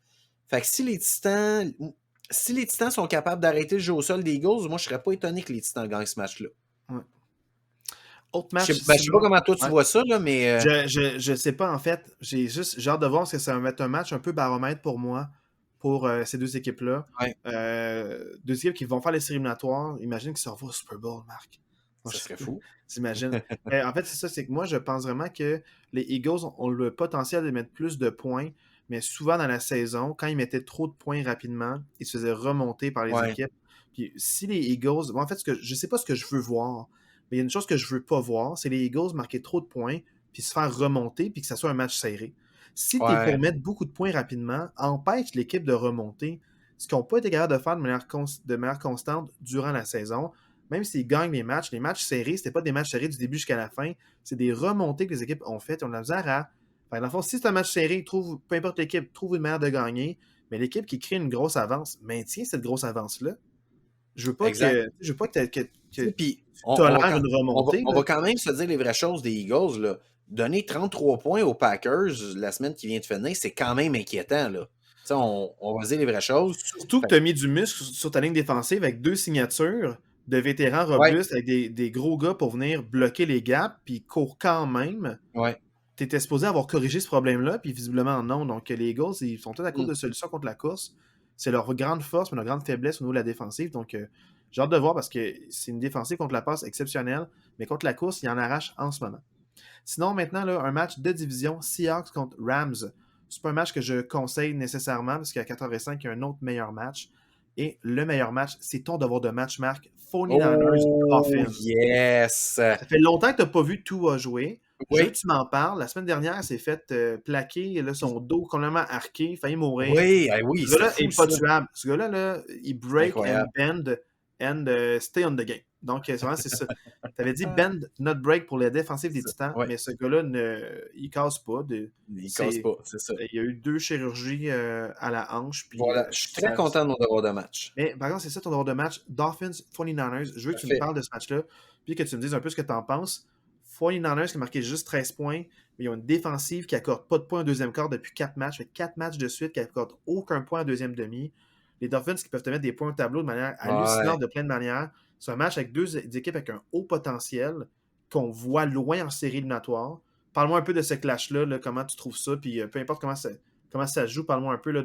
Fait que si les Titans sont capables d'arrêter le jeu au sol des Eagles, moi, je serais pas étonné que les Titans gagnent ce match-là. Ouais. Autre match. Je sais pas comment toi tu vois ça, là, mais. Je sais pas, en fait. J'ai hâte de voir parce que ça va être un match un peu baromètre pour moi, pour ces 2 équipes-là. Ouais. 2 équipes qui vont faire les séries éliminatoires. Imagine qu'ils se revoient au Super Bowl, Marc. Ça serait fou. T'imagines? En fait, c'est ça, c'est que moi, je pense vraiment que les Eagles ont le potentiel de mettre plus de points, mais souvent dans la saison, quand ils mettaient trop de points rapidement, ils se faisaient remonter par les équipes. Puis si les Eagles... Bon, en fait, je sais pas ce que je veux voir, mais il y a une chose que je veux pas voir, c'est les Eagles marquer trop de points, puis se faire remonter, puis que ça soit un match serré. Si tu es pour mettre beaucoup de points rapidement, empêche l'équipe de remonter, ce qu'ils n'ont pas été capables de faire de manière constante durant la saison. Même s'ils gagnent les matchs serrés, c'était pas des matchs serrés du début jusqu'à la fin, c'est des remontées que les équipes ont faites. On a la misère à... Dans le fond, si c'est un match serré, peu importe l'équipe, trouve une manière de gagner, mais l'équipe qui crée une grosse avance maintient cette grosse avance-là. Je veux pas que Puis, tu tolères une remontée. On va quand même se dire les vraies choses des Eagles. Là. Donner 33 points aux Packers la semaine qui vient de finir, c'est quand même inquiétant. Là. On va dire les vraies choses. Surtout que tu as mis du muscle sur ta ligne défensive avec 2 signatures de vétérans robustes avec des gros gars pour venir bloquer les gaps, puis ils courent quand même. Ouais. Tu étais supposé avoir corrigé ce problème-là, puis visiblement non. Donc les Eagles, ils sont tous à court de solutions contre la course. C'est leur grande force, mais leur grande faiblesse au niveau de la défensive. Donc j'ai hâte de voir parce que c'est une défensive contre la passe exceptionnelle, mais contre la course, ils en arrachent en ce moment. Sinon, maintenant, là, un match de division, Seahawks contre Rams. C'est pas un match que je conseille nécessairement parce qu'à 85, il y a un autre meilleur match. Et le meilleur match, c'est ton devoir de match, Marc. 49ers Oh, Dolphins. yes! Ça fait longtemps que tu n'as pas vu Tua jouer. Je veux Oui, que tu m'en parles. La semaine dernière, il s'est fait plaquer, là, son dos complètement arqué, failli mourir. oui, ah oui, Ce c'était gars-là fou est pas ça. tuable. Ce gars-là, là, il break and Incroyable. bend and stay on the game. Donc, vraiment, c'est ça. Tu avais dit bend, not break pour les défensifs des Titans, Oui, mais ce gars-là, il casse pas. il casse C'est, pas, c'est ça. il y a eu 2 chirurgies à la hanche, puis Voilà, je suis très content de mon devoir de match. mais par exemple, c'est ça ton devoir de match. Dolphins 49ers. Je veux que tu me Parfait. parles de ce match-là, puis que tu me dises un peu ce que tu en penses. 49ers qui a marqué juste 13 points, mais ils ont une défensive qui accorde pas de points en deuxième quart depuis 4 matchs. Fait 4 matchs de suite qui accordent aucun point en deuxième demi. Les Dolphins qui peuvent te mettre des points au tableau de manière Ouais. hallucinante de plein de manières. C'est un match avec deux équipes avec un haut potentiel qu'on voit loin en série éliminatoire. Parle-moi un peu de ce clash-là, là, comment tu trouves ça, puis peu importe comment ça se joue, parle-moi un peu là,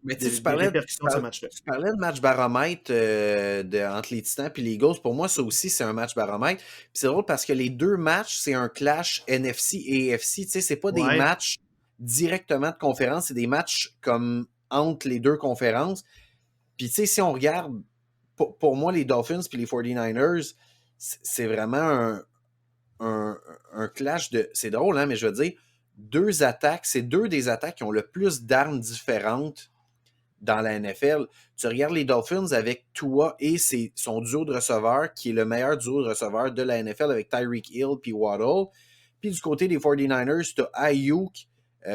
Mais tu sais, des répercussions de ce match-là. tu parlais de match baromètre entre les Titans et les Eagles. Pour moi, ça aussi, c'est un match baromètre. Puis c'est drôle parce que les deux matchs, c'est un clash NFC et AFC. Tu sais, c'est pas des Ouais. matchs directement de conférence, c'est des matchs comme entre les deux conférences. Puis tu sais, si on regarde, pour moi, les Dolphins puis les 49ers, c'est vraiment un, un clash de... C'est drôle, hein, mais je veux dire, deux attaques, c'est deux des attaques qui ont le plus d'armes différentes dans la NFL. Tu regardes les Dolphins avec Tua et son duo de receveurs, qui est le meilleur duo de receveurs de la NFL avec Tyreek Hill puis Waddle. Puis du côté des 49ers, tu as Ayuk.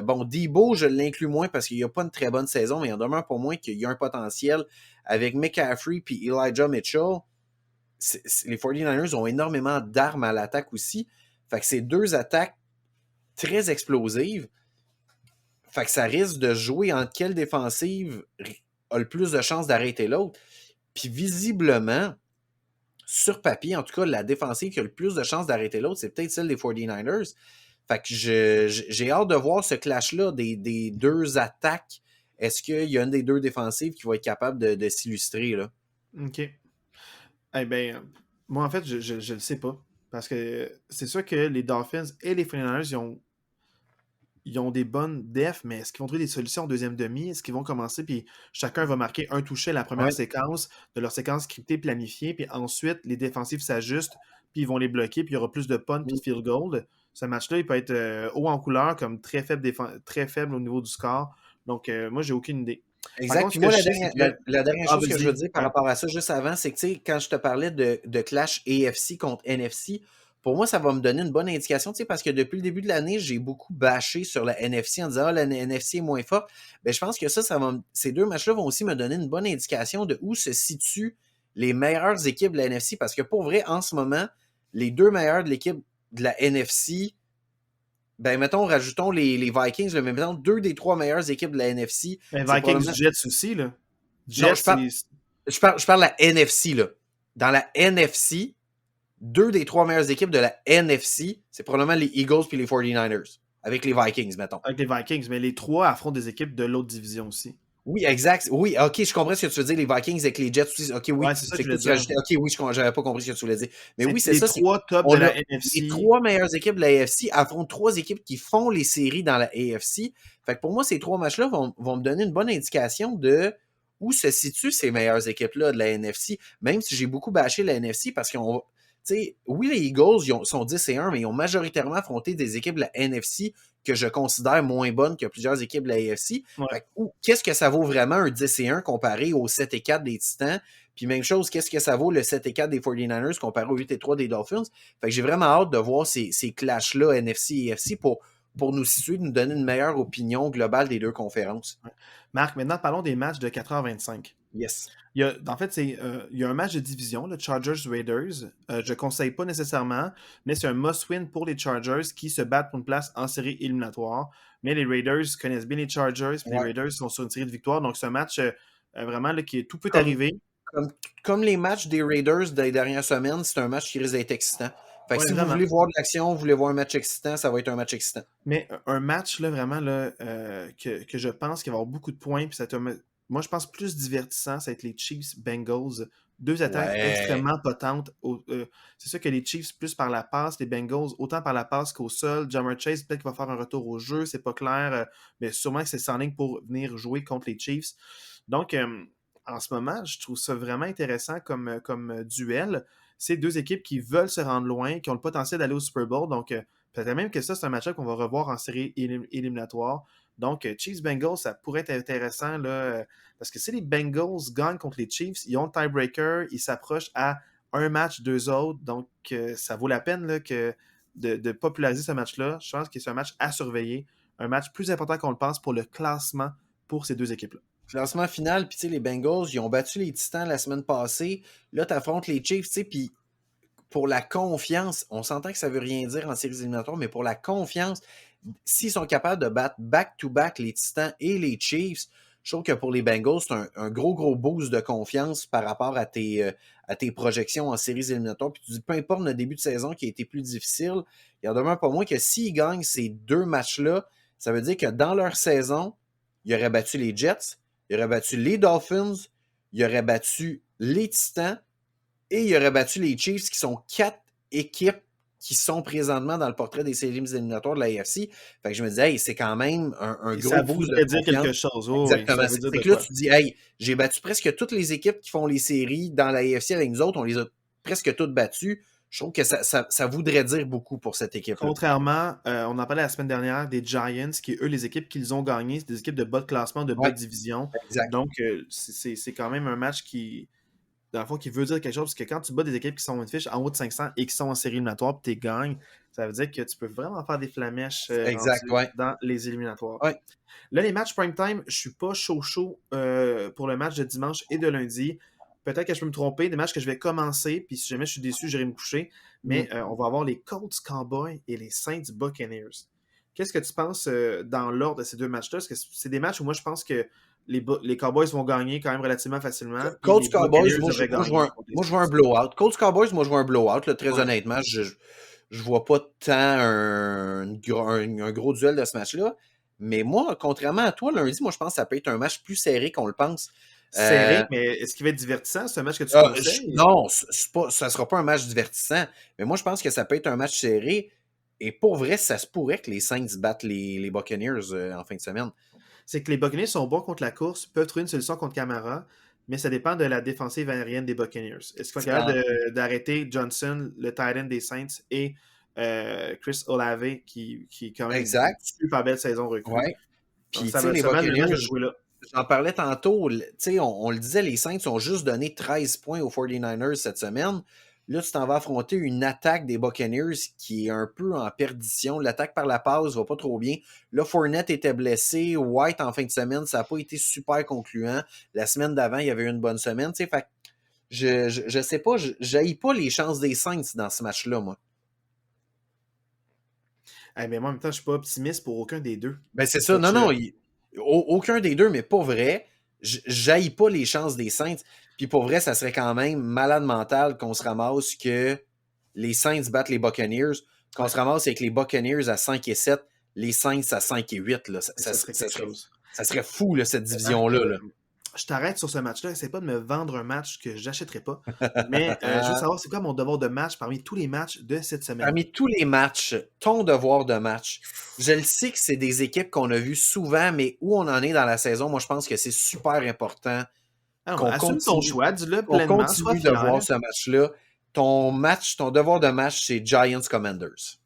Bon, Debo, je l'inclus moins parce qu'il n'y a pas une très bonne saison, mais il en demeure pour moi qu'il y a un potentiel avec McCaffrey puis Elijah Mitchell. Les 49ers ont énormément d'armes à l'attaque aussi. Fait que c'est deux attaques très explosives. Fait que ça risque de jouer entre quelle défensive a le plus de chances d'arrêter l'autre. Puis visiblement, sur papier, en tout cas, la défensive qui a le plus de chances d'arrêter l'autre, c'est peut-être celle des 49ers. Fait que j'ai hâte de voir ce clash-là des deux attaques. Est-ce qu'il y a une des deux défensives qui va être capable de s'illustrer, là? OK. Eh bien, moi, en fait, je le sais pas. Parce que c'est sûr que les Dolphins et les 49ers, ils ont des bonnes defs, mais est-ce qu'ils vont trouver des solutions en deuxième demi? Est-ce qu'ils vont commencer, puis chacun va marquer un touché à la première Ouais. séquence de leur séquence scriptée, planifiée, puis ensuite, les défensifs s'ajustent, puis ils vont les bloquer, puis il y aura plus de punts, puis de field goal. Ce match-là, il peut être haut en couleur, comme très faible au niveau du score. Donc, moi, j'ai aucune idée. Par Exact. contre, Puis ce que moi, je la sais, c'est dernière, que... la dernière Ah, chose que je veux vas-y. dire par Ouais. rapport à ça, juste avant, c'est que, tu sais, quand je te parlais de clash AFC contre NFC, pour moi, ça va me donner une bonne indication, tu sais, parce que depuis le début de l'année, j'ai beaucoup bâché sur la NFC en disant, ah, la NFC est moins forte. Ben, je pense que ces deux matchs-là vont aussi me donner une bonne indication de où se situent les meilleures équipes de la NFC, parce que pour vrai, en ce moment, les deux meilleurs de l'équipe de la NFC, ben, mettons, rajoutons les Vikings, mais mettons, deux des trois meilleures équipes de la NFC, Mais c'est Vikings probablement... Jets aussi, là. Non, Jets, c'est... je parle de la NFC, là. Dans la NFC, deux des trois meilleures équipes de la NFC, c'est probablement les Eagles puis les 49ers. Avec les Vikings, mettons. Avec les Vikings, mais les trois affrontent des équipes de l'autre division aussi. Oui, exact. Oui, ok, je comprends ce que tu veux dire. Les Vikings avec les Jets aussi. Ok, oui. Ouais, c'est ça que C'est je que voulais tu dire. rajoutais. Ok, oui, j'avais pas compris ce que tu voulais dire. Mais oui, C'est c'est les ça. C'est trois tops de on la a les NFC. trois meilleures équipes de la AFC affrontent trois équipes qui font les séries dans la AFC. Fait que pour moi, ces trois matchs-là vont me donner une bonne indication de où se situent ces meilleures équipes-là de la NFC. Même si j'ai beaucoup bâché la NFC parce qu'on tu sais, oui, les Eagles sont 10-1, mais ils ont majoritairement affronté des équipes de la NFC que je considère moins bonnes que plusieurs équipes de la AFC. Ouais. Fait que, qu'est-ce que ça vaut vraiment un 10-1 comparé au 7-4 des Titans? Puis même chose, qu'est-ce que ça vaut le 7-4 des 49ers comparé au 8-3 des Dolphins? Fait que j'ai vraiment hâte de voir ces clashs-là, NFC et AFC, pour nous situer, nous donner une meilleure opinion globale des deux conférences. Ouais. Marc, maintenant parlons des matchs de 4h25. Yes. En fait, il y a un match de division, le Chargers-Raiders. Je ne conseille pas nécessairement, mais c'est un must-win pour les Chargers qui se battent pour une place en série éliminatoire. Mais les Raiders connaissent bien les Chargers, puis les Ouais. Raiders sont sur une série de victoires. Donc, c'est un match vraiment là, tout peut Comme, arriver. comme les matchs des Raiders des dernières semaines, c'est un match qui risque d'être excitant. Fait que Oui, si vous vraiment. voulez voir de l'action, vous voulez voir un match excitant, ça va être un match excitant. Mais un match, là, vraiment, là, que je pense qu'il va y avoir beaucoup de points, puis moi, je pense plus divertissant, ça va être les Chiefs-Bengals Deux attaques Ouais. extrêmement potentes. C'est sûr que les Chiefs, plus par la passe, les Bengals, autant par la passe qu'au sol. Jammer Chase, peut-être qu'il va faire un retour au jeu, c'est pas clair, mais sûrement que c'est sans ligne pour venir jouer contre les Chiefs. Donc, en ce moment, je trouve ça vraiment intéressant comme duel. C'est deux équipes qui veulent se rendre loin, qui ont le potentiel d'aller au Super Bowl. Donc, peut-être même que ça, c'est un match-up qu'on va revoir en série éliminatoire. Donc, Chiefs-Bengals, ça pourrait être intéressant là, parce que si les Bengals gagnent contre les Chiefs, ils ont le tiebreaker, ils s'approchent à un match, deux autres. Donc, ça vaut la peine là, de populariser ce match-là. Je pense que c'est un match à surveiller, un match plus important qu'on le pense pour le classement pour ces deux équipes-là. Classement final, puis tu sais, les Bengals, ils ont battu les Titans la semaine passée. Là, tu affrontes les Chiefs, tu sais, puis pour la confiance, on s'entend que ça veut rien dire en séries éliminatoires, mais pour la confiance, s'ils sont capables de battre back-to-back les Titans et les Chiefs, je trouve que pour les Bengals, c'est un gros boost de confiance par rapport à tes projections en séries éliminatoires. Puis tu dis, peu importe le début de saison qui a été plus difficile, il y en demeure pas moins que s'ils gagnent ces deux matchs-là, ça veut dire que dans leur saison, ils auraient battu les Jets, ils auraient battu les Dolphins, ils auraient battu les Titans et ils auraient battu les Chiefs, qui sont 4 équipes qui sont présentement dans le portrait des séries éliminatoires de la AFC. Fait que je me disais, hey, c'est quand même un Et gros ça boost voudrait de dire confiance. quelque chose. Oh, oui, Exactement. ça veut dire C'est de que là, quoi? tu te dis, hey, j'ai battu presque toutes les équipes qui font les séries dans la AFC avec nous autres. On les a presque toutes battues. Je trouve que ça voudrait dire beaucoup pour cette équipe-là. Contrairement, on en parlait la semaine dernière des Giants, qui, eux, les équipes qu'ils ont gagnées, c'est des équipes de bas de classement, de bas Ouais, de division. exact. Donc, c'est quand même un match qui, dans le fond, qui veut dire quelque chose, parce que quand tu bats des équipes qui sont une fiche en haut de 500 et qui sont en série éliminatoire, puis tu gagnes, ça veut dire que tu peux vraiment faire des flamèches Exact, rendues ouais. dans les éliminatoires. Ouais. Là, les matchs prime time, je suis pas chaud pour le match de dimanche et de lundi. Peut-être que je peux me tromper, des matchs que je vais commencer, puis si jamais je suis déçu, j'irai me coucher. Mais on va avoir les Colts Cowboys et les Saints Buccaneers. Qu'est-ce que tu penses dans l'ordre de ces deux matchs-là? Est-ce que c'est des matchs où moi je pense que les Cowboys vont gagner quand même relativement facilement, puis Colts les Cowboys, Buccaneers devraient gagner contre les moi, je vois un Saints? blowout. Colts Cowboys, moi, je vois un blowout. Là, très Ouais. honnêtement, je vois pas tant un gros duel de ce match-là. Mais moi, contrairement à toi, lundi, moi, je pense que ça peut être un match plus serré qu'on le pense. Serré, mais est-ce qu'il va être divertissant? C'est un match que tu Ah, conseilles? non, ça sera pas un match divertissant. Mais moi, je pense que ça peut être un match serré. Et pour vrai, ça se pourrait que les Saints battent les Buccaneers en fin de semaine. C'est que les Buccaneers sont bons contre la course, peuvent trouver une solution contre Camara, mais ça dépend de la défensive aérienne des Buccaneers. Est-ce qu'ils sont capables d'arrêter Johnson, le tight end des Saints, et Chris Olave, qui est quand même une Exact. super belle saison recrue. Ouais. Donc, Puis, tu sais, les le match Buccaneers, va se jouer là. j'en parlais tantôt, tu sais, on le disait, les Saints ont juste donné 13 points aux 49ers cette semaine. Là, tu t'en vas affronter une attaque des Buccaneers qui est un peu en perdition. L'attaque par la passe va pas trop bien. Là, Fournette était blessé. White, en fin de semaine, ça n'a pas été super concluant. La semaine d'avant, il y avait eu une bonne semaine. Tu sais, fait je sais pas, j'haïs pas les chances des Saints dans ce match-là, moi. Mais moi, en même temps, je suis pas optimiste pour aucun des deux. Ben, c'est ça. Non, non, aucun des deux, mais pas vrai. J'haïs pas les chances des Saints. Puis pour vrai, ça serait quand même malade mental qu'on se ramasse que les Saints battent les Buccaneers, qu'on se ramasse avec les Buccaneers à 5 et 7, les Saints à 5 et 8. Là. Ça serait quelque chose. Ça serait fou, là, cette division-là. Là. Je t'arrête sur ce match-là. Essaye pas de me vendre un match que j'achèterai pas. Mais je veux savoir, c'est quoi mon devoir de match parmi tous les matchs de cette semaine? Parmi tous les matchs, ton devoir de match, je le sais que c'est des équipes qu'on a vues souvent, mais où on en est dans la saison, moi, je pense que c'est super important qu'on assume ton choix, dis-le pleinement, sois continue de fier. voir ce match-là. Ton devoir de match, c'est Giants Commanders.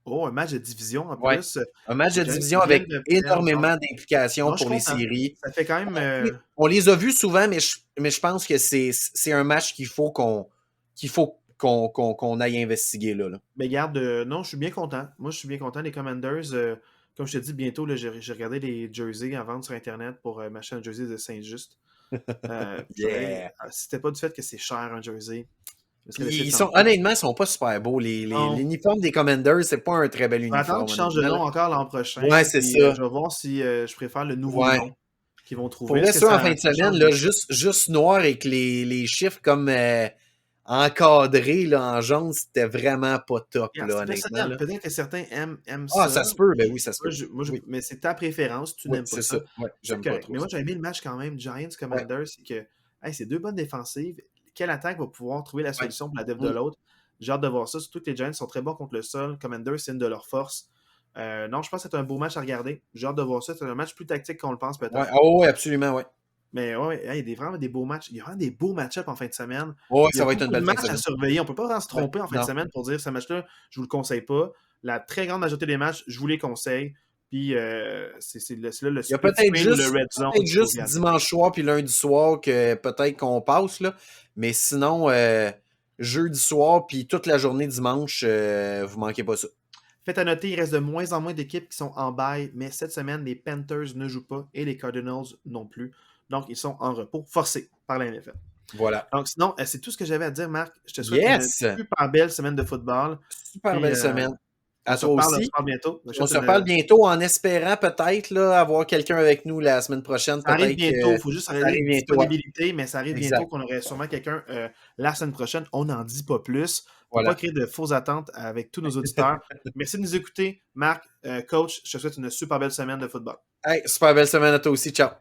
Un match de division en Ouais. plus. Un match de Les Giants division qui viennent avec de perdre. énormément d'implications Non, je pour les comprends. séries. Ça fait quand même. On les a vus souvent, mais je pense que c'est un match qu'il faut qu'on aille investiguer là. Mais garde, non, je suis bien content. Moi, je suis bien content. Les Commanders, comme je te dis, bientôt, là, j'ai regardé les jerseys à vendre sur Internet pour m'acheter un jersey de Saint-Just. Yeah. C'était pas du fait que c'est cher un jersey. Honnêtement, ils sont pas super beaux. L'uniforme des Commanders, c'est pas un très bel On va attendre uniforme. qu'ils changent de nom encore l'an prochain. Ouais, c'est ça. Je vais voir si je préfère le nouveau nom qu'ils vont trouver. Pour vrai, ça, en fin de semaine, là, juste noir avec les chiffres comme encadré là, en jaune, c'était vraiment pas top, Regarde, là, c'est honnêtement. personnel. Là. Peut-être que certains aiment Ah, ça. ça se peut, ben Puis oui, ça se moi, peut. Oui, mais c'est ta préférence, tu oui, n'aimes pas c'est ça. ça. Ouais, C'est j'aime pas correct. trop Mais moi, ça. j'ai aimé le match quand même, Ouais, Giants-Commanders. C'est que hey, c'est deux bonnes défensives. Quelle attaque va pouvoir trouver la ouais. solution pour la def de Mm. l'autre? J'ai hâte de voir ça. Surtout que les Giants sont très bons contre le sol. Commanders, c'est une de leurs forces. Non, je pense que c'est un beau match à regarder. J'ai hâte de voir ça. C'est un match plus tactique qu'on le pense Ouais, peut-être. ah ouais, absolument, ouais. Mais ouais, hey, il y a vraiment des beaux matchs. Il y a vraiment des beaux match-ups en fin de semaine. Ouais, Il y a ça va être une beaucoup de belle fin de matchs à semaine. surveiller. On ne peut pas vraiment se Ouais, tromper en fin de non. semaine pour dire ce match-là, je ne vous le conseille pas. La très grande majorité des matchs, je vous les conseille. Puis c'est là le Il y a split screen ou le red zone peut-être qu'il faut juste regarder. dimanche soir puis lundi soir que peut-être qu'on passe, là. Mais sinon, jeudi soir puis toute la journée dimanche, vous manquez pas ça. Faites à noter, il reste de moins en moins d'équipes qui sont en bail, mais cette semaine, les Panthers ne jouent pas et les Cardinals non plus. Donc, ils sont en repos forcés par la NFL. Voilà. Donc, sinon, c'est tout ce que j'avais à dire, Marc. Je te souhaite une Yes! super belle semaine de football. Super Puis, belle semaine. on À se toi reparle, aussi. bientôt. Je te On souhaite se reparle une... bientôt en espérant peut-être là, avoir quelqu'un avec nous la semaine prochaine. Ça arrive Peut-être bientôt. que Il faut juste ça regarder les arrive bientôt. Ouais. disponibilités, mais ça arrive bientôt Exact. qu'on aurait sûrement quelqu'un la semaine prochaine. On n'en dit pas plus pour ne pas Voilà. créer de fausses attentes avec tous nos auditeurs. Merci de nous écouter. Marc, coach, je te souhaite une super belle semaine de football. Hey, super belle semaine à toi aussi. Ciao.